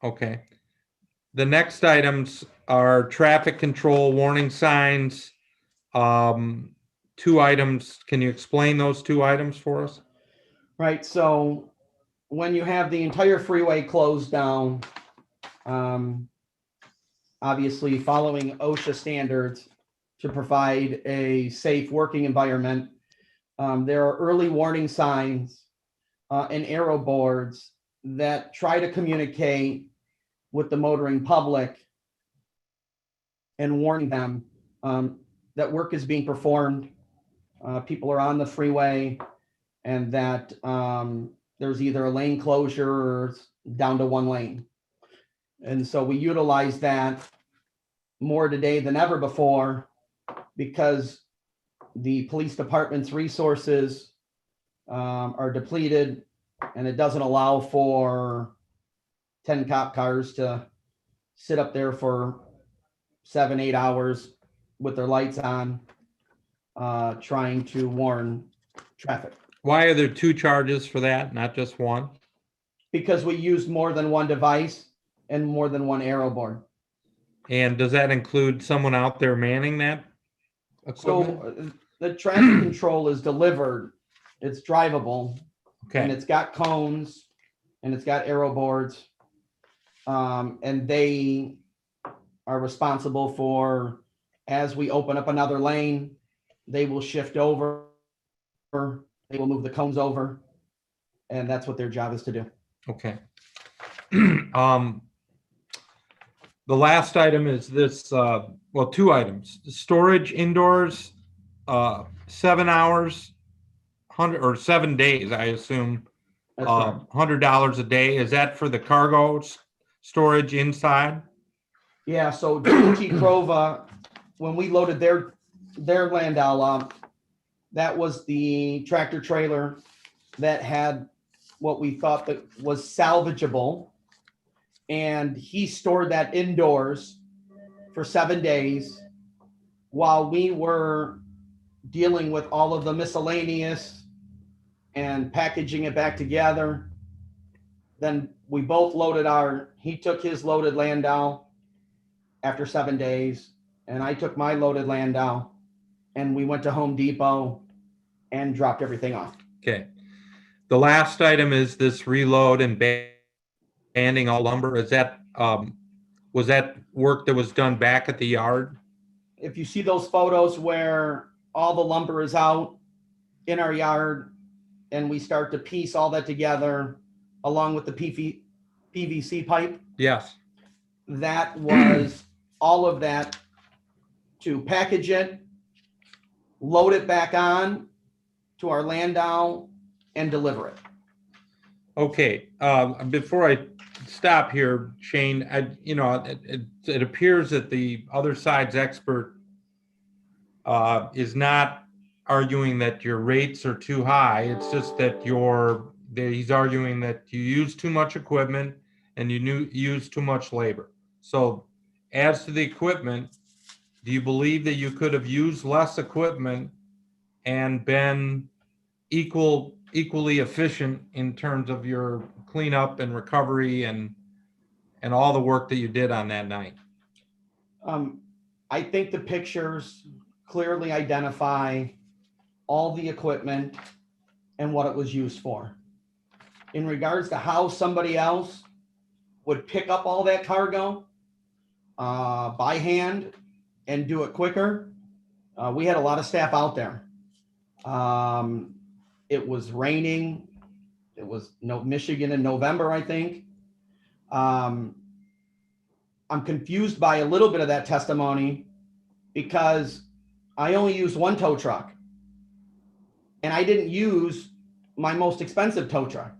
Okay. The next items are traffic control warning signs. 2 items. Can you explain those 2 items for us? Right. So when you have the entire freeway closed down, obviously following OSHA standards to provide a safe working environment, there are early warning signs and arrow boards that try to communicate with the motoring public and warning them that work is being performed. People are on the freeway and that there's either a lane closure or down to 1 lane. And so we utilize that more today than ever before because the police department's resources are depleted and it doesn't allow for 10 cop cars to sit up there for 7-8 hours with their lights on, trying to warn traffic. Why are there 2 charges for that, not just 1? Because we use more than 1 device and more than 1 arrow board. And does that include someone out there manning that equipment? So the traffic control is delivered, it's drivable, and Okay, it's got cones and it's got arrow boards. And they are responsible for, as we open up another lane, they will shift over, they will move the cones over, and that's what their job is to do. okay. The last item is this, 2 items. Storage indoors, 7 hours, 7 days, I assume, That's correct. $100 a day. Is that for the cargo storage inside? Yeah, so DOT Crova, when we loaded their Landau up, that was the tractor trailer that had what we thought that was salvageable. And he stored that indoors for 7 days while we were dealing with all of the miscellaneous and packaging it back together. Then we both loaded he took his loaded Landau after 7 days, and I took my loaded Landau, and we went to Home Depot and dropped everything off. Okay. The last item is this reload and banding all lumber. Is that, was that work that was done back at the yard? If you see those photos where all the lumber is out in our yard and we start to piece all that together along with the PVC pipe, Yes. that was all of that to package it, load it back on to our Landau and deliver it. Okay, before I stop here, Shane, it appears that the other side's expert is not arguing that your rates are too high. It's just that he's arguing that you use too much equipment and you use too much labor. So as to the equipment, do you believe that you could have used less equipment and been equally efficient in terms of your cleanup and recovery and all the work that you did on that night? I think the pictures clearly identify all the equipment and what it was used for. In regards to how somebody else would pick up all that cargo by hand and do it quicker, we had a lot of staff out there. It was raining. It was Michigan in November, I think. I'm confused by a little bit of that testimony because I only used one tow truck and I didn't use my most expensive tow truck.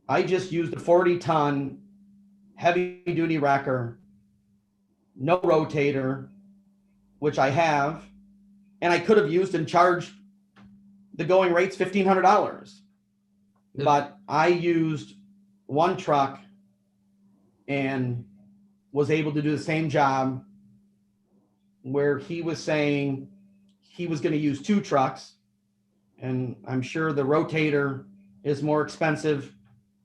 I just used a 40-ton heavy duty wrecker, no rotator, which I have, and I could have used and charged the going rate's $1,500. But I used one truck and was able to do the same job where he was saying he was going to use 2 trucks. And I'm sure the rotator is more expensive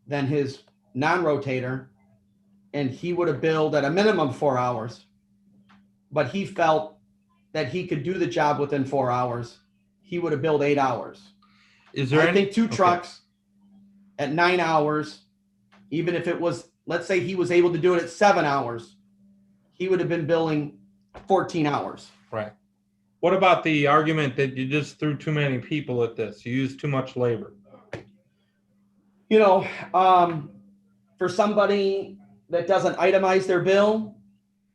than his non-rotator. And he would have billed at a minimum 4 hours. But he felt that he could do the job within 4 hours. He would have billed 8 hours. Is there I think 2 trucks at 9 hours, even if it was, let's say he was able to do it at 7 hours, he would have been billing 14 hours. Right. What about the argument that you just threw too many people at this? You used too much labor. You know, for somebody that doesn't itemize their bill,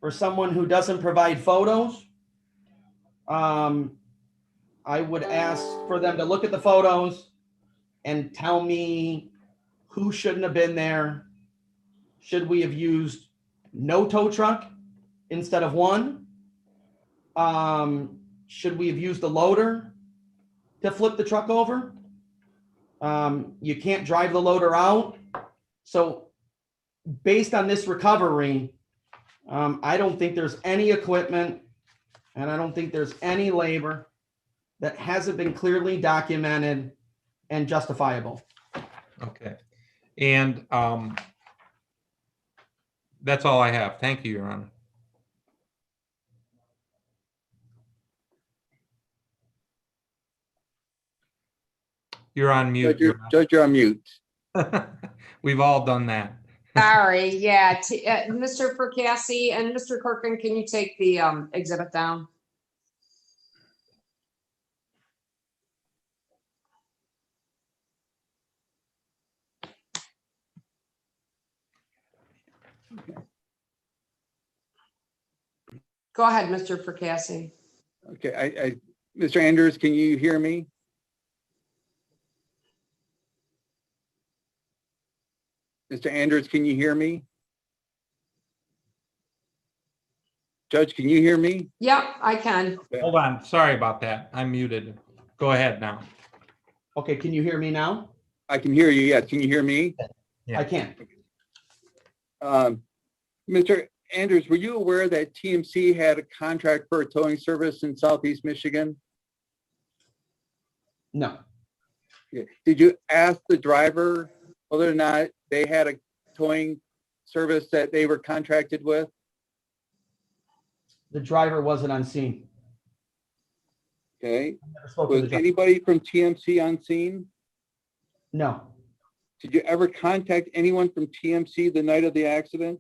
for someone who doesn't provide photos, I would ask for them to look at the photos and tell me who shouldn't have been there. Should we have used no tow truck instead of one? Should we have used a loader to flip the truck over? You can't drive the loader out. So based on this recovery, I don't think there's any equipment and I don't think there's any labor that hasn't been clearly documented and justifiable. Okay. And that's all I have. Thank you, Your Honor. You're on mute. Judge, you're on mute. We've all done that. Sorry, yeah, Mr. Fracassi and Mr. Corcoran, can you take the exhibit down? Go ahead, Mr. Fracassi. Okay, Mr. Andrews, can you hear me? Mr. Andrews, can you hear me? Judge, can you hear me? Yep, I can. Hold on. Sorry about that. I'm muted. Go ahead now. Okay, can you hear me now? I can hear you, yes. Can you hear me? Yeah. I can. Mr. Andrews, were you aware that TMC had a contract for a towing service in Southeast Michigan? No. Yeah. Did you ask the driver whether or not they had a towing service that they were contracted with? The driver wasn't on scene. Okay. Never spoke to Was the driver. anybody from TMC on scene? No, Did you ever contact anyone from TMC the night of the accident?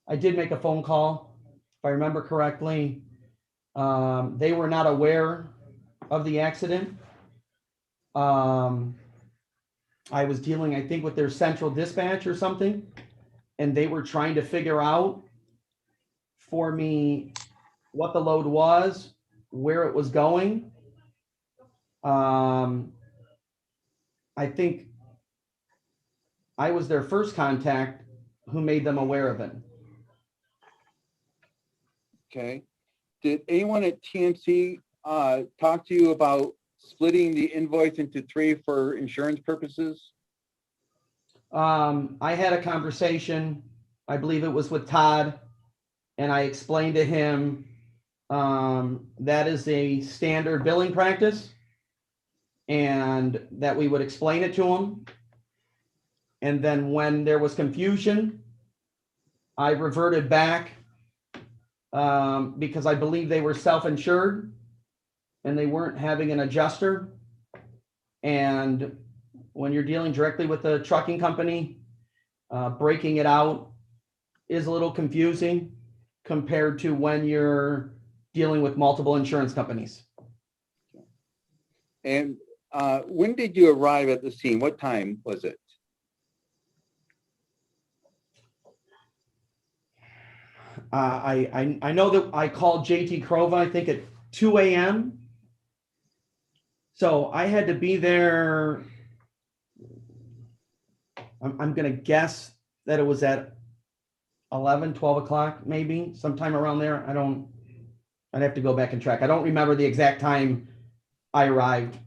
I did make a phone call, if I remember correctly. They were not aware of the accident. I was dealing, I think, with their central dispatch or something, and they were trying to figure out for me what the load was, where it was going. I think I was their first contact who made them aware of it. Okay. Did anyone at TMC talk to you about splitting the invoice into 3 for insurance purposes? I had a conversation, I believe it was with Todd, and I explained to him that is a standard billing practice, and that we would explain it to him. And then when there was confusion, I reverted back because I believe they were self-insured and they weren't having an adjuster. And when you're dealing directly with a trucking company, breaking it out is a little confusing compared to when you're dealing with multiple insurance companies. And when did you arrive at the scene? What time was it? I know that I called JT Crova, I think at 2 a.m. So I had to be there. I'm going to guess that it was at 11, 12 o'clock, maybe sometime around there. I'd have to go back and track. I don't remember the exact time I arrived,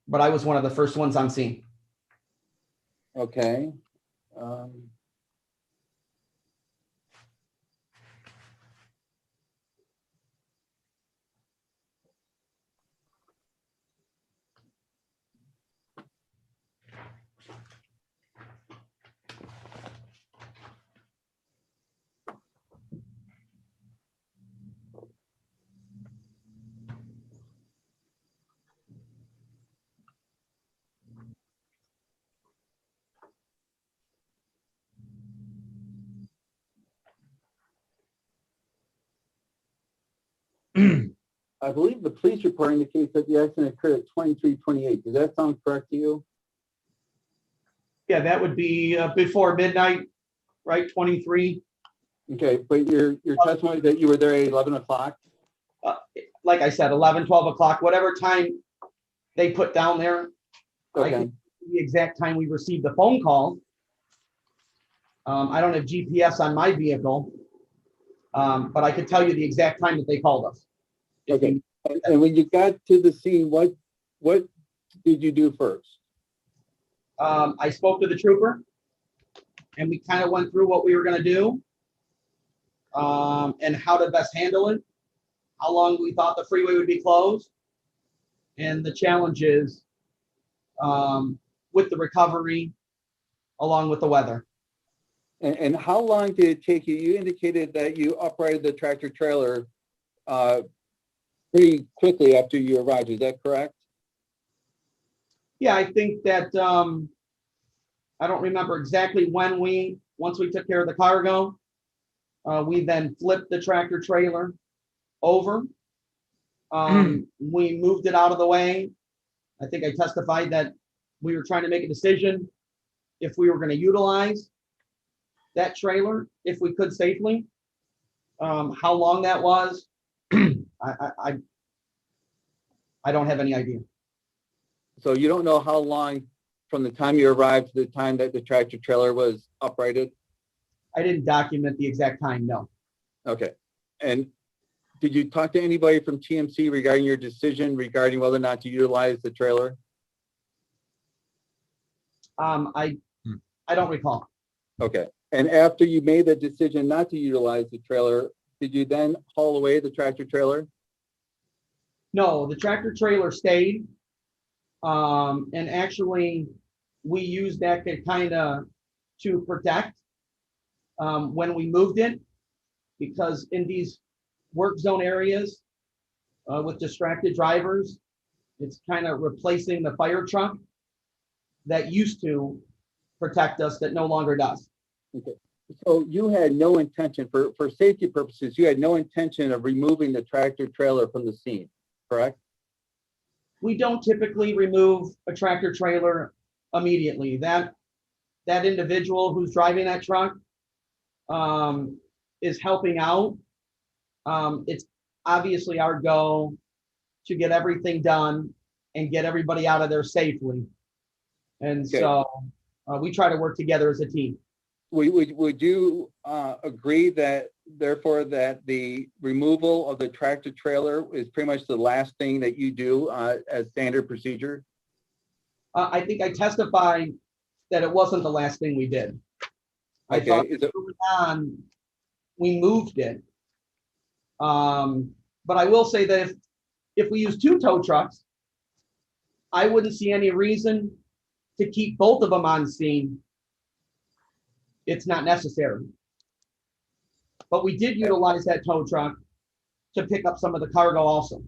but I was one of the first ones on scene. Okay. I believe the police report indicates that the accident occurred at 23:28. Does that sound correct to you? Yeah, that would be before midnight, right? 23. Okay, but your testimony that you were there at 11 o'clock? Like I said, 11, 12 o'clock, whatever time they put down there. I Okay, can the exact time we received the phone call. I don't have GPS on my vehicle, but I could tell you the exact time that they called us. okay. And when you got to the scene, what did you do first? I spoke to the trooper, and we kind of went through what we were going to do, and how to best handle it, how long we thought the freeway would be closed, and the challenges with the recovery, along with the weather. And how long did it take you? You indicated that you uprighted the tractor trailer pretty quickly after you arrived. Is that correct? Yeah, I think that, I don't remember exactly when once we took care of the cargo, we then flipped the tractor trailer over. We moved it out of the way. I think I testified that we were trying to make a decision if we were going to utilize that trailer, if we could safely. How long that was, I don't have any idea. So you don't know how long from the time you arrived to the time that the tractor trailer was uprighted? I didn't document the exact time, no. Okay. And did you talk to anybody from TMC regarding your decision regarding whether or not to utilize the trailer? I don't recall. Okay. And after you made the decision not to utilize the trailer, did you then haul away the tractor trailer? No, the tractor trailer stayed. And actually, we used that to kind of to protect when we moved it, because in these work zone areas with distracted drivers, it's kind of replacing the fire truck that used to protect us that no longer does. Okay. So you had no intention, for safety purposes, you had no intention of removing the tractor trailer from the scene, correct? We don't typically remove a tractor trailer immediately. That individual who's driving that truck is helping out. It's obviously our goal to get everything done and get everybody out of there safely. And Okay. so we try to work together as a team. Would you agree that therefore that the removal of the tractor trailer is pretty much the last thing that you do as standard procedure? I think I testified that it wasn't the last thing we did. I Okay, thought is it- early on, we moved it. But I will say that if we use 2 tow trucks, I wouldn't see any reason to keep both of them on scene. It's not necessary. But we did utilize that tow truck to pick up some of the cargo also.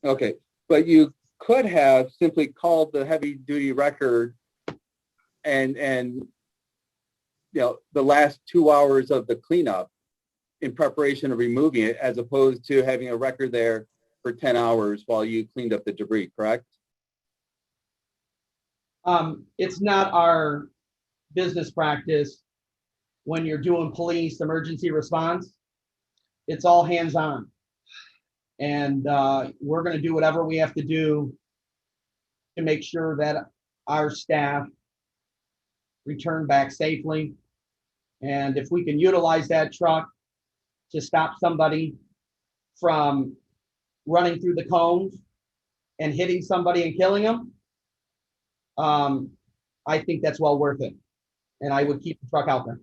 Okay, but you could have simply called the heavy duty record and you know, the last 2 hours of the cleanup in preparation of removing it, as opposed to having a record there for 10 hours while you cleaned up the debris, correct? It's not our business practice when you're doing police emergency response. It's all hands-on. And we're going to do whatever we have to do to make sure that our staff return back safely. And if we can utilize that truck to stop somebody from running through the cones and hitting somebody and killing them, I think that's well worth it. And I would keep the truck out there.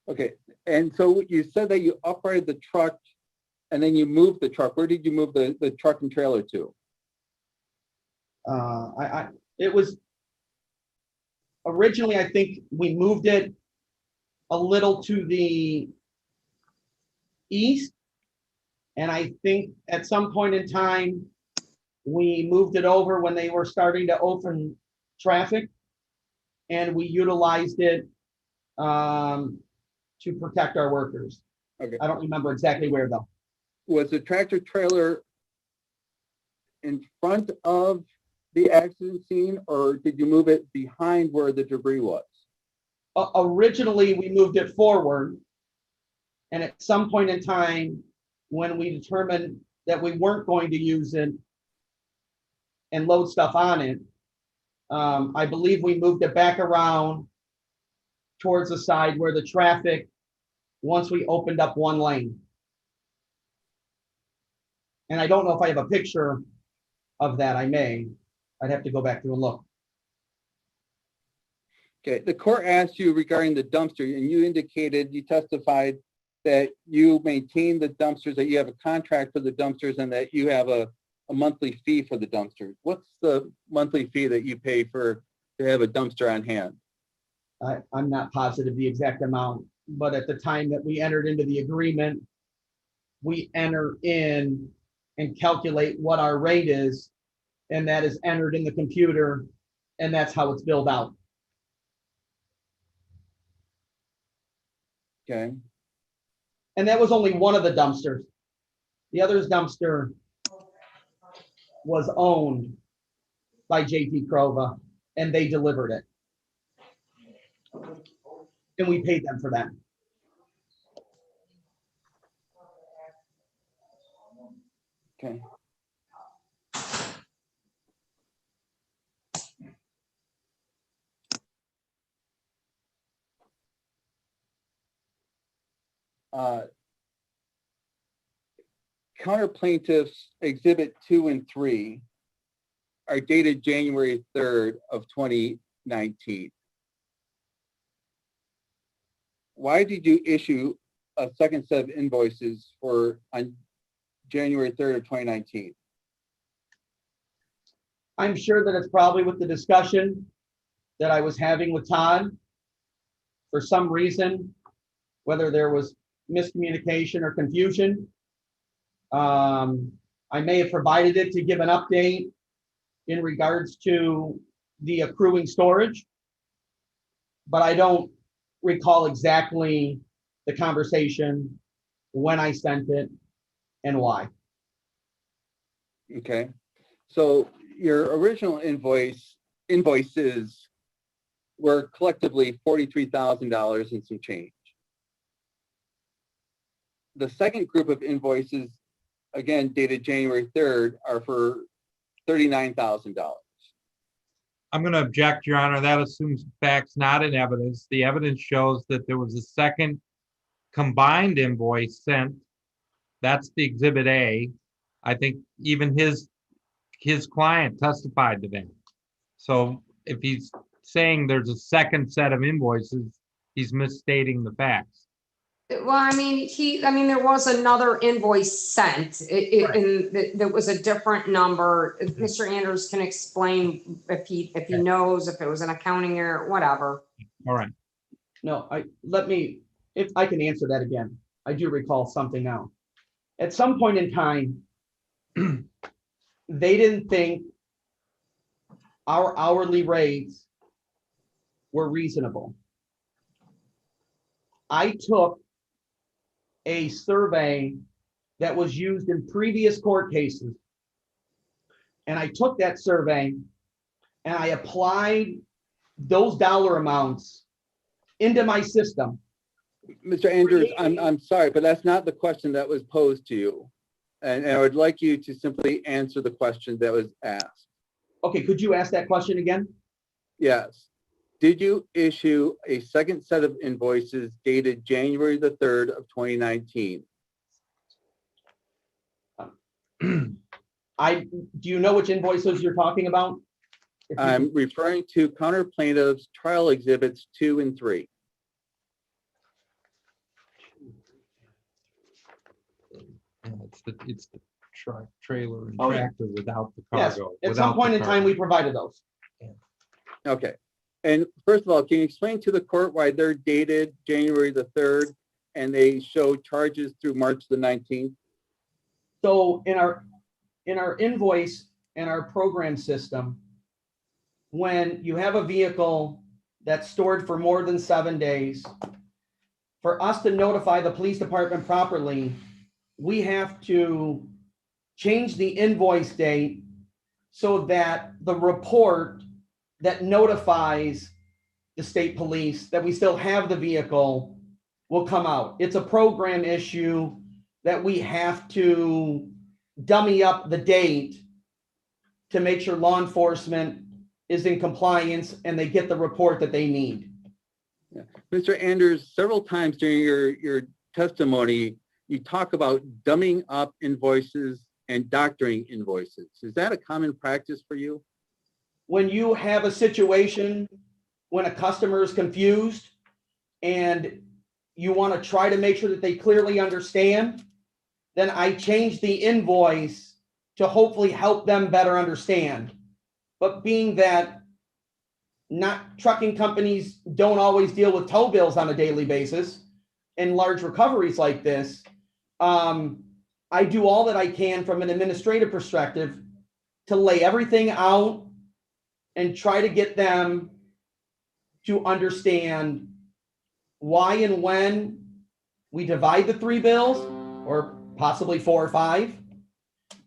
Okay, and so you said that you operated the truck and then you moved the truck. Where did you move the truck and trailer to? It was originally, I think we moved it a little to the east. And I think at some point in time, we moved it over when they were starting to open traffic. And we utilized it to protect our workers. Okay. I don't remember exactly where though. Was the tractor trailer in front of the accident scene, or did you move it behind where the debris was? Originally, we moved it forward. And at some point in time, when we determined that we weren't going to use it and load stuff on it, I believe we moved it back around towards the side where the traffic, once we opened up one lane. And I don't know if I have a picture of that. I may. I'd have to go back through and look. Okay, the court asked you regarding the dumpster, and you testified that you maintain the dumpsters, that you have a contract for the dumpsters, and that you have a monthly fee for the dumpsters. What's the monthly fee that you pay to have a dumpster on hand? I'm not positive the exact amount, but at the time that we entered into the agreement, we enter in and calculate what our rate is, and that is entered in the computer, and that's how it's billed out. Okay. And that was only one of the dumpsters. The other dumpster was owned by JP Crova, and they delivered it. And we paid them for that. Okay. Counter plaintiffs exhibit 2 and 3 are dated January 3rd of 2019. Why did you issue a second set of invoices on January 3rd of 2019? I'm sure that it's probably with the discussion that I was having with Todd. For some reason, whether there was miscommunication or confusion, I may have provided it to give an update in regards to the accruing storage, but I don't recall exactly the conversation, when I sent it, and why. Okay, so your original invoices were collectively $43,000 and some change. The second group of invoices, again dated January 3rd, are for $39,000. I'm going to object, Your Honor. That assumes facts not in evidence. The evidence shows that there was a second combined invoice sent. That's the Exhibit A. I think even his client testified to that. So if he's saying there's a second set of invoices, he's misstating the facts. Well, I mean, there was another invoice sent. There was a different number. Mr. Andrews can explain if he knows, if it was an accounting error, whatever. All right. No, if I can answer that again. I do recall something now. At some point in time, they didn't think our hourly rates were reasonable. I took a survey that was used in previous court cases, and I took that survey and I applied those dollar amounts into my system. Mr. Andrews, I'm sorry, but that's not the question that was posed to you. And I would like you to simply answer the question that was asked. Okay, could you ask that question again? Yes. Did you issue a second set of invoices dated January the 3rd of 2019? Do you know which invoices you're talking about? I'm referring to counter plaintiffs trial exhibits 2 and 3. It's the truck, trailer, and Oh, yeah. tractor without the Yes, cargo. at without some the point in time, cargo. we provided those. Okay. And first of all, can you explain to the court why they're dated January the 3rd and they show charges through March the 19th? So in our invoice and our program system, when you have a vehicle that's stored for more than 7 days, for us to notify the police department properly, we have to change the invoice date so that the report that notifies the state police that we still have the vehicle will come out. It's a program issue that we have to dummy up the date to make sure law enforcement is in compliance and they get the report that they need. Yeah. Mr. Andrews, several times during your testimony, you talk about dumbing up invoices and doctoring invoices. Is that a common practice for you? When you have a situation when a customer is confused and you want to try to make sure that they clearly understand, then I change the invoice to hopefully help them better understand. But being that not trucking companies don't always deal with tow bills on a daily basis and large recoveries like this, I do all that I can from an administrative perspective to lay everything out and try to get them to understand why and when we divide the 3 bills, or possibly 4 or 5,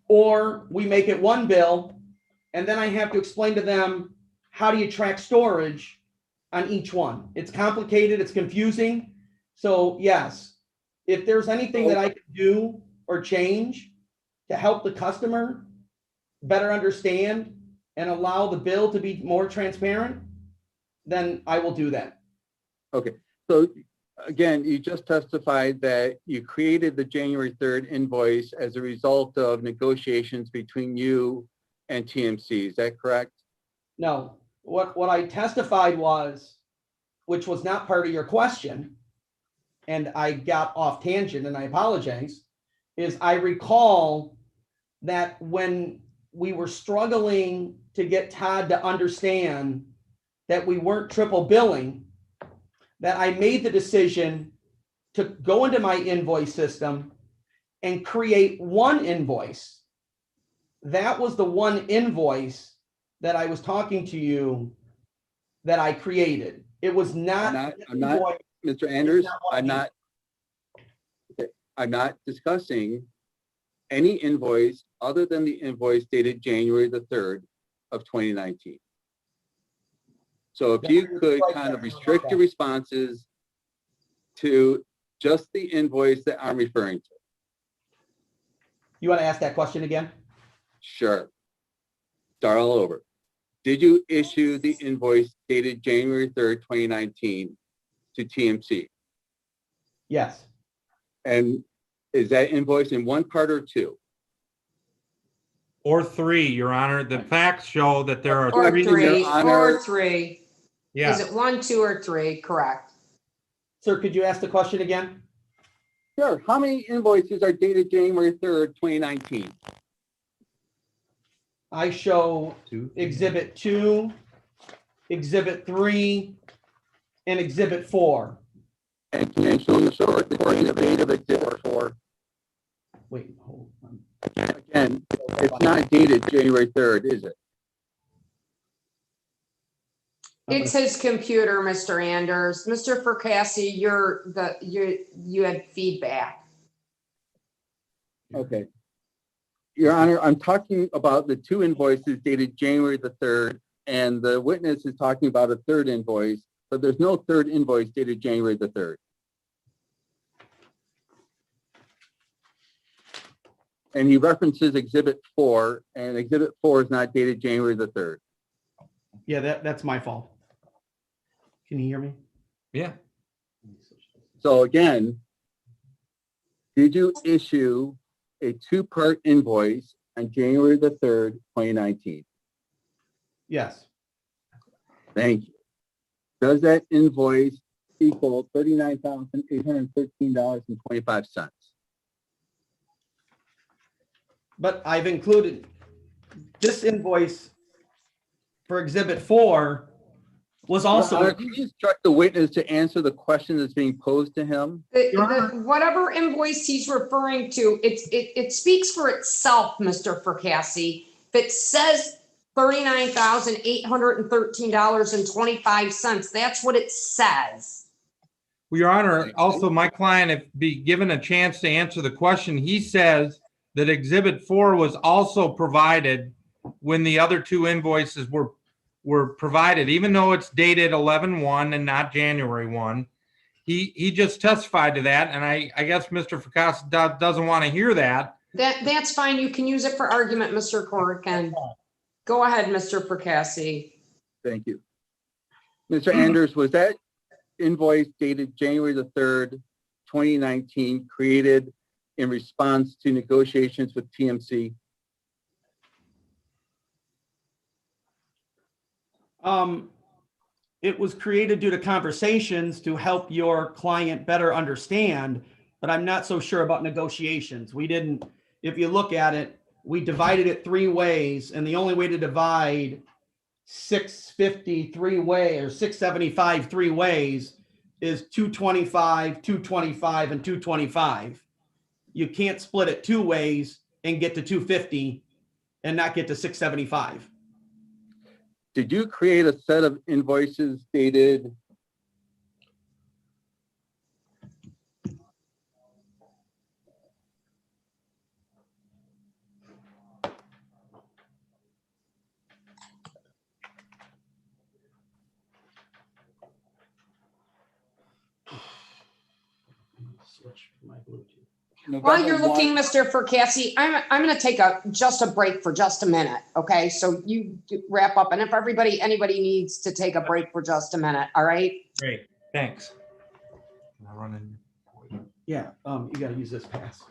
or we make it 1 bill, and then I have to explain to them, how do you track storage on each one? It's complicated, it's confusing. So yes, if there's anything that I can do or change to help the customer better understand and allow the bill to be more transparent, then I will do that. Okay, so again, you just testified that you created the January 3rd invoice as a result of negotiations between you and TMC. Is that correct? No, what I testified was, which was not part of your question, and I got off tangent and I apologize, is I recall that when we were struggling to get Todd to understand that we weren't triple billing, that I made the decision to go into my invoice system and create one invoice. That was the one invoice that I was talking to you that I created. It was not. I'm not, invoice- Mr. Anders, not what I I'm not discussing any invoice other than the invoice dated January the 3rd of 2019. So if you could kind of restrict your responses to just the invoice that I'm referring to. You want to ask that question again? Sure. Start all over. Did you issue the invoice dated January 3rd, 2019 to TMC? Yes. And is that invoice in one part or two? Or three, Your Honor. The facts show that there are Or three. three, Honor. or three. Yeah. Is it 1, 2, or 3? Correct. Sir, could you ask the question again? Sure. How many invoices are dated January 3rd, 2019? I show Exhibit 2, Exhibit 3, and Exhibit 4. And can you show the short recording of date of Exhibit 4? Wait, hold on. Again, it's not dated January 3rd, is it? It's his computer, Mr. Anders. Mr. Fracassi, you had feedback. Okay. Your Honor, I'm talking about the two invoices dated January the 3rd, and the witness is talking about a third invoice, but there's no third invoice dated January the 3rd. And he references Exhibit 4, and Exhibit 4 is not dated January the 3rd. Yeah, that's my fault. Can you hear me? Yeah. So again, did you issue a two-part invoice on January the 3rd, 2019? Yes. Thank you. Does that invoice equal $39,813.25? But I've included this invoice for Exhibit 4 was also. Your Honor, can you instruct the witness to answer the question that's being posed to him? Whatever invoice he's referring to, it speaks for itself, Mr. Fracassi. If it says $39,813.25, that's what it says. Well, Your Honor, also my client, if be given a chance to answer the question, he says that Exhibit 4 was also provided when the other two invoices were provided, even though it's dated 11/1 and not January 1. He just testified to that, and I guess Mr. Fracassi doesn't want to hear that. That's fine. You can use it for argument, Mr. Corrigan. Go ahead, Mr. Fracassi. Thank you. Mr. Anders, was that invoice dated January the 3rd, 2019 created in response to negotiations with TMC? It was created due to conversations to help your client better understand, but I'm not so sure about negotiations. We didn't, if you look at it, we divided it three ways, and the only way to divide 650 three way or 675 three ways is 225, 225, and 225. You can't split it two ways and get to 250 and not get to 675. Did you create a set of invoices dated Switch my Bluetooth. While you're November 1? looking, Mr. Fracassi, I'm going to take just a break for just a minute. Okay, so you wrap up, and if anybody needs to take a break for just a minute, all right? Great, thanks. Can I run in? Yeah, you got to use this pass.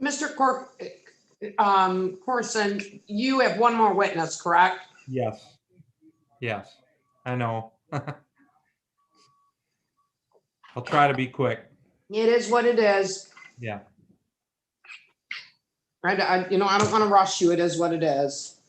Mr. Corson, you have one more witness, correct? Yes. Yes, I know. I'll try to be quick. It is what it is. Yeah. I don't want to rush you. It is what it is.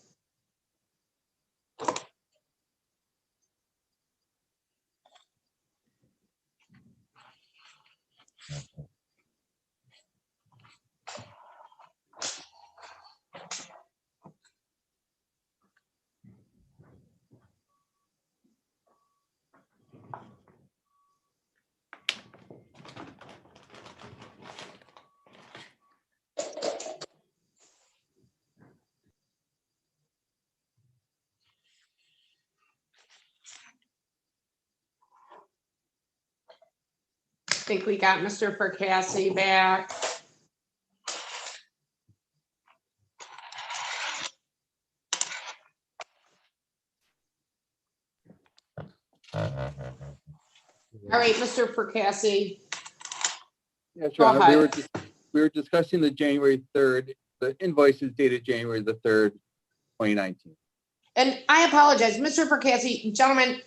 I think we got Mr. Percassi back. All right, Mr. Percassi. Yes, Go Your Honor, ahead. we were discussing the January 3rd, the invoices dated January the 3rd, 2019. And I apologize, Mr. Percassi, gentlemen,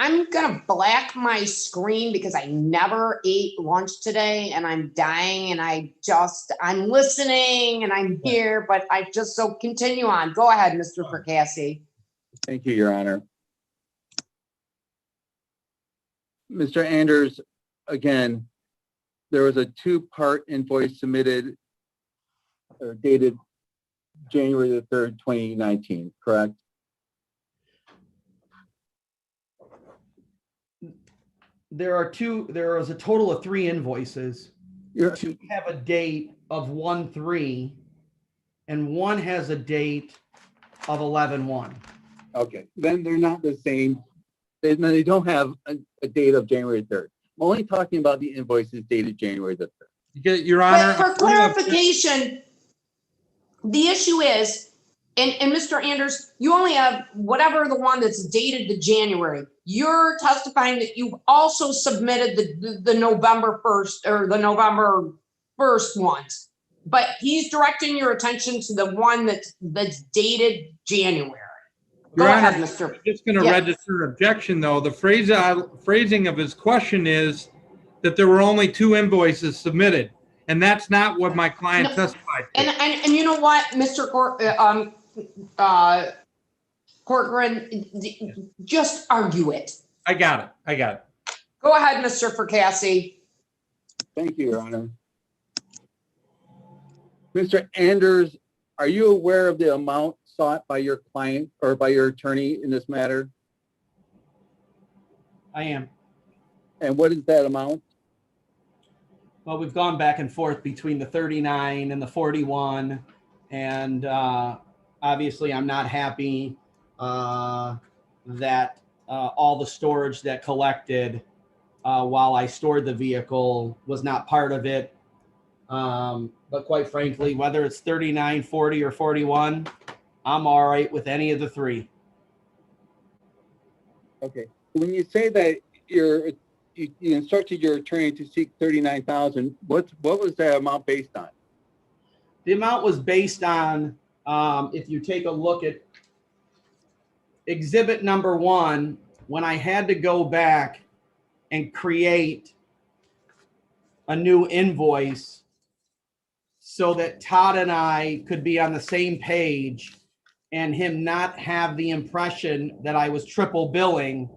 I'm gonna black my screen because I never ate lunch today and I'm dying and I'm listening and I'm here, but so continue on. Go ahead, Mr. Percassi. Thank you, Your Honor. Mr. Anders, again, there was a two-part invoice submitted or dated January the 3rd, 2019, correct? There is a total of 3 invoices. You're- 2 have a date of 1/3 and 1 has a date of 11/1. Okay, then they're not the same. They don't have a date of January 3rd. I'm only talking about the invoices dated January the 3rd. Your But Honor. for clarification, the issue is, and Mr. Anders, you only have whatever the one that's dated the January. You're testifying that you also submitted the November 1st or the November 1st ones. But he's directing your attention to the one that's dated January. Go Your ahead, Honor, Mr. I'm just going to Yeah. register objection, though. The phrasing of his question is that there were only 2 invoices submitted, and that's not what my client No, testified to. And you know what, Mr. Corcoran, just argue it. I got it. Go ahead, Mr. Percassi. Thank you, Your Honor. Mr. Anders, are you aware of the amount sought by your client or by your attorney in this matter? I am. And what is that amount? Well, we've gone back and forth between the 39 and the 41. And obviously, I'm not happy that all the storage that collected while I stored the vehicle was not part of it. But quite frankly, whether it's 39, 40, or 41, I'm all right with any of the 3. Okay. When you say that you instructed your attorney to seek $39,000, what was that amount based on? The amount was based on, if you take a look at exhibit number 1, when I had to go back and create a new invoice so that Todd and I could be on the same page and him not have the impression that I was triple billing.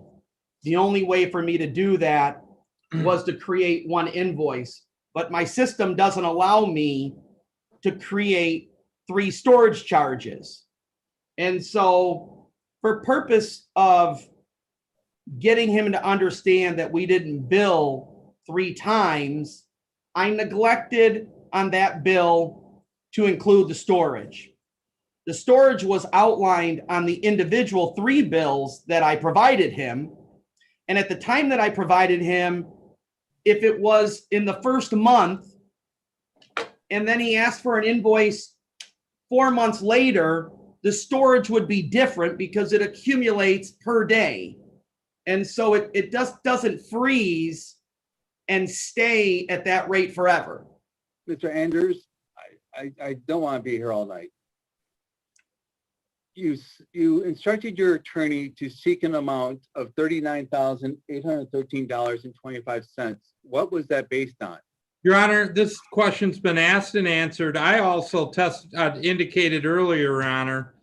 The only way for me to do that was to create one invoice, but my system doesn't allow me to create 3 storage charges. And so for purpose of getting him to understand that we didn't bill 3 times, I neglected on that bill to include the storage. The storage was outlined on the individual 3 bills that I provided him. And at the time that I provided him, if it was in the first month, and then he asked for an invoice 4 months later, the storage would be different because it accumulates per day. And so it just doesn't freeze and stay at that rate forever. Mr. Anders, I don't want to be here all night. You instructed your attorney to seek an amount of $39,813.25. What was that based on? Your Honor, this question's been asked and answered. I also indicated earlier, Your Honor,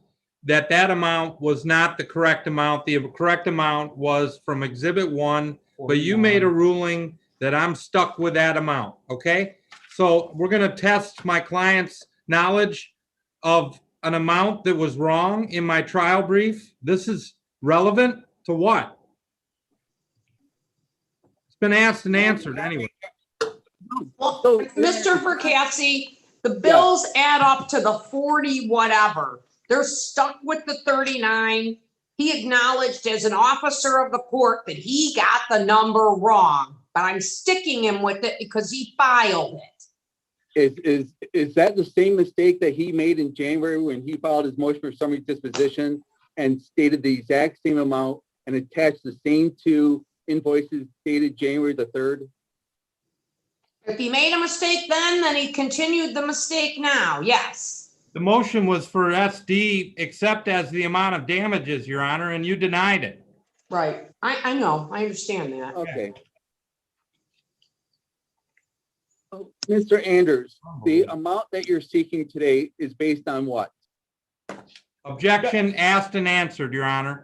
that that amount was not the correct amount. The correct amount was from Exhibit 1, but you made a ruling that I'm stuck with that amount, okay? So we're going to test my client's knowledge of an amount that was wrong in my trial brief. This is relevant to what? It's been asked and answered anyway. Well, So- Mr. Percassi, the bills add up to the 40 whatever. They're stuck with the 39. He acknowledged as an officer of the court that he got the number wrong, but I'm sticking him with it because he filed it. Is that the same mistake that he made in January when he filed his motion for summary disposition and stated the exact same amount and attached the same two invoices dated January the 3rd? If he made a mistake then he continued the mistake now, yes. The motion was for SD except as the amount of damages, Your Honor, and you denied it. Right, I know, I understand that. Okay. So, Mr. Anders, the amount that you're seeking today is based on what? Objection asked and answered, Your Honor.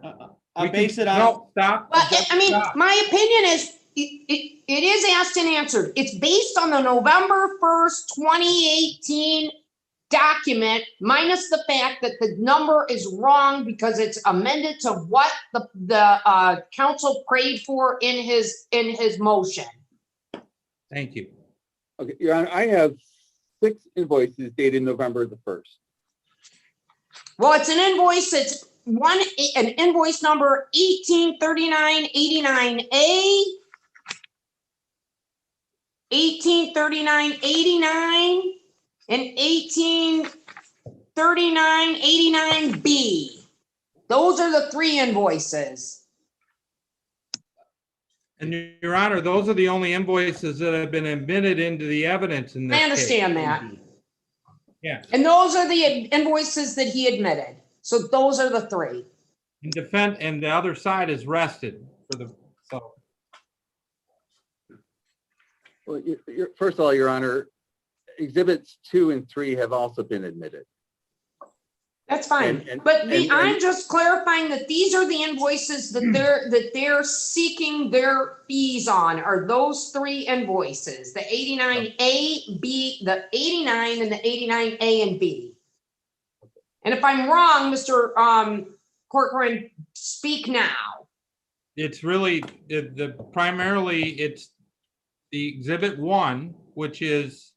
I We base can- it on, No, stop. But I mean, Stop. my opinion is, it is asked and answered. It's based on the November 1st, 2018 document, minus the fact that the number is wrong because it's amended to what the council prayed for in his motion. Thank you. Okay, Your Honor, I have 6 invoices dated November the 1st. Well, it's an invoice, it's an invoice number 183989A, 183989, and 183989B. Those are the 3 invoices. And Your Honor, those are the only invoices that have been admitted into the evidence in this I case. understand that. Yeah. And those are the invoices that he admitted. So those are the 3. In defense, and the other side is rested for the, so. Well, first of all, Your Honor, exhibits 2 and 3 have also been admitted. That's fine, And- but and- I'm just clarifying that these are the invoices that they're seeking their fees on, are those 3 invoices, the 89A, B, the 89 and the 89A and B. And if I'm wrong, Mr. Corcoran, speak now. It's really, the primarily, it's the Exhibit 1, which is,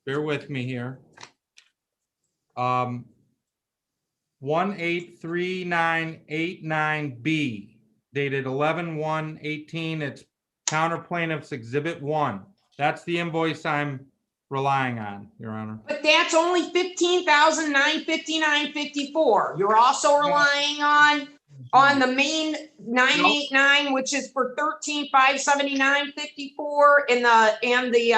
bear with me here. 183989B, dated 11/1/18. It's counter plaintiff's Exhibit 1. That's the invoice I'm relying on, Your Honor. But that's only $15,959.54. You're also relying on the main 989, which is for $13,579.54, and the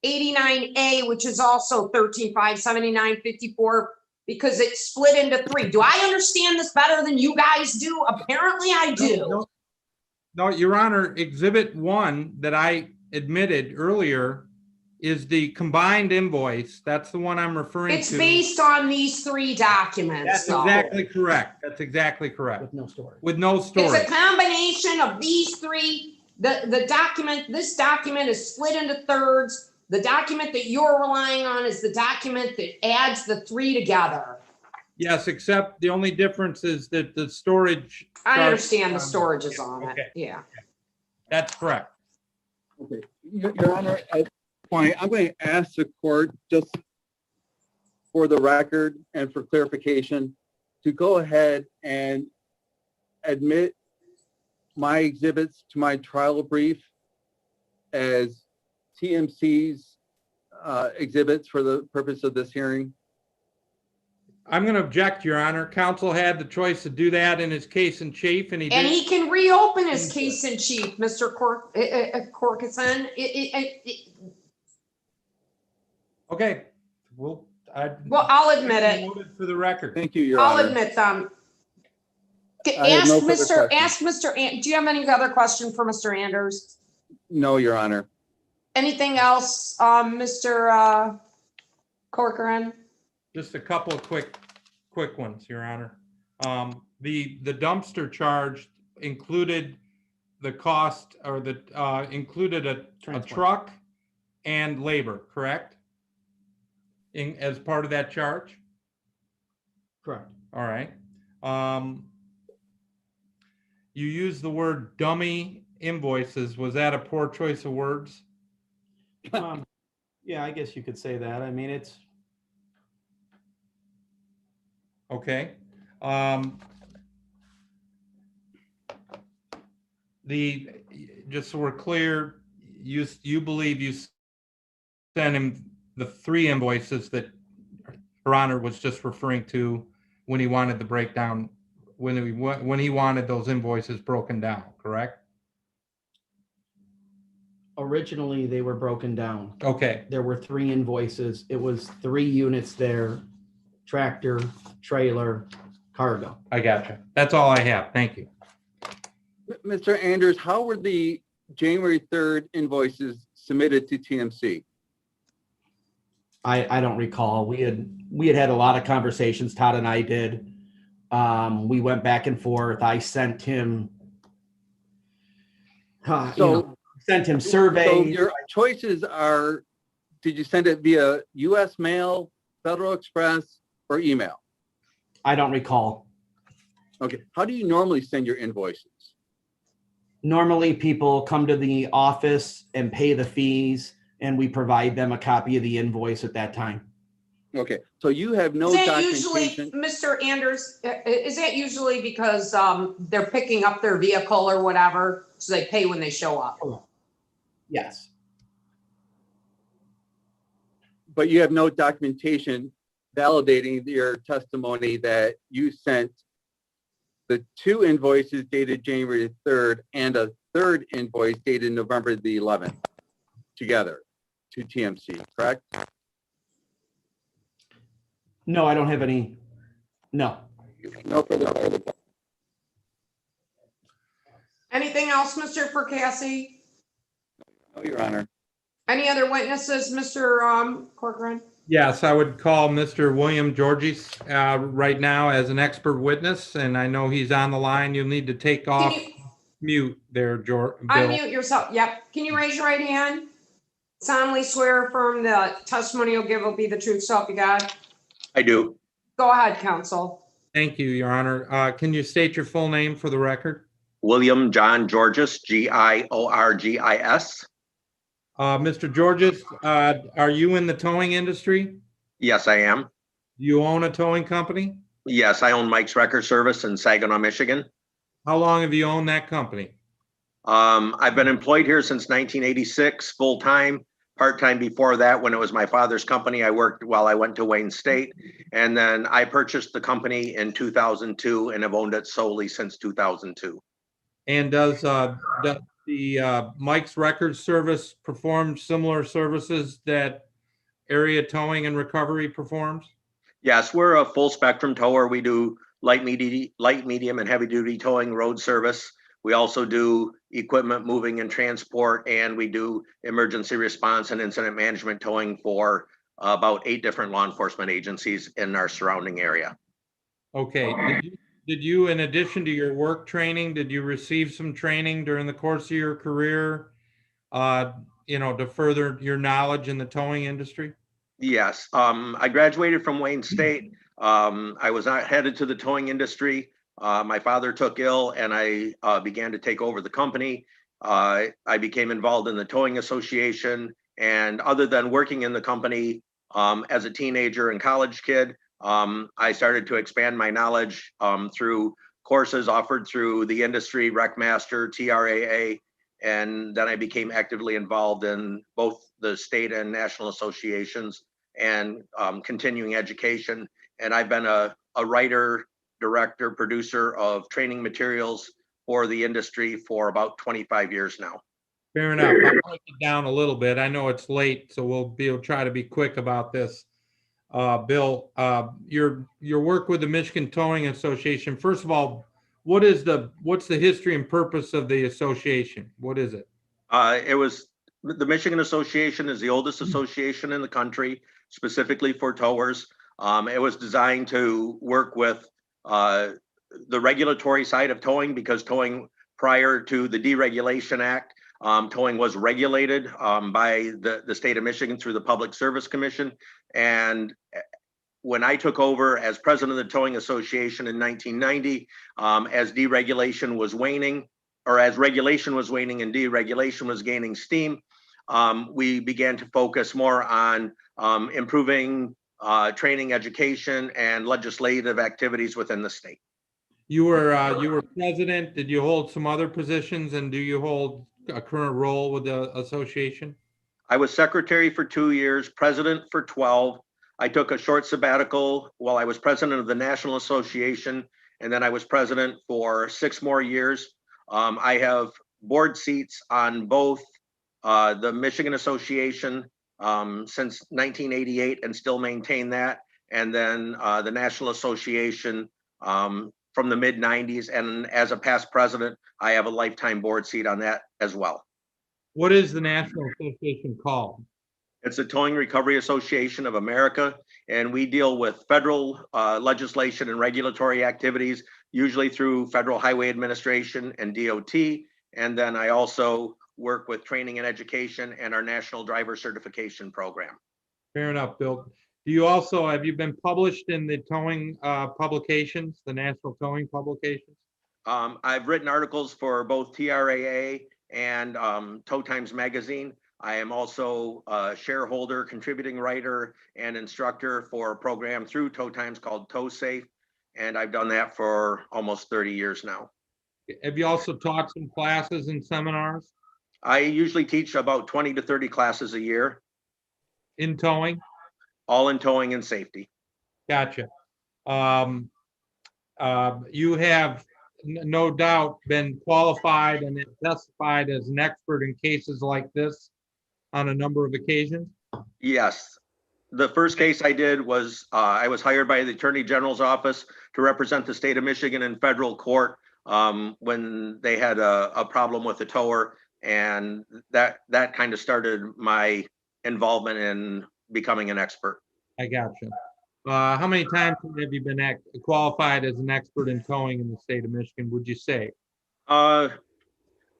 89A, which is also $13,579.54, because it's split into 3. Do I understand this better than you guys do? Apparently I do. No, Your Honor, Exhibit 1 that I admitted earlier is the combined invoice. That's the one I'm referring to. It's based on these 3 documents. That's though. exactly correct. That's exactly correct. With no storage. With no It's storage. a combination of these 3. The document, this document is split into thirds. The document that you're relying on is the document that adds the 3 together. Yes, except the only difference is that the storage. I starts understand the on- storage is on Okay. it. Yeah. That's correct. Okay, Your Honor, at this point, I'm going to ask the court, just for the record and for clarification, to go ahead and admit my exhibits to my trial brief as TMC's exhibits for the purpose of this hearing. I'm going to object, Your Honor. Counsel had the choice to do that in his case in chief, and he And did. he can reopen his case in chief, Mr. Corkison. Okay. Well, I'll admit it. Noted for the record. Thank you, Your I'll Honor. admit them. I have no further Ask Mr. Do you have any other question for Mr. Anders? No, Your Honor. Anything else, Mr. Corcoran? Just a couple of quick ones, Your Honor. The dumpster charge included the cost or included a Transport. truck and labor, correct? As part of that charge? Correct. All right. You used the word dummy invoices. Was that a poor choice of words? Yeah, I guess you could say that. I mean, it's, Okay. Just so we're clear, you believe you sent him the 3 invoices that Her Honor was just referring to when he wanted the breakdown, when he wanted those invoices broken down, correct? originally they were broken down. Okay, There were 3 invoices. It was 3 units there, tractor, trailer, cargo. I got you. That's all I have. Thank you. Mr. Anders, how were the January 3rd invoices submitted to TMC? I don't recall. We had a lot of conversations, Todd and I did. We went back and forth. I sent him sent him So surveys. your choices are, did you send it via US mail, Federal Express, or email? I don't recall. Okay, how do you normally send your invoices? Normally people come to the office and pay the fees and we provide them a copy of the invoice at that time. Okay, so you have no Is that usually, documentation. Mr. Anders, is that usually because they're picking up their vehicle or whatever, so they pay when they show up? Yes. But you have no documentation validating your testimony that you sent the 2 invoices dated January 3rd and a 3rd invoice dated November the 11th together to TMC, correct? No, I don't have any. No. No further. Anything else, Mr. Percassi? No, Your Honor. Any other witnesses, Mr. Corcoran? Yes, I would call Mr. William Georges right now as an expert witness, and I know he's on the line. You'll need to take off Can you mute there, Bill. unmute yourself? Yep. Can you raise your right hand? Solemnly swear or affirm the testimony you'll give will be the truth, so help you God. I do. Go ahead, counsel. Thank you, Your Honor. Can you state your full name for the record? William John Georges, Giorgis. Mr. Georges, are you in the towing industry? Yes, I am. You own a towing company? Yes, I own Mike's Wrecker Service in Saginaw, Michigan. How long have you owned that company? I've been employed here since 1986, full-time. Part-time before that, when it was my father's company, I worked while I went to Wayne State. And then I purchased the company in 2002 and have owned it solely since 2002. And does the Mike's Records Service perform similar services that Area Towing and Recovery performs? Yes, we're a full spectrum tower. We do light, medium, and heavy duty towing road service. We also do equipment moving and transport, and we do emergency response and incident management towing for about 8 different law enforcement agencies in our surrounding area. Okay. Did you, in addition to your work training, did you receive some training during the course of your career, to further your knowledge in the towing industry? Yes, I graduated from Wayne State. I was headed to the towing industry. My father took ill and I began to take over the company. I became involved in the towing association, and other than working in the company as a teenager and college kid, I started to expand my knowledge through courses offered through the industry, RecMaster, TRAA, and then I became actively involved in both the state and national associations and continuing education. And I've been a writer, director, producer of training materials for the industry for about 25 years now. Fair enough. I'll break it down a little bit. I know it's late, so we'll try to be quick about this. Bill, your work with the Michigan Towing Association. First of all, what's the history and purpose of the association? What is it? It was, the Michigan Association is the oldest association in the country, specifically for towers. It was designed to work with the regulatory side of towing, because towing, prior to the Deregulation Act, towing was regulated by the state of Michigan through the Public Service Commission. And when I took over as president of the Towing Association in 1990, as deregulation was waning, or as regulation was waning and deregulation was gaining steam, we began to focus more on improving training, education, and legislative activities within the state. You were president. Did you hold some other positions, and do you hold a current role with the association? I was secretary for 2 years, president for 12. I took a short sabbatical while I was president of the National Association, and then I was president for 6 more years. I have board seats on both the Michigan Association since 1988 and still maintain that, and then the National Association from the mid 90s. And as a past president, I have a lifetime board seat on that as well. What is the National Association called? It's the Towing Recovery Association of America, and we deal with federal legislation and regulatory activities, usually through Federal Highway Administration and DOT. And then I also work with training and education and our National Driver Certification Program. Fair enough, Bill. Have you been published in the towing publications, the National Towing publications? I've written articles for both TRAA and Tow Times Magazine. I am also a shareholder, contributing writer, and instructor for a program through Tow Times called Tow Safe, and I've done that for almost 30 years now. Have you also taught some classes and seminars I usually teach about 20 to 30 classes a year, in towing? all in towing and safety. Gotcha. You have no doubt been qualified and testified as an expert in cases like this on a number of occasions. Yes. The first case I did was I was hired by the Attorney General's office to represent the state of Michigan in federal court when they had a problem with the tower, and that kind of started my involvement in becoming an expert. I gotcha. How many times have you been qualified as an expert in towing in the state of Michigan, would you say?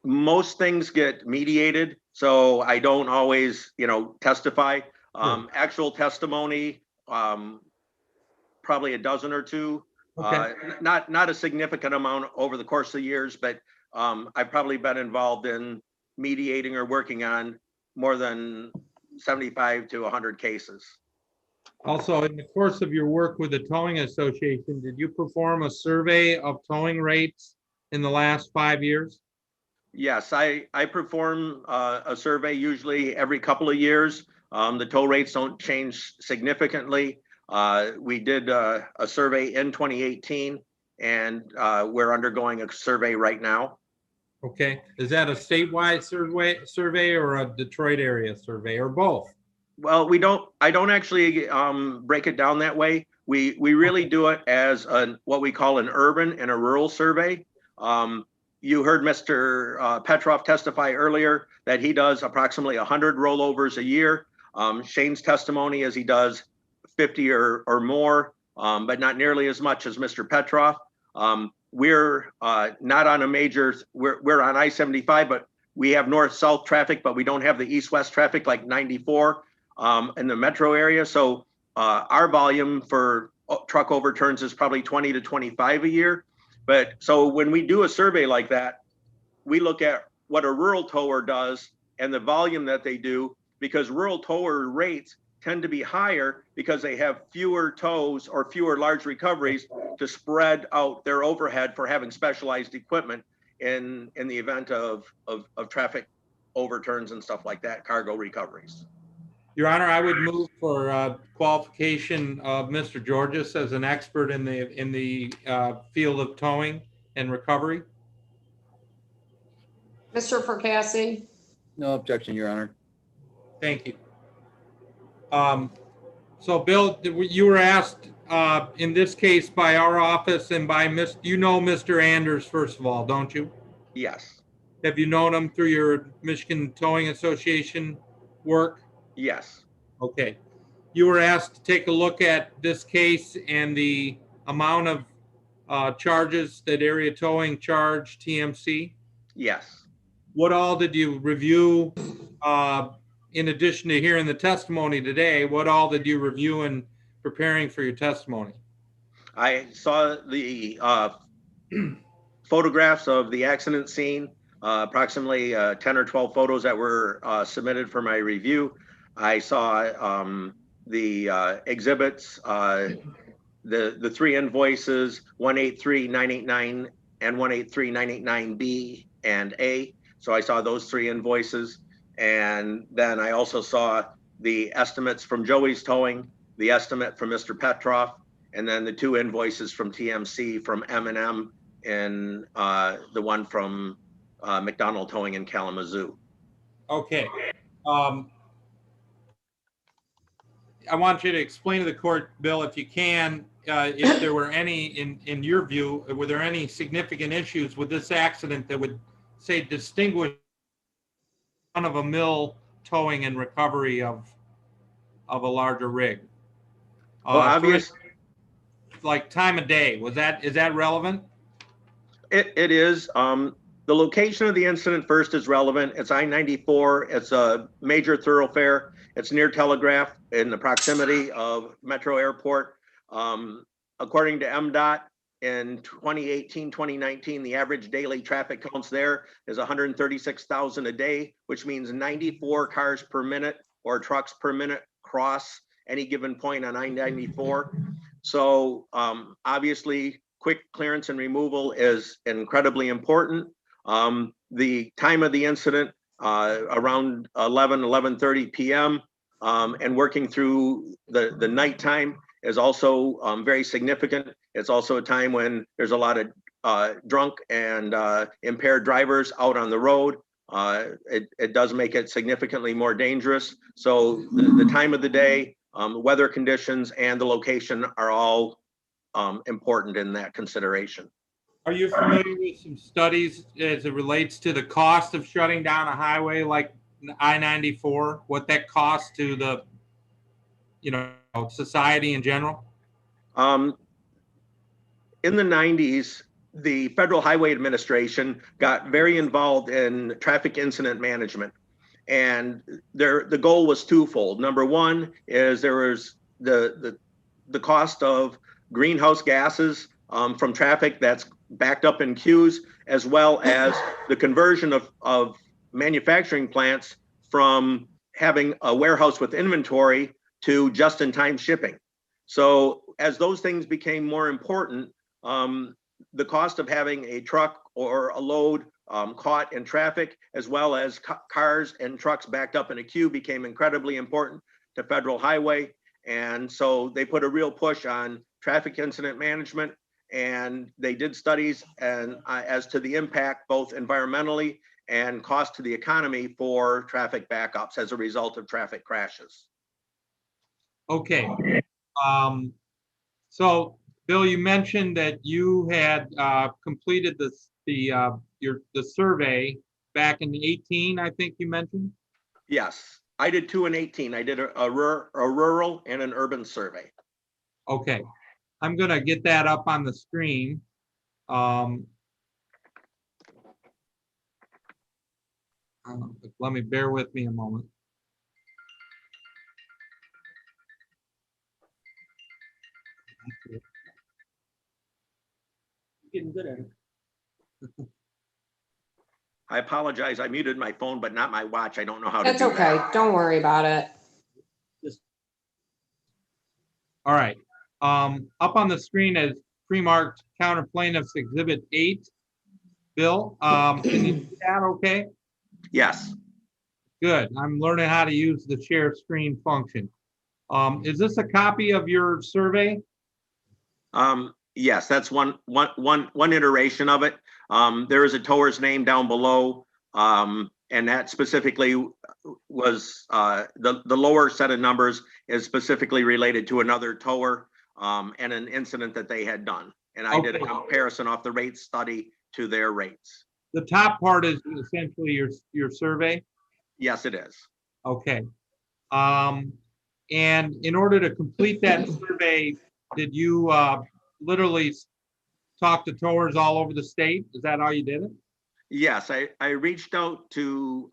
Most things get mediated, so I don't always, testify. Actual testimony, probably a dozen or two. Okay. Not a significant amount over the course of years, but I've probably been involved in mediating or working on more than 75 to 100 cases. Also, in the course of your work with the Towing Association, did you perform a survey of towing rates in the last 5 years? Yes, I perform a survey usually every couple of years. The tow rates don't change significantly. We did a survey in 2018, and we're undergoing a survey right now. Okay, is that a statewide survey or a Detroit area survey, or both? Well, I don't actually break it down that way. We really do it as what we call an urban and a rural survey. You heard Mr. Petroff testify earlier that he does approximately 100 rollovers a year. Shane's testimony is he does 50 or more, but not nearly as much as Mr. Petroff. We're not on a major, we're on I-75, but we have north-south traffic, but we don't have the east-west traffic like 94 in the metro area. So our volume for truck overturns is probably 20 to 25 a year. But so when we do a survey like that, we look at what a rural tower does and the volume that they do, because rural tower rates tend to be higher because they have fewer tows or fewer large recoveries to spread out their overhead for having specialized equipment in the event of traffic overturns and stuff like that, cargo recoveries. Your Honor, I would move for qualification of Mr. Georges as an expert in the field of towing and recovery. Mr. Fracassi? No objection, Your Honor. Thank you. So Bill, you were asked in this case by our office and by Mr. Anders, first of all, don't you? Yes, Have you known him through your Michigan Towing Association work? yes, Okay. You were asked to take a look at this case and the amount of charges that Area Towing charged TMC. yes. What all did you review, in addition to hearing the testimony today, what all did you review in preparing for your testimony? I saw the photographs of the accident scene, approximately 10 or 12 photos that were submitted for my review. I saw the exhibits, the three invoices, 183989 and 183989B and A. So I saw those three invoices. And then I also saw the estimates from Joey's Towing, the estimate from Mr. Petroff, and then the two invoices from TMC from M&M and the one from McDonald Towing in Kalamazoo. Okay. I want you to explain to the court, Bill, if you can, if there were any, in your view, were there any significant issues with this accident that would, say, distinguish one of a mill towing and recovery of a larger rig? Well, obvious. Like time of day, is that relevant? It is. The location of the incident first is relevant. It's I-94. It's a major thoroughfare. It's near Telegraph in the proximity of Metro Airport. According to MDOT, in 2018, 2019, the average daily traffic counts there is 136,000 a day, which means 94 cars per minute or trucks per minute cross any given point on I-94. So obviously, quick clearance and removal is incredibly important. The time of the incident, around 11:30 p.m. And working through the nighttime is also very significant. It's also a time when there's a lot of drunk and impaired drivers out on the road. It does make it significantly more dangerous. So the time of the day, weather conditions, and the location are all important in that consideration. Are you familiar with some studies as it relates to the cost of shutting down a highway like I-94, what that costs to the, society in general? In the 90s, the Federal Highway Administration got very involved in traffic incident management. And the goal was twofold. Number one is there was the cost of greenhouse gases from traffic that's backed up in queues, as well as the conversion of manufacturing plants from having a warehouse with inventory to just-in-time shipping. So as those things became more important, the cost of having a truck or a load caught in traffic, as well as cars and trucks backed up in a queue, became incredibly important to Federal Highway. And so they put a real push on traffic incident management, and they did studies and as to the impact, both environmentally and cost to the economy for traffic backups as a result of traffic crashes. Okay. So Bill, you mentioned that you had completed the survey back in 2018, I think you mentioned? Yes, I did 2 in 2018. I did a rural and an urban survey. Okay, I'm gonna get that up on the screen. Let me bear with me a moment. Getting good at it. I apologize. I muted my phone, but not my watch. I don't know how to That's do that. okay. Don't worry about it. All right. Up on the screen is pre-marked counter plaintiffs exhibit 8. Bill, can you see that okay? Yes. Good. I'm learning how to use the share screen function. Is this a copy of your survey? Yes, that's one iteration of it. There is a tower's name down below. And that specifically was, the lower set of numbers is specifically related to another tower and an incident that they had done. And I did a Okay. comparison off the rate study to their rates. The top part is essentially your survey? Yes, it is. Okay. And in order to complete that survey, did you literally talk to towers all over the state? Is that how you did it? Yes, I reached out to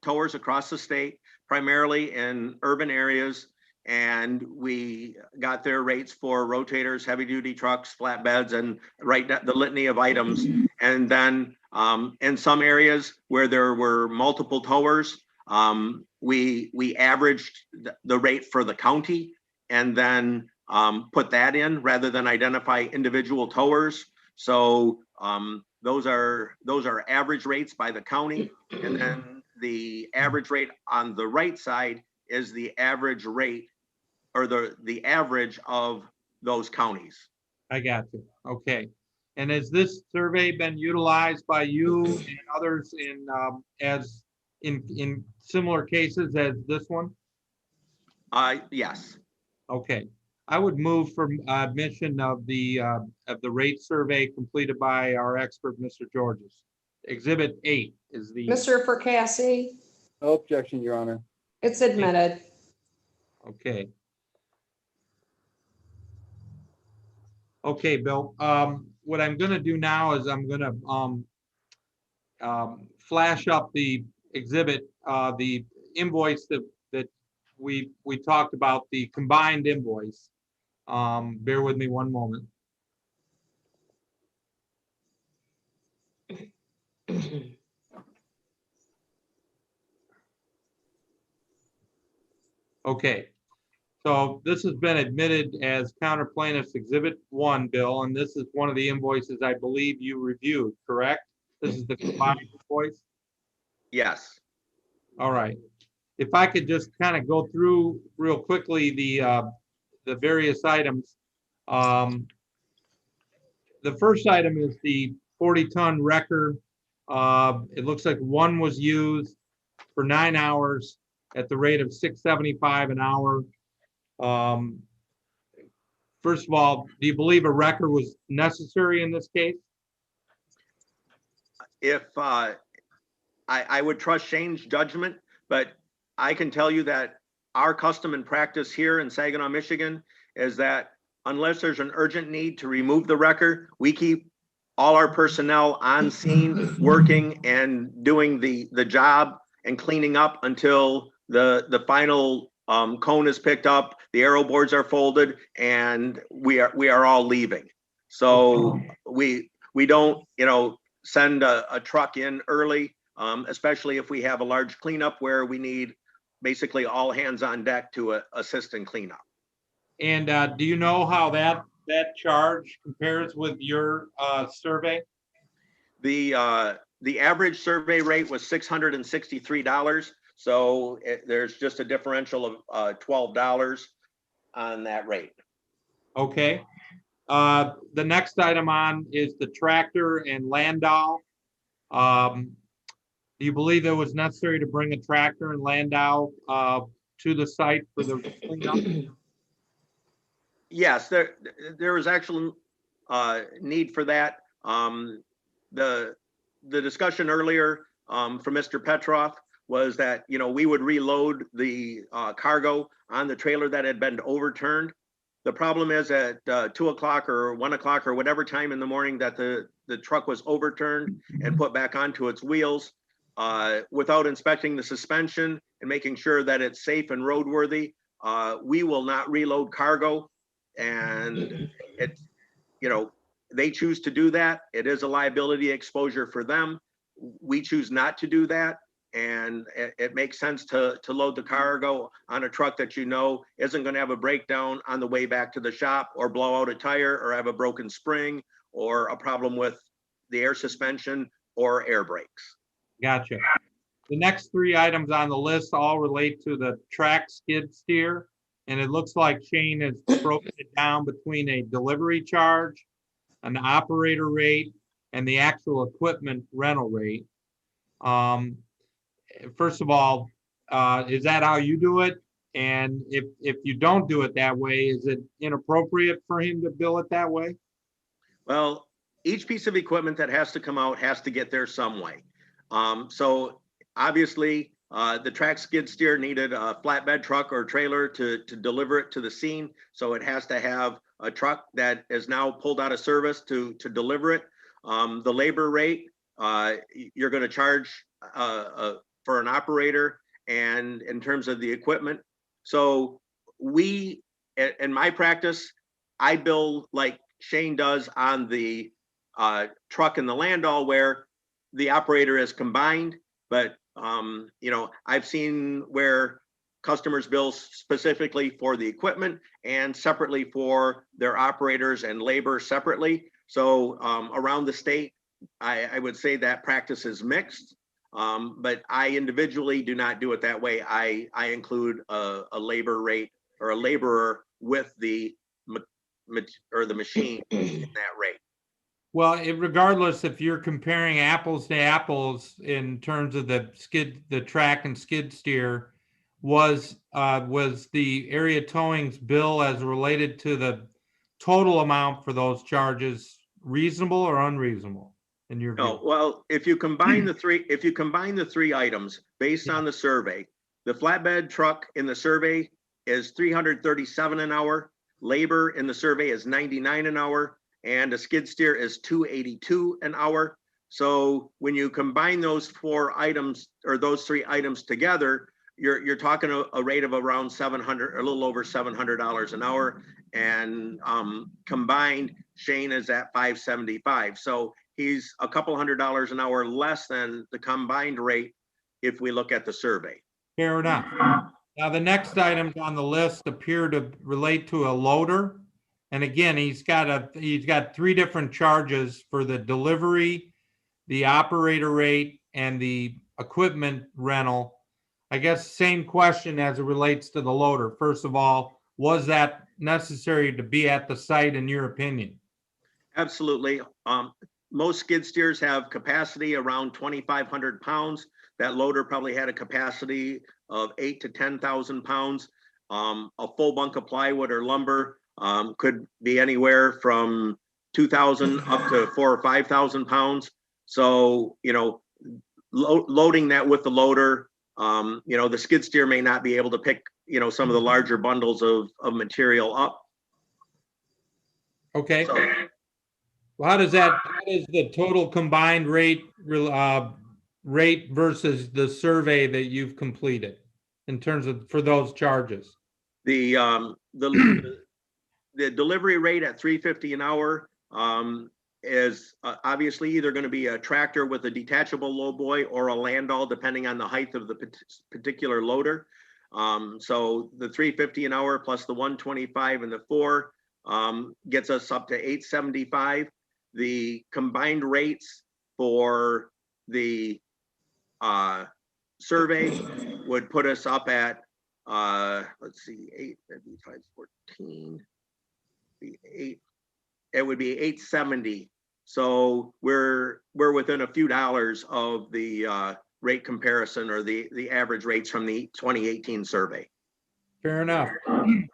towers across the state, primarily in urban areas, and we got their rates for rotators, heavy-duty trucks, flatbeds, and the litany of items. And then in some areas where there were multiple towers, we averaged the rate for the county and then put that in rather than identify individual towers. So those are average rates by the county, and then the average rate on the right side is the average rate or the average of those counties. I got you. Okay. And has this survey been utilized by you and others in similar cases as this one? Yes. Okay. I would move for admission of the rate survey completed by our expert, Mr. Georges. Exhibit 8 is the. Mr. Fracassi, No objection, Your Honor. it's admitted. Okay. Okay, Bill. What I'm going to do now is I'm going to flash up the exhibit, the invoice that we talked about, the combined invoice. Bear with me one moment. Okay. So this has been admitted as counter plaintiff's exhibit 1, Bill, and this is one of the invoices I believe you reviewed, correct? This is the combined invoice? Yes. All right. If I could just kind of go through real quickly the various items. The first item is the 40-ton wrecker. It looks like one was used for 9 hours at the rate of $6.75 an hour. First of all, do you believe a wrecker was necessary in this case? If I would trust Shane's judgment, but I can tell you that our custom and practice here in Saginaw, Michigan is that unless there's an urgent need to remove the wrecker, we keep all our personnel on scene working and doing the job and cleaning up until the final cone is picked up, the aero boards are folded, and we are all leaving. So we don't, send a truck in early, especially if we have a large cleanup where we need basically all hands on deck to assist in cleanup. And do you know how that charge compares with your survey? The average survey rate was $663. So there's just a differential of $12 on that rate. Okay. The next item on is the tractor and Landau. Do you believe it was necessary to bring a tractor and Landau to the site for the cleanup? Yes, there was actual need for that. The discussion earlier from Mr. Petroff was that, we would reload the cargo on the trailer that had been overturned. The problem is at 2 o'clock or 1 o'clock or whatever time in the morning that the truck was overturned and put back onto its wheels, without inspecting the suspension and making sure that it's safe and roadworthy, we will not reload cargo. And it's, they choose to do that. It is a liability exposure for them. We choose not to do that. And it makes sense to load the cargo on a truck that isn't going to have a breakdown on the way back to the shop or blow out a tire or have a broken spring or a problem with the air suspension or air brakes. Gotcha. The next 3 items on the list all relate to the track skid steer. And it looks like Shane has broken it down between a delivery charge, an operator rate, and the actual equipment rental rate. first of all, is that how you do it? And if you don't do it that way, is it inappropriate for him to bill it that way? Well, each piece of equipment that has to come out has to get there some way. So obviously, the track skid steer needed a flatbed truck or trailer to deliver it to the scene. So it has to have a truck that is now pulled out of service to deliver it. The labor rate, you're going to charge for an operator, and in terms of the equipment. So we, in my practice, I bill like Shane does on the truck and the Landau, where the operator is combined. But I've seen where customers bill specifically for the equipment and separately for their operators and labor separately. So around the state, I would say that practice is mixed. But I individually do not do it that way. I include a labor rate or a laborer with the machine in that rate. Well, regardless, if you're comparing apples to apples in terms of the track and skid steer, was the area towing's bill as related to the total amount for those charges reasonable or unreasonable in your view? No, well, if you combine the three items based on the survey, the flatbed truck in the survey is $337 an hour, labor in the survey is $99 an hour, and a skid steer is $282 an hour. So when you combine those four items or those three items together, you're talking a rate of around $700, a little over $700 an hour, and combined, Shane is at $575. So he's a couple $100 an hour less than the combined rate if we look at the survey. Fair enough. Now, the next items on the list appear to relate to a loader. And again, he's got three different charges for the delivery, the operator rate, and the equipment rental. I guess same question as it relates to the loader. First of all, was that necessary to be at the site in your opinion? Absolutely. Most skid steers have capacity around 2,500 pounds. That loader probably had a capacity of 8,000 to 10,000 pounds. A full bunk of plywood or lumber could be anywhere from 2,000 up to 4,000 or 5,000 pounds. So, loading that with the loader, the skid steer may not be able to pick, some of the larger bundles of material up. Okay. So, Well, how does the total combined rate versus the survey that you've completed in terms of for those charges? the delivery rate at $350 an hour is obviously either going to be a tractor with a detachable lowboy or a Landau, depending on the height of the particular loader. So the $350 an hour plus the $125 and the 4 gets us up to $875. The combined rates for the survey would put us up at let's see, 8, that'd be 514. The 8, it would be 870. So we're within a few dollars of the rate comparison or the average rates from the 2018 survey. Fair enough.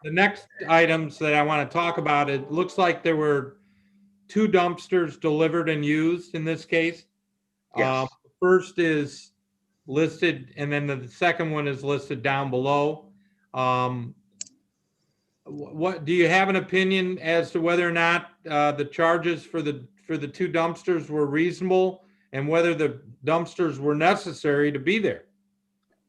The next items that I want to talk about, it looks like there were 2 dumpsters delivered and used in this case. Yes. First is listed, and then the second one is listed down below. What do you have an opinion as to whether or not the charges for the 2 dumpsters were reasonable and whether the dumpsters were necessary to be there?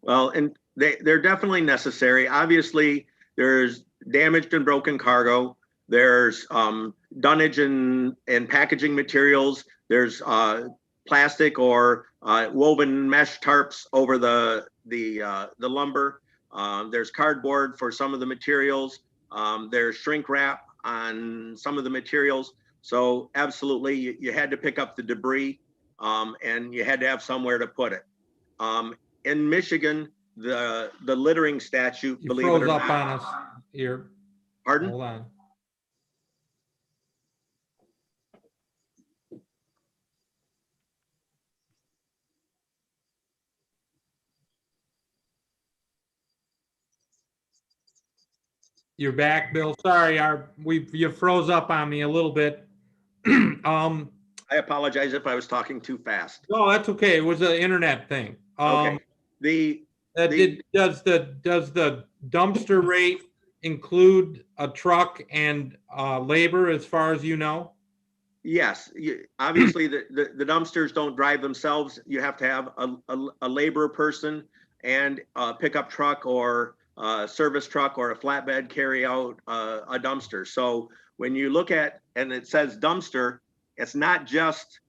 Well, and they're definitely necessary. Obviously, there's damaged and broken cargo. There's dunnage and packaging materials. There's plastic or woven mesh tarps over the lumber. There's cardboard for some of the materials. There's shrink wrap on some of the materials. So absolutely, you had to pick up the debris and you had to have somewhere to put it. In Michigan, the littering statute, You believe it froze or up not. on us here. Pardon? Hold on. You're back, Bill. Sorry, you froze up on me a little bit. Um, I apologize if I was talking too fast. no, that's okay. It was an internet thing. Okay. The, Does the dumpster rate include a truck and labor as far as you know? yes, obviously the dumpsters don't drive themselves. You have to have a labor person and a pickup truck or a service truck or a flatbed carry out a dumpster. So when you look at, and it says dumpster, it's not just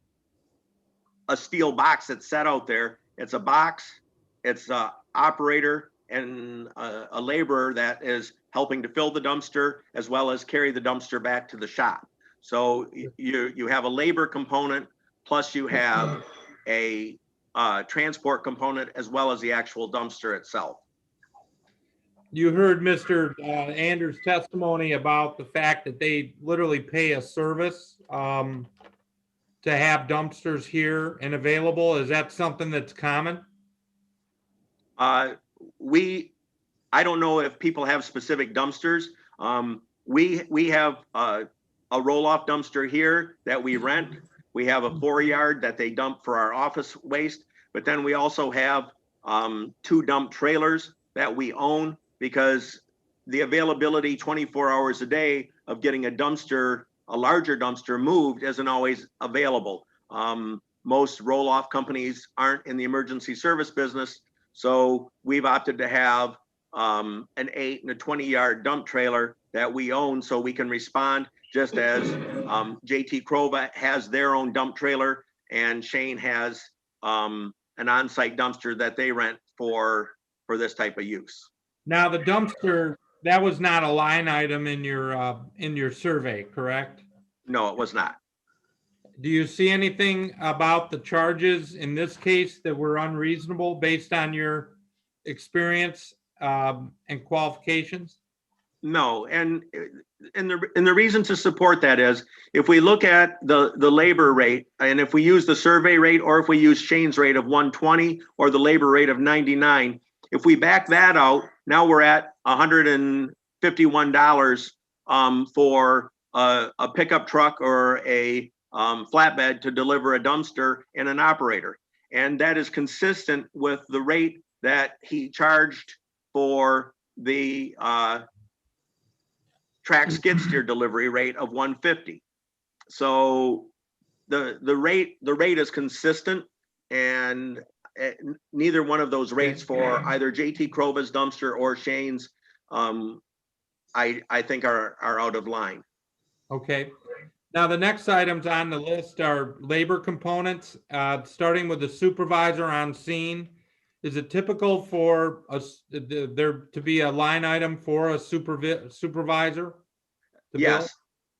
a steel box that's set out there. It's a box, it's a operator and a laborer that is helping to fill the dumpster as well as carry the dumpster back to the shop. So you have a labor component, plus you have a transport component as well as the actual dumpster itself. You heard Mr. Anders' testimony about the fact that they literally pay a service to have dumpsters here and available. Is that something that's common? I don't know if people have specific dumpsters. We have a roll-off dumpster here that we rent. We have a 4-yard that they dump for our office waste, but then we also have 2 dump trailers that we own, because the availability 24 hours a day of getting a dumpster, a larger dumpster moved, isn't always available. Most roll-off companies aren't in the emergency service business, so we've opted to have an 8 and a 20-yard dump trailer that we own so we can respond, just as JT Crova has their own dump trailer and Shane has an on-site dumpster that they rent for this type of use. Now, the dumpster, that was not a line item in your survey, correct? No, it was not. Do you see anything about the charges in this case that were unreasonable based on your experience and qualifications? No, and the reason to support that is, if we look at the labor rate, and if we use the survey rate, or if we use Shane's rate of 120 or the labor rate of 99, if we back that out, now we're at $151 for a pickup truck or a flatbed to deliver a dumpster and an operator. And that is consistent with the rate that he charged for the track skid steer delivery rate of 150. So the rate is consistent, and neither one of those rates for either JT Crova's dumpster or Shane's, I think are out of line. Okay. Now, the next items on the list are labor components, starting with the supervisor on scene. Is it typical for there to be a line item for a supervisor? Yes.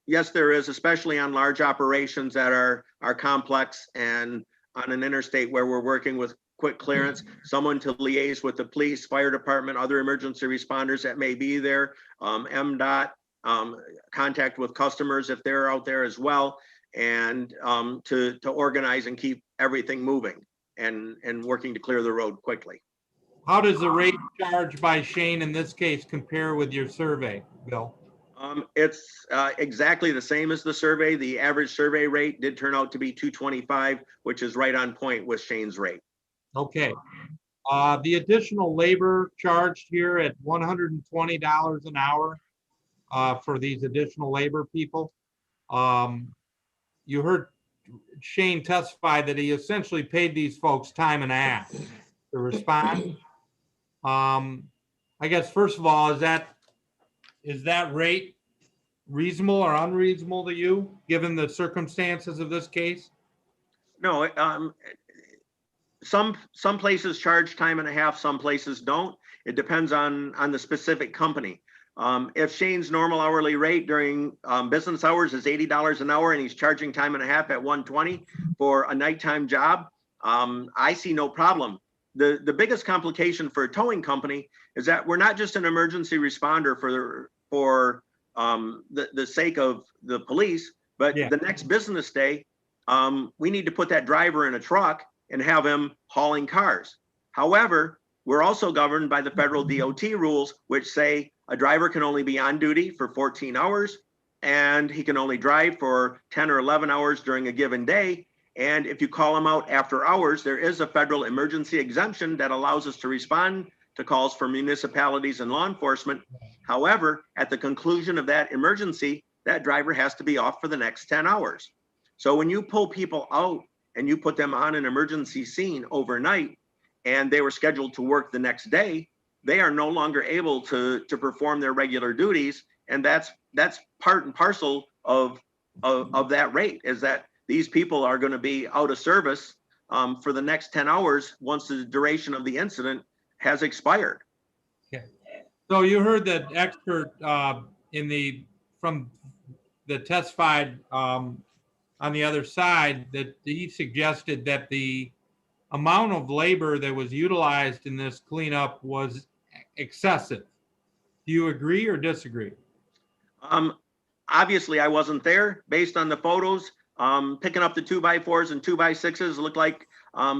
Yes, there is, especially on large operations that are complex, and on an interstate where we're working with quick clearance, someone to liaise with the police, fire department, other emergency responders that may be there, MDOT, contact with customers if they're out there as well, and to organize and keep everything moving and working to clear the road quickly. How does the rate charged by Shane in this case compare with your survey, Bill? It's exactly the same as the survey. The average survey rate did turn out to be 225, which is right on point with Shane's rate. Okay. The additional labor charged here at $120 an hour for these additional labor people. You heard Shane testify that he essentially paid these folks time and a half to respond. I guess, first of all, is that rate reasonable or unreasonable to you, given the circumstances of this case? No, some places charge time and a half, some places don't. It depends on the specific company. If Shane's normal hourly rate during business hours is $80 an hour and he's charging time and a half at 120 for a nighttime job, I see no problem. The biggest complication for a towing company is that we're not just an emergency responder for the sake of the police, but the next business day, we need to put that driver in a truck and have him hauling cars. However, we're also governed by the federal DOT rules, which say a driver can only be on duty for 14 hours and he can only drive for 10 or 11 hours during a given day. And if you call him out after hours, there is a federal emergency exemption that allows us to respond to calls for municipalities and law enforcement. However, at the conclusion of that emergency, that driver has to be off for the next 10 hours. So when you pull people out and you put them on an emergency scene overnight and they were scheduled to work the next day, they are no longer able to perform their regular duties. And that's part and parcel of that rate, is that these people are going to be out of service for the next 10 hours once the duration of the incident has expired. Okay. So you heard that expert from the testified on the other side, that he suggested that the amount of labor that was utilized in this cleanup was excessive. Do you agree or disagree? Obviously, I wasn't there. Based on the photos, picking up the 2x4s and 2x6s looked like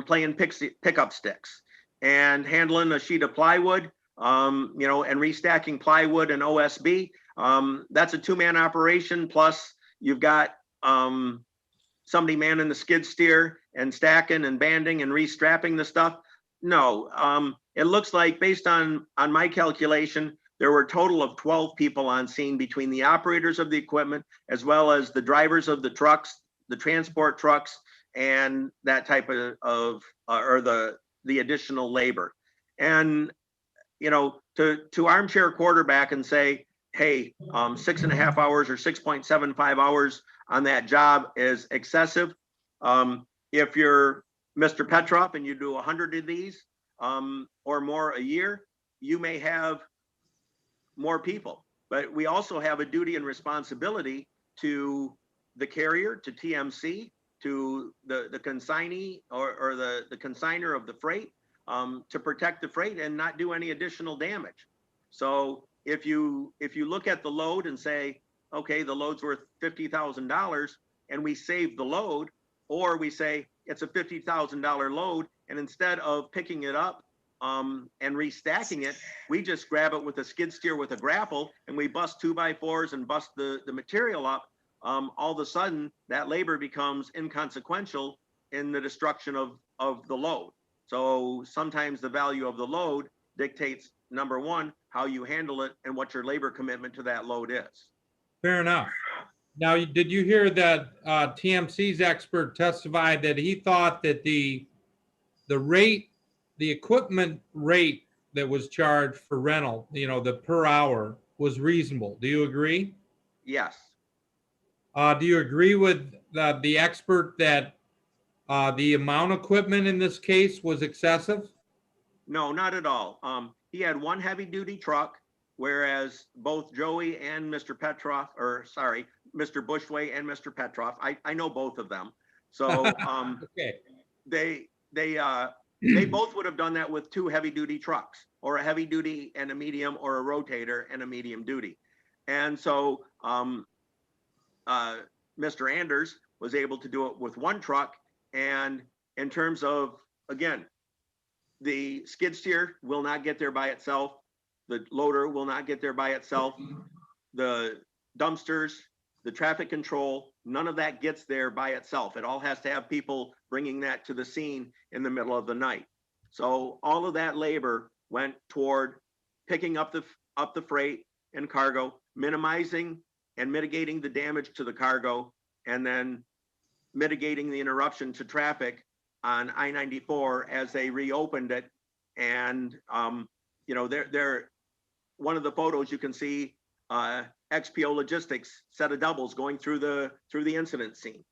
playing pickup sticks, and handling a sheet of plywood, and restacking plywood and OSB. That's a 2-man operation. Plus you've got somebody manning the skid steer and stacking and banding and restrapping the stuff. No, it looks like, based on my calculation, there were a total of 12 people on scene, between the operators of the equipment as well as the drivers of the trucks, the transport trucks, and that type of the additional labor. And, to armchair quarterback and say, hey, 6.5 hours or 6.75 hours on that job is excessive. If you're Mr. Petroff and you do 100 of these or more a year, you may have more people. But we also have a duty and responsibility to the carrier, to TMC, to the consignee or the consigner of the freight, to protect the freight and not do any additional damage. So if you look at the load and say, okay, the load's worth $50,000 and we save the load, or we say it's a $50,000 load, and instead of picking it up and restacking it, we just grab it with a skid steer with a grapple and we bust 2x4s and bust the material up, all of a sudden that labor becomes inconsequential in the destruction of the load. So sometimes the value of the load dictates, number one, how you handle it and what your labor commitment to that load is. Fair enough. Now, did you hear that TMC's expert testified that he thought that the equipment rate that was charged for rental, the per hour, was reasonable? Do you agree? Yes. Do you agree with the expert that the amount of equipment in this case was excessive? No, not at all. He had one heavy duty truck, whereas both Joey and Mr. Petroff, Mr. Bushway and Mr. Petroff, I know both of them. So Okay. they both would have done that with 2 heavy duty trucks, or a heavy duty and a medium, or a rotator and a medium duty. And so Mr. Anders was able to do it with 1 truck. And in terms of, again, the skid steer will not get there by itself. The loader will not get there by itself. The dumpsters, the traffic control, none of that gets there by itself. It all has to have people bringing that to the scene in the middle of the night. So all of that labor went toward picking up the freight and cargo, minimizing and mitigating the damage to the cargo, and then mitigating the interruption to traffic on I-94 as they reopened it. And they're one of the photos you can see XPO Logistics set of doubles going through the incident scene.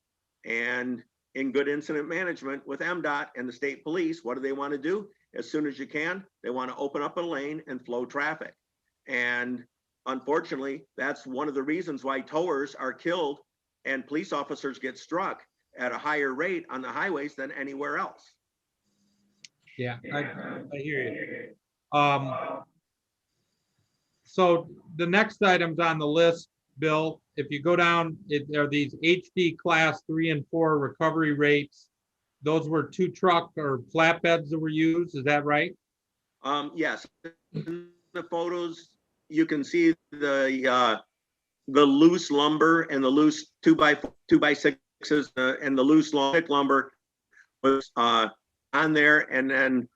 And in good incident management with MDOT and the state police, what do they want to do? As soon as you can, they want to open up a lane and flow traffic. And unfortunately, that's one of the reasons why towers are killed and police officers get struck at a higher rate on the highways than anywhere else. Yeah, I hear you. So the next items on the list, Bill, if you go down, there are these HD class 3 and 4 recovery rates. Those were 2 truck or flatbeds that were used. Is that right? Yes. In the photos, you can see the loose lumber and the loose 2x6s and the loose long thick lumber was on there and then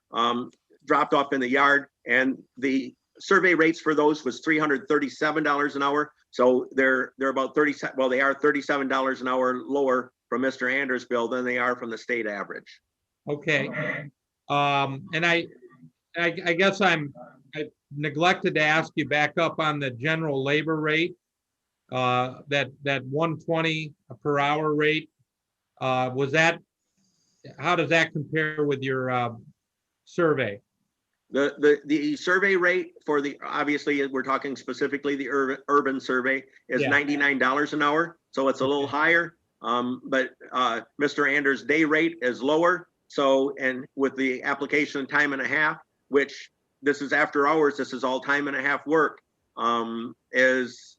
dropped off in the yard. And the survey rates for those was $337 an hour. So they're about they are $37 an hour lower from Mr. Anders' bill than they are from the state average. Okay. And I guess I neglected to ask you back up on the general labor rate, that 120 per hour rate. How does that compare with your survey? The survey rate for obviously we're talking specifically the urban survey is $99 an hour. So it's a little higher. But Mr. Anders' day rate is lower. So, and with the application time and a half, which this is after hours, this is all time and a half work, is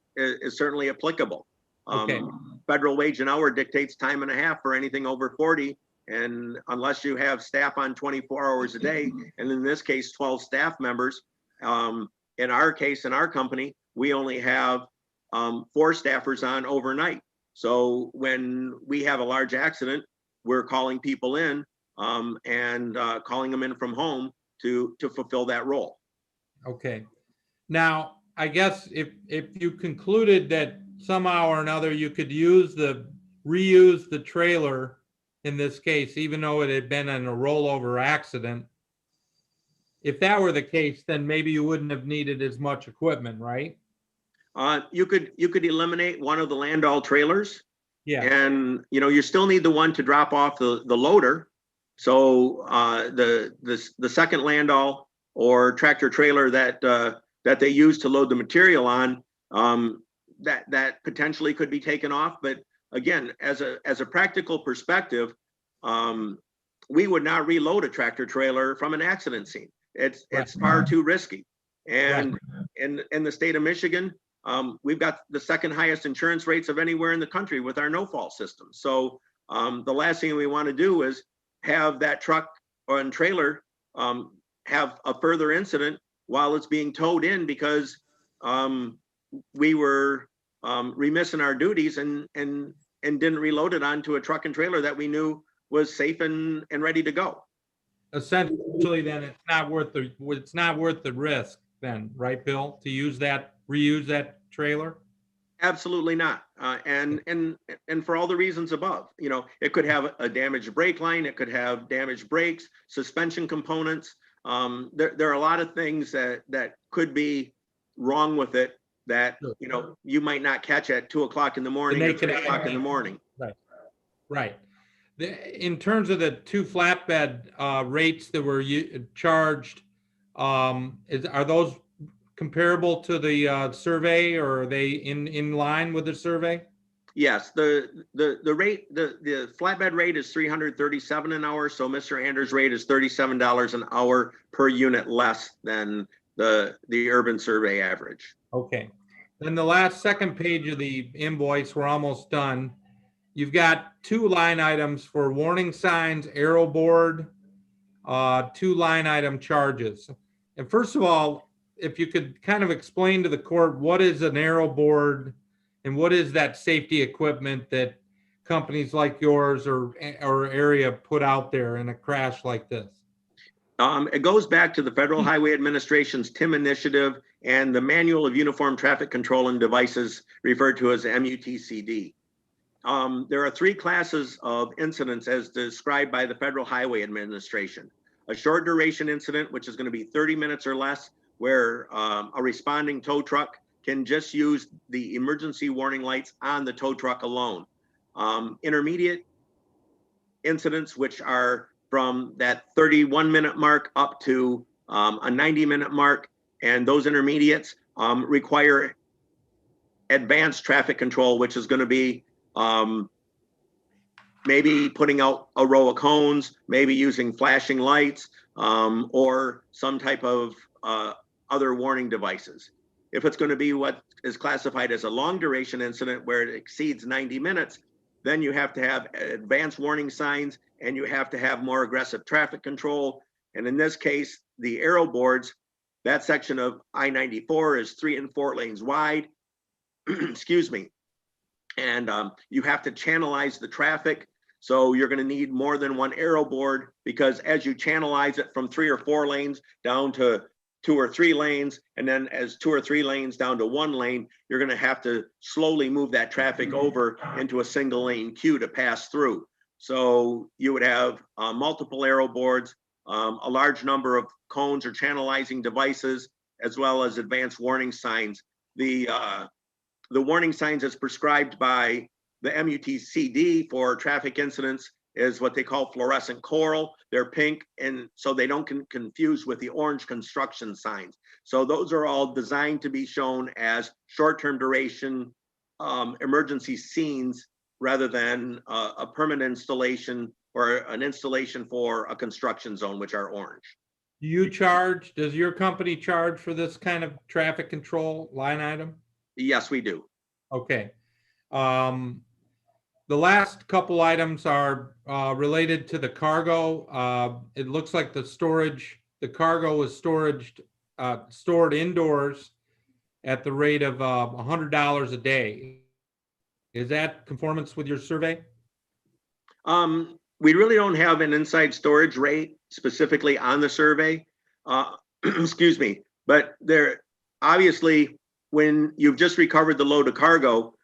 certainly applicable. Okay. Federal wage an hour dictates time and a half for anything over 40. And unless you have staff on 24 hours a day, and in this case, 12 staff members, in our case, in our company, we only have 4 staffers on overnight. So when we have a large accident, we're calling people in and calling them in from home to fulfill that role. Okay. Now, I guess if you concluded that somehow or another you could reuse the trailer in this case, even though it had been in a rollover accident, if that were the case, then maybe you wouldn't have needed as much equipment, right? You could eliminate one of the Landau trailers. Yeah. And you still need the one to drop off the loader. So the second Landau or tractor trailer that they use to load the material on, that potentially could be taken off. But again, as a practical perspective, we would not reload a tractor trailer from an accident scene. It's far too risky. And in the state of Michigan, we've got the second highest insurance rates of anywhere in the country with our no-fault system. So the last thing we want to do is have that truck or trailer have a further incident while it's being towed in because we were remiss in our duties and didn't reload it onto a truck and trailer that we knew was safe and ready to go. Essentially, then it's not worth the risk then, right, Bill, to reuse that trailer? Absolutely not. And for all the reasons above, it could have a damaged brake line, it could have damaged brakes, suspension components. There are a lot of things that could be wrong with it that, you might not catch at 2 o'clock in the morning or 3 o'clock in the morning. Right. In terms of the 2 flatbed rates that were charged, are those comparable to the survey, or are they in line with the survey? Yes, the rate, the flatbed rate is $337 an hour. So Mr. Anders' rate is $37 an hour per unit less than the urban survey average. Okay. Then the second page of the invoice, we're almost done. You've got 2 line items for warning signs, aero board, 2 line item charges. And first of all, if you could kind of explain to the court, what is an aero board and what is that safety equipment that companies like yours or area put out there in a crash like this? It goes back to the Federal Highway Administration's TIM initiative and the Manual of Uniform Traffic Control and Devices, referred to as MUTCD. There are 3 classes of incidents as described by the Federal Highway Administration. A short duration incident, which is going to be 30 minutes or less, where a responding tow truck can just use the emergency warning lights on the tow truck alone. Intermediate incidents, which are from that 31-minute mark up to a 90-minute mark, and those intermediates require advanced traffic control, which is going to be maybe putting out a row of cones, maybe using flashing lights, or some type of other warning devices. If it's going to be what is classified as a long duration incident where it exceeds 90 minutes, then you have to have advanced warning signs and you have to have more aggressive traffic control. And in this case, the aero boards That section of I-94 is 3 and 4 lanes wide. Excuse me. And you have to channelize the traffic. So you're going to need more than one aero board, because as you channelize it from 3 or 4 lanes down to 2 or 3 lanes, and then as 2 or 3 lanes down to 1 lane, you're going to have to slowly move that traffic over into a single lane queue to pass through. So you would have multiple aero boards, a large number of cones or channelizing devices, as well as advanced warning signs. The warning signs as prescribed by the MUTCD for traffic incidents is what they call fluorescent coral. They're pink, and so they don't confuse with the orange construction signs. So those are all designed to be shown as short-term duration emergency scenes, rather than a permanent installation or an installation for a construction zone, which are orange. Does your company charge for this kind of traffic control line item? Yes, we do. Okay. The last couple items are related to the cargo. It looks like the cargo is stored indoors at the rate of $100 a day. Is that conformance with your survey? We really don't have an inside storage rate specifically on the survey. Excuse me, but there obviously, when you've just recovered the load of cargo,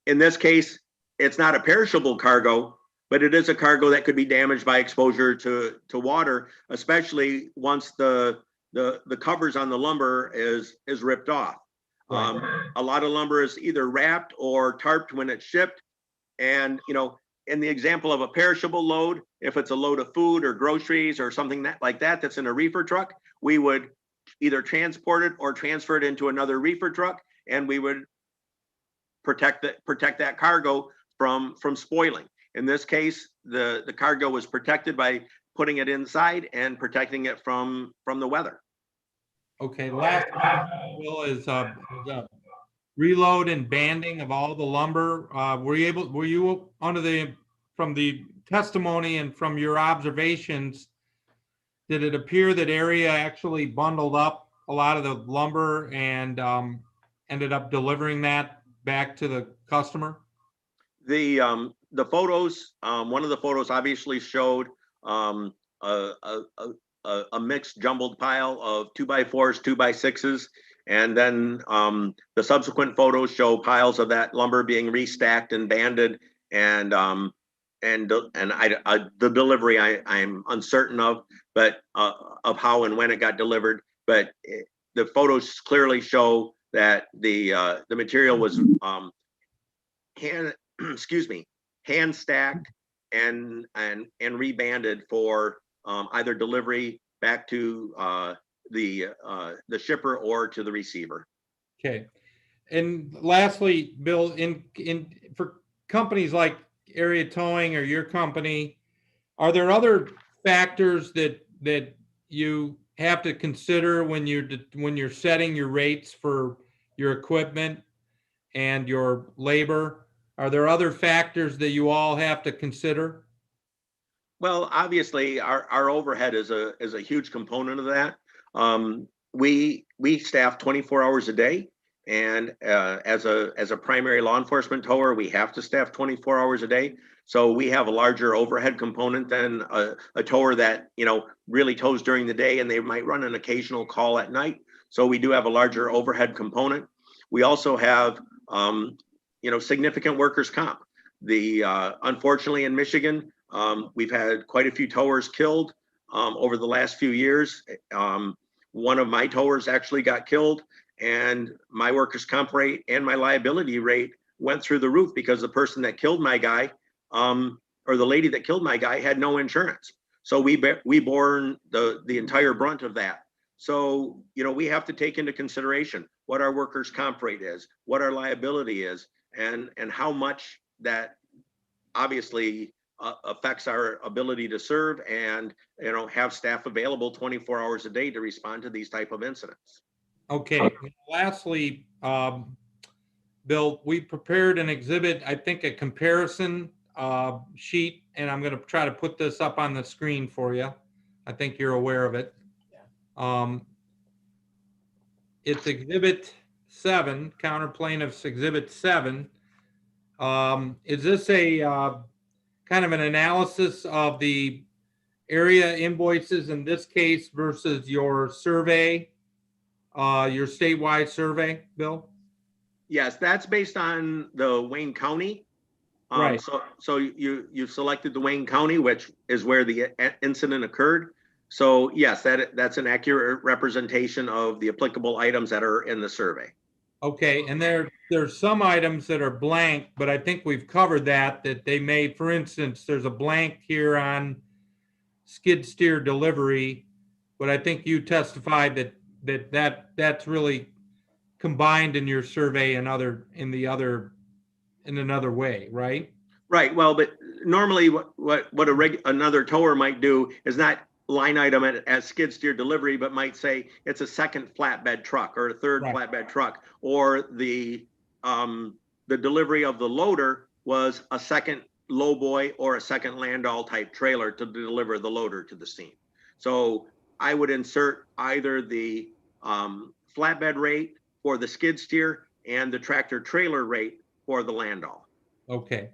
in this case, it's not a perishable cargo, but it is a cargo that could be damaged by exposure to water, especially once the covers on the lumber is ripped off. Right. A lot of lumber is either wrapped or tarped when it's shipped. And, you know, in the example of a perishable load, if it's a load of food or groceries or something like that that's in a reefer truck, we would either transport it or transfer it into another reefer truck, and we would protect that cargo from spoiling. In this case, the cargo was protected by putting it inside and protecting it from the weather. Okay, the last item, Will, is the reload and banding of all the lumber. Were you from the testimony and from your observations, did it appear that area actually bundled up a lot of the lumber and ended up delivering that back to the customer? The photos, one of the photos obviously showed a mixed jumbled pile of 2x4s, 2x6s, and then the subsequent photos show piles of that lumber being restacked and banded, and the delivery I'm uncertain of, but of how and when it got delivered. But the photos clearly show that the material was hand stacked and rebanded for either delivery back to the shipper or to the receiver. Okay. And lastly, Bill, for companies like Area Towing or your company, are there other factors that you have to consider when you're setting your rates for your equipment and your labor? Are there other factors that you all have to consider? Well, obviously, our overhead is a huge component of that. We staff 24 hours a day, and as a primary law enforcement tower, we have to staff 24 hours a day. So we have a larger overhead component than a tower that, you know, really tows during the day, and they might run an occasional call at night. So we do have a larger overhead component. We also have significant workers' comp. Unfortunately in Michigan, we've had quite a few towers killed over the last few years. One of my towers actually got killed, and my workers' comp rate and my liability rate went through the roof because the person that killed my guy, or the lady that killed my guy, had no insurance. So we bore the entire brunt of that. So, you know, we have to take into consideration what our workers' comp rate is, what our liability is, and how much that obviously affects our ability to serve and, you know, have staff available 24 hours a day to respond to these type of incidents. Okay. Lastly, Bill, we prepared an exhibit, I think a comparison sheet, and I'm going to try to put this up on the screen for you. I think you're aware of it. it's Exhibit 7, counter plaintiff's Exhibit 7. Is this a kind of an analysis of the area invoices in this case versus your survey, your statewide survey, Bill? Yes, that's based on the Wayne County. Right. So you selected the Wayne County, which is where the incident occurred. So yes, that's an accurate representation of the applicable items that are in the survey. Okay, and there's some items that are blank, but I think we've covered that they may, for instance, there's a blank here on skid steer delivery, but I think you testified that's really combined in your survey in another way, right? Right. Well, but normally what another tower might do is not line item it as skid steer delivery, but might say it's a second flatbed truck or a third Right. flatbed truck, or the delivery of the loader was a second lowboy or a second Landau type trailer to deliver the loader to the scene. So I would insert either the flatbed rate for the skid steer and the tractor trailer rate for the Landau. Okay.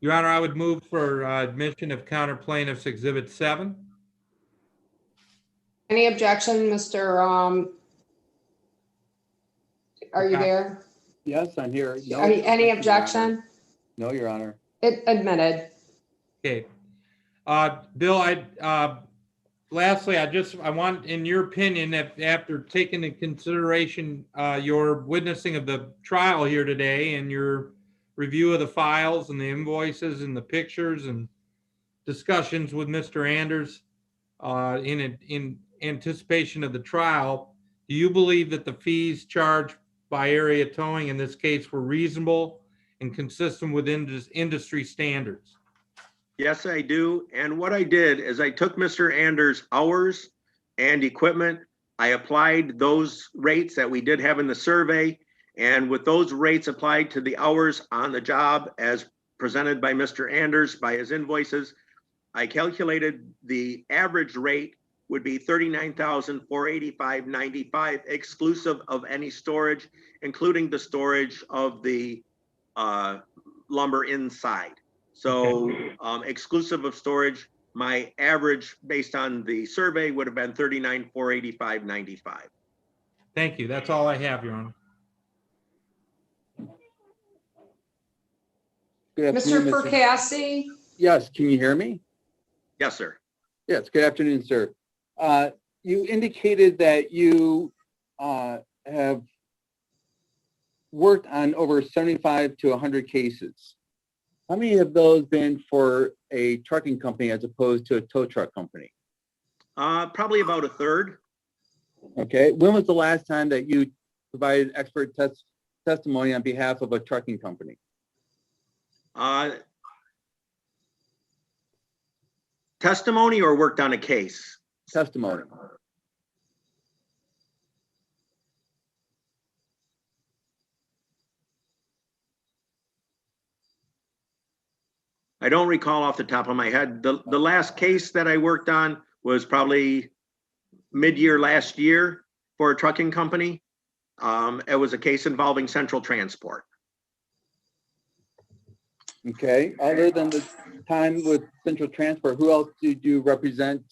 Your Honor, I would move for admission of counter plaintiff's Exhibit 7. Any objection, Mr. Are you there? Yes, I'm here. No, Any objection? No, Your Honor. It admitted. Okay. Bill, lastly, I want, in your opinion, after taking into consideration your witnessing of the trial here today and your review of the files and the invoices and the pictures and discussions with Mr. Anders in anticipation of the trial, do you believe that the fees charged by area towing in this case were reasonable and consistent with industry standards? Yes, I do. And what I did is I took Mr. Anders' hours and equipment. I applied those rates that we did have in the survey. And with those rates applied to the hours on the job as presented by Mr. Anders by his invoices, I calculated the average rate would be $39,485.95 exclusive of any storage, including the storage of the lumber inside. So exclusive of storage, my average based on the survey would have been $39,485.95. Thank you. That's all I have, Your Honor. Good Mr. afternoon, Percassi? Yes, can you hear me? Yes, sir. Yes, good afternoon, sir. You indicated that you have worked on over 75 to 100 cases. How many have those been for a trucking company as opposed to a tow truck company? Probably about a third. Okay, when was the last time that you provided expert testimony on behalf of a trucking company? Testimony or worked on a case? Testimony. I don't recall off the top of my head. The last case that I worked on was probably mid-year last year for a trucking company. It was a case involving Central Transport. Okay, other than the time with Central Transport, who else did you represent?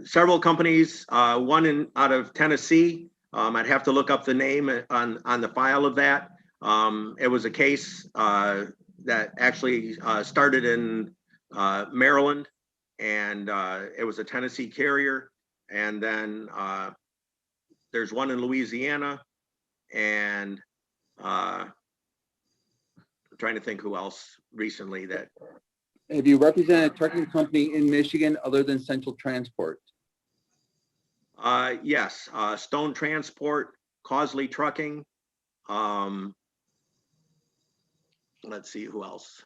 Several companies, one out of Tennessee. I'd have to look up the name on the file of that. It was a case that actually started in Maryland, and it was a Tennessee carrier. And then there's one in Louisiana, and I'm trying to think who else recently that. Have you represented a trucking company in Michigan other than Central Transport? Yes, Stone Transport, Causley Trucking. Let's see who else.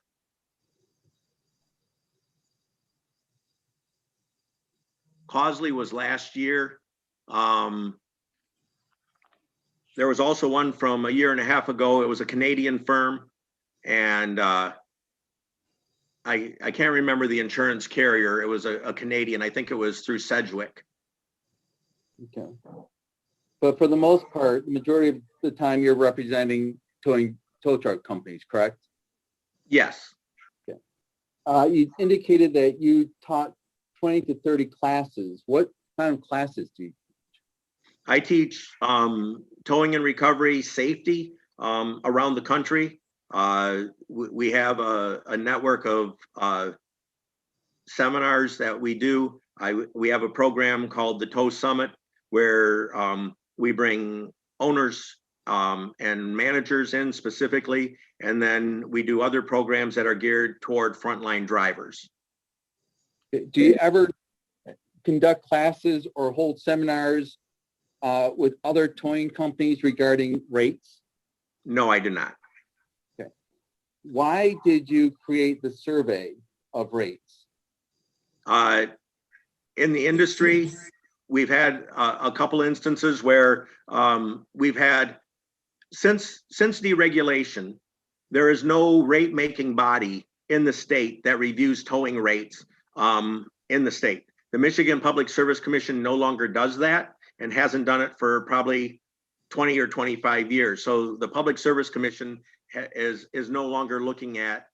Causley was last year. There was also one from a year and a half ago. It was a Canadian firm, and I can't remember the insurance carrier. It was a Canadian. I think it was through Sedgwick. Okay. But for the most part, the majority of the time you're representing tow truck companies, correct? Yes. You indicated that you taught 20 to 30 classes. What kind of classes do you? I teach towing and recovery safety around the country. We have a network of seminars that we do. We have a program called the Tow Summit where we bring owners and managers in specifically, and then we do other programs that are geared toward frontline drivers. Do you ever conduct classes or hold seminars with other towing companies regarding rates? No, I do not. Okay. Why did you create the survey of rates? In the industry, we've had a couple instances where we've had, since deregulation, there is no rate making body in the state that reviews towing rates in the state. The Michigan Public Service Commission no longer does that and hasn't done it for probably 20 or 25 years. So the Public Service Commission is no longer looking at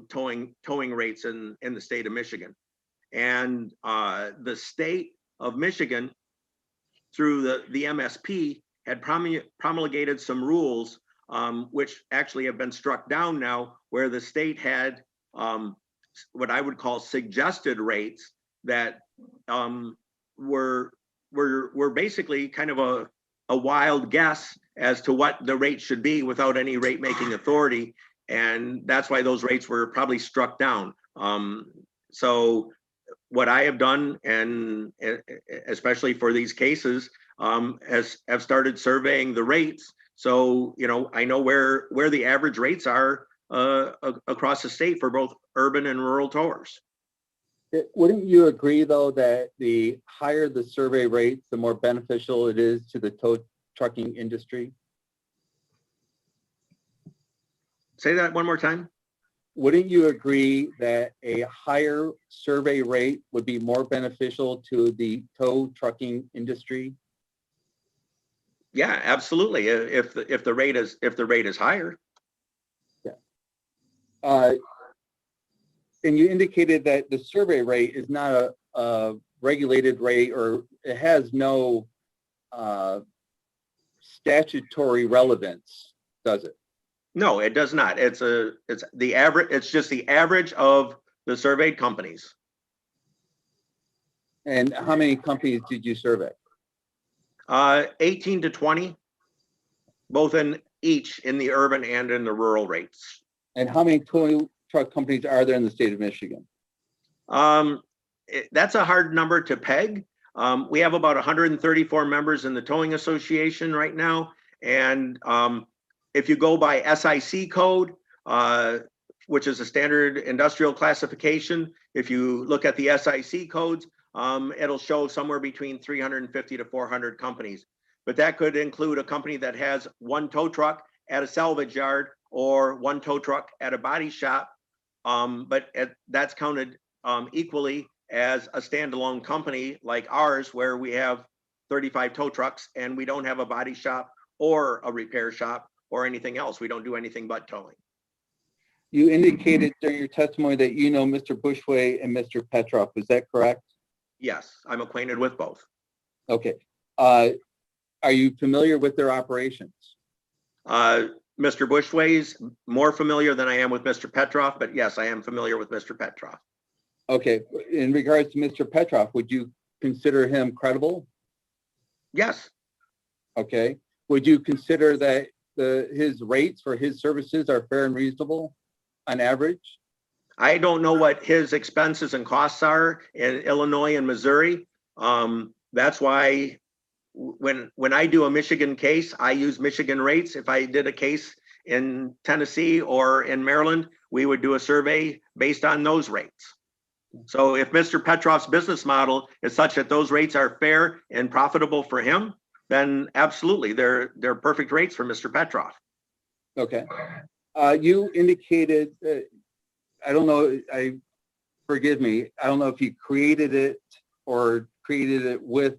towing rates in the state of Michigan. And the state of Michigan, through the MSP, had promulgated some rules, which actually have been struck down now, where the state had what I would call suggested rates that were basically kind of a wild guess as to what the rate should be without any rate making authority. And that's why those rates were probably struck down. So what I have done, and especially for these cases, have started surveying the rates. So, I know where the average rates are across the state for both urban and rural towers. Wouldn't you agree, though, that the higher the survey rates, the more beneficial it is to the tow trucking industry? Say that one more time. Wouldn't you agree that a higher survey rate would be more beneficial to the tow trucking industry? Yeah, absolutely. If the rate is higher. Yeah. And you indicated that the survey rate is not a regulated rate, or it has no statutory relevance, does it? No, it does not. It's the average. It's just the average of the surveyed companies. And how many companies did you survey? 18 to 20, both in the urban and in the rural rates. And how many tow truck companies are there in the state of Michigan? That's a hard number to peg. We have about 134 members in the Towing Association right now. And if you go by SIC code, which is a standard industrial classification, if you look at the SIC codes, it'll show somewhere between 350 to 400 companies. But that could include a company that has one tow truck at a salvage yard or one tow truck at a body shop. But that's counted equally as a standalone company like ours, where we have 35 tow trucks and we don't have a body shop or a repair shop or anything else. We don't do anything but towing. You indicated during your testimony that you know Mr. Bushway and Mr. Petroff. Is that correct? Yes, I'm acquainted with both. Okay. Are you familiar with their operations? Mr. Bushway's more familiar than I am with Mr. Petroff, but yes, I am familiar with Mr. Petroff. Okay. In regards to Mr. Petroff, would you consider him credible? Yes. Okay. Would you consider that his rates for his services are fair and reasonable on average? I don't know what his expenses and costs are in Illinois and Missouri. That's why when I do a Michigan case, I use Michigan rates. If I did a case in Tennessee or in Maryland, we would do a survey based on those rates. So if Mr. Petroff's business model is such that those rates are fair and profitable for him, then absolutely, they're perfect rates for Mr. Petroff. Okay. You indicated, I don't know, forgive me, I don't know if you created it or created it with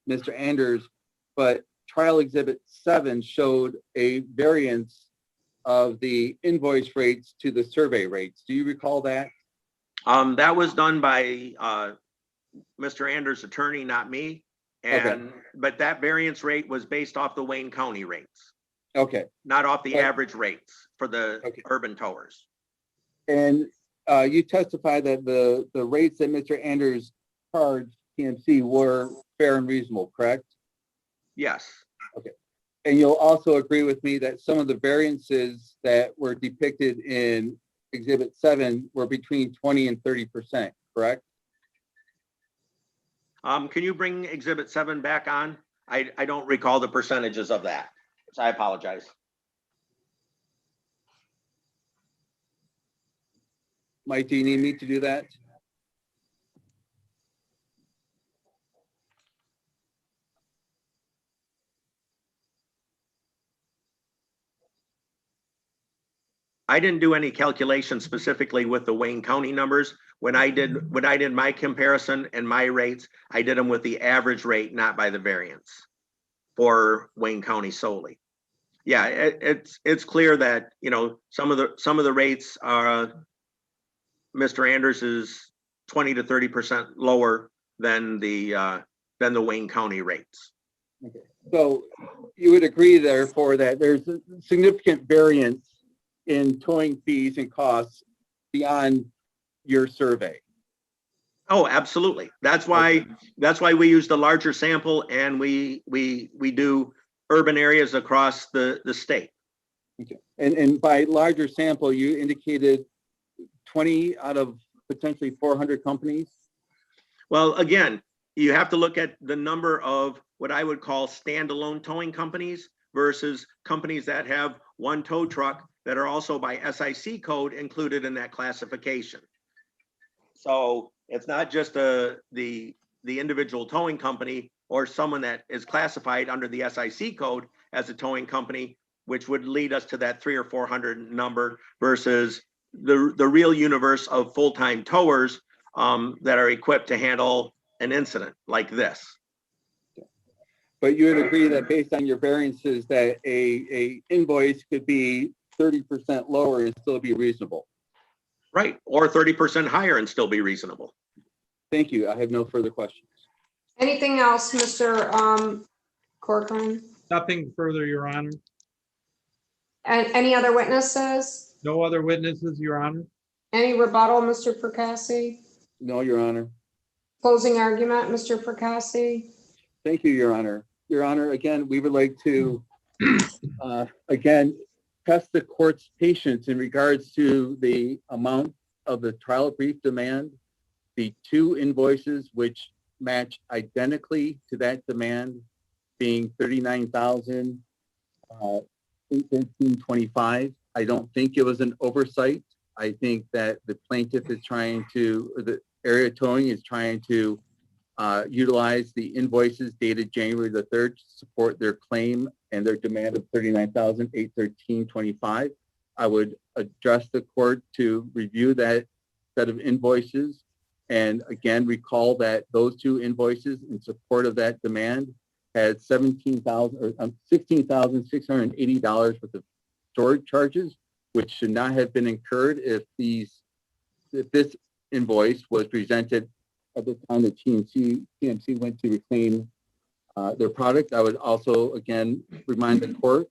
Mr. Anders, but trial exhibit 7 showed a variance of the invoice rates to the survey rates. Do you recall that? That was done by Mr. Anders' attorney, not me. And, but that variance rate was based off the Wayne County rates, Okay. not off the But- average rates for the Okay. urban towers. And you testified that the rates that Mr. Anders charged TMC were fair and reasonable, correct? Yes, And you'll also agree with me that some of the variances that were depicted in Exhibit 7 were between 20 and 30%, correct? can you bring Exhibit 7 back on? I don't recall the percentages of that, so I apologize. Mike, do you need me to do that? I didn't do any calculations specifically with the Wayne County numbers. When I did my comparison and my rates, I did them with the average rate, not by the variance for Wayne County solely. Yeah, it's clear that, you know, some of the rates are Mr. Anders is 20 to 30% lower than the Wayne County rates. Okay. So you would agree therefore that there's a significant variance in towing fees and costs beyond your survey? Oh, absolutely. That's why we use the larger sample, and we do urban areas across the state. Okay. And by larger sample, you indicated 20 out of potentially 400 companies? Well, again, you have to look at the number of what I would call standalone towing companies versus companies that have one tow truck that are also by SIC code included in that classification. So it's not just the individual towing company or someone that is classified under the SIC code as a towing company, which would lead us to that 300 or 400 number versus the real universe of full-time towers that are equipped to handle an incident like this. But you would agree that based on your variances that a invoice could be 30% lower and still be reasonable? Right, or 30% higher and still be reasonable. Thank you. I have no further questions. Anything else, Mr. Corcoran? Nothing further, Your Honor. And any other witnesses? No other witnesses, Your Honor. Any rebuttal, Mr. Perkassi? No, Your Honor. Closing argument, Mr. Perkassi? Thank you, Your Honor. Your Honor, again, we would like to, again, test the court's patience in regards to the amount of the trial brief demand, the two invoices which match identically to that demand being $39,813.25. I don't think it was an oversight. I think that the plaintiff is trying to, or the area towing is trying to utilize the invoices dated January the 3rd to support their claim and their demand of $39,813.25. I would address the court to review that set of invoices and again recall that those two invoices in support of that demand had $16,680 worth of storage charges, which should not have been incurred if this invoice was presented at the time that TMC went to reclaim their product. I would also, again, remind the court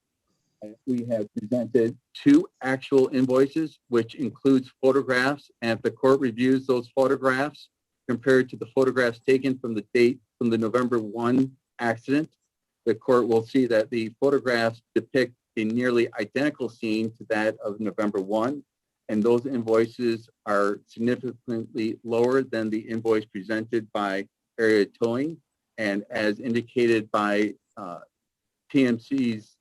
that we have presented two actual invoices, which includes photographs, and if the court reviews those photographs compared to the photographs taken from the date from the November 1 accident, the court will see that the photographs depict a nearly identical scene to that of November 1. And those invoices are significantly lower than the invoice presented by Area Towing. And as indicated by TMC's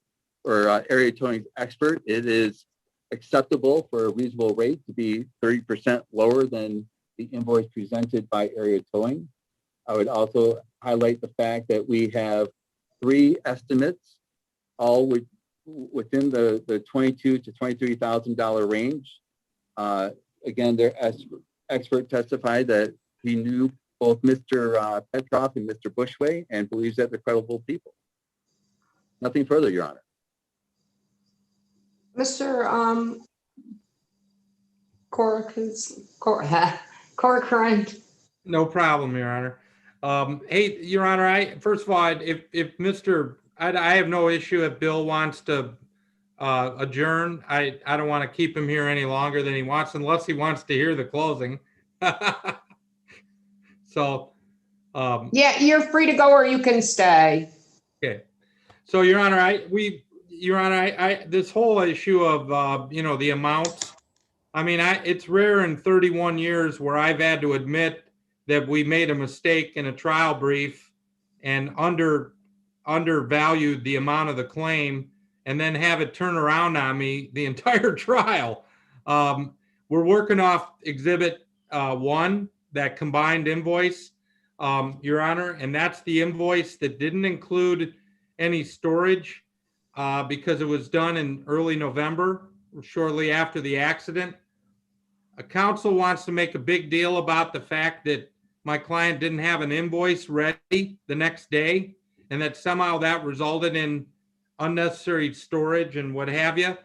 or Area Towing's expert, it is acceptable for a reasonable rate to be 30% lower than the invoice presented by Area Towing. I would also highlight the fact that we have three estimates, all within the $22,000 to $23,000 range. Again, their expert testified that he knew both Mr. Petroff and Mr. Bushway and believes that they're credible people. Nothing further, Your Honor. Mr. Corcoran. No problem, Your Honor. Hey, Your Honor, first of all, I have no issue if Bill wants to adjourn. I don't want to keep him here any longer than he wants, unless he wants to hear the closing. So, Yeah, you're free to go or you can stay. okay. So, Your Honor, this whole issue of, the amounts, I mean, it's rare in 31 years where I've had to admit that we made a mistake in a trial brief and undervalued the amount of the claim and then have it turn around on me the entire trial. We're working off Exhibit 1, that combined invoice, Your Honor, and that's the invoice that didn't include any storage because it was done in early November, shortly after the accident. A counsel wants to make a big deal about the fact that my client didn't have an invoice ready the next day and that somehow that resulted in unnecessary storage and what have you.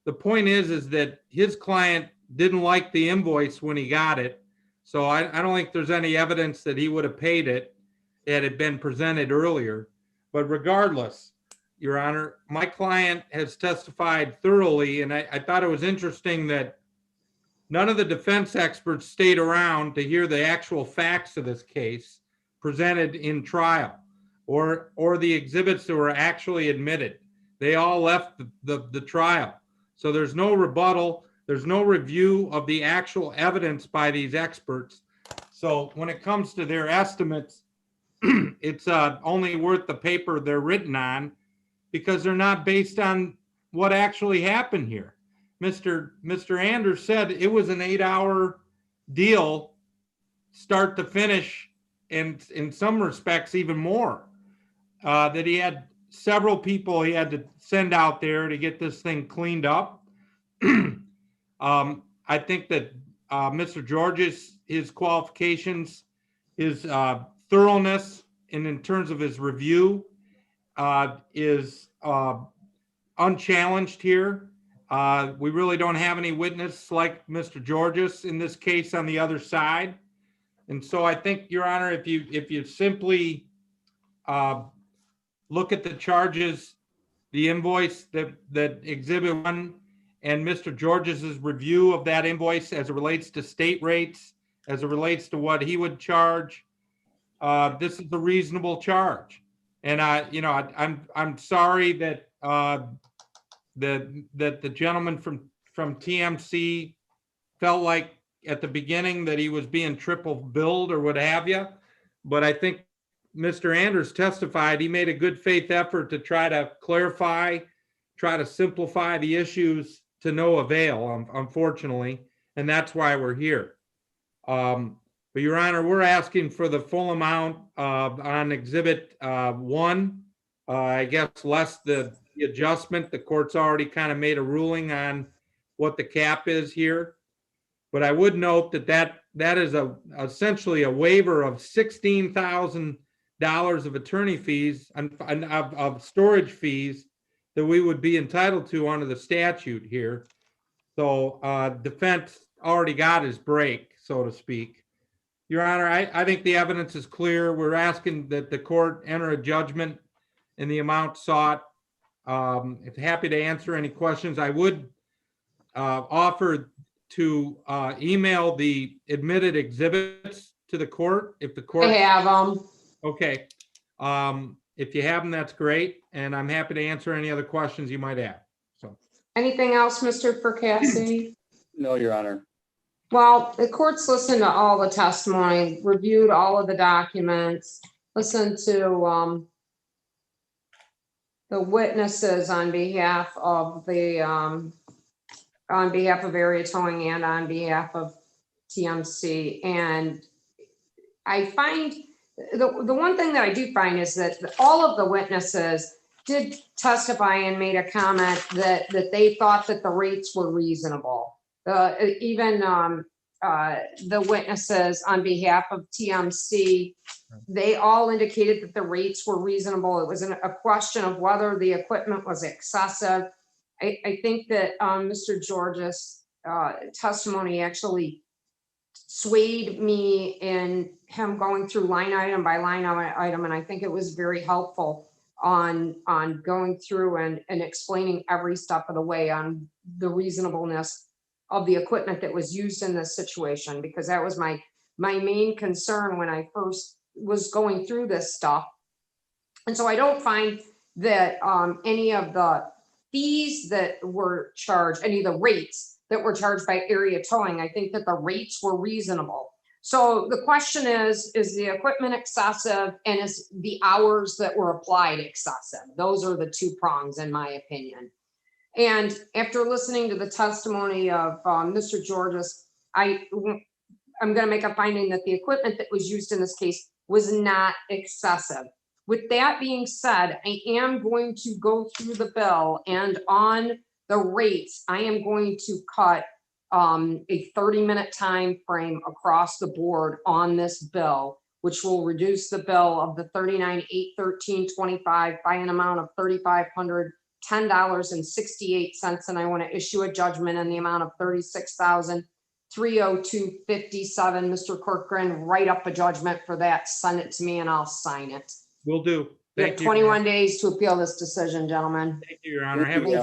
The point is that his client didn't like the invoice when he got it. So I don't think there's any evidence that he would have paid it had it been presented earlier. But regardless, Your Honor, my client has testified thoroughly, and I thought it was interesting that none of the defense experts stayed around to hear the actual facts of this case presented in trial or the exhibits that were actually admitted. They all left the trial. So there's no rebuttal. There's no review of the actual evidence by these experts. So when it comes to their estimates, it's only worth the paper they're written on because they're not based on what actually happened here. Mr. Anders said it was an 8-hour deal, start to finish, and in some respects even more. That he had several people he had to send out there to get this thing cleaned up. I think that Mr. George's, his qualifications, his thoroughness, and in terms of his review is unchallenged here. We really don't have any witness like Mr. George's in this case on the other side. And so I think, Your Honor, if you simply look at the charges, the invoice that Exhibit 1 and Mr. George's review of that invoice as it relates to state rates, as it relates to what he would charge, this is a reasonable charge. And I'm sorry that the gentleman from TMC felt like at the beginning that he was being triple billed or what have you. But I think Mr. Anders testified he made a good faith effort to try to clarify, try to simplify the issues to no avail, unfortunately. And that's why we're here. But Your Honor, we're asking for the full amount on Exhibit 1. I guess less the adjustment. The court's already kind of made a ruling on what the cap is here. But I would note that is essentially a waiver of $16,000 of attorney fees and of storage fees that we would be entitled to under the statute here. So defense already got his break, so to speak. Your Honor, I think the evidence is clear. We're asking that the court enter a judgment in the amount sought. If happy to answer any questions, I would offer to email the admitted exhibits to the court if the court. I have them. Okay. If you have them, that's great. And I'm happy to answer any other questions you might have. So. Anything else, Mr. Percassi? No, Your Honor. Well, the court's listened to all the testimony, reviewed all of the documents, listened to the witnesses on behalf of Area Towing and on behalf of TMC. And I find the one thing that I do find is that all of the witnesses did testify and made a comment that they thought that the rates were reasonable. Even the witnesses on behalf of TMC. They all indicated that the rates were reasonable. It was a question of whether the equipment was excessive. I think that Mr. George's testimony actually swayed me in him going through line item by line item, and I think it was very helpful on going through and explaining every step of the way on the reasonableness of the equipment that was used in this situation, because that was my main concern when I first was going through this stuff. And so I don't find that any of the fees that were charged, any of the rates that were charged by area towing, I think that the rates were reasonable. So the question is the equipment excessive, and is the hours that were applied excessive? Those are the two prongs, in my opinion. And after listening to the testimony of Mr. Georges, I'm going to make a finding that the equipment that was used in this case was not excessive. With that being said, I am going to go through the bill, and on the rates, I am going to cut a 30-minute time frame across the board on this bill, which will reduce the bill of the $39,813.25 by an amount of $3,510.68, and I want to issue a judgment in the amount of $36,302.57. Mr. Corcoran, write up a judgment for that, send it to me, and I'll sign it. Will do. You have Thank you. 21 days to appeal this decision, gentlemen. Thank you, Your Honor. Thank Have a you.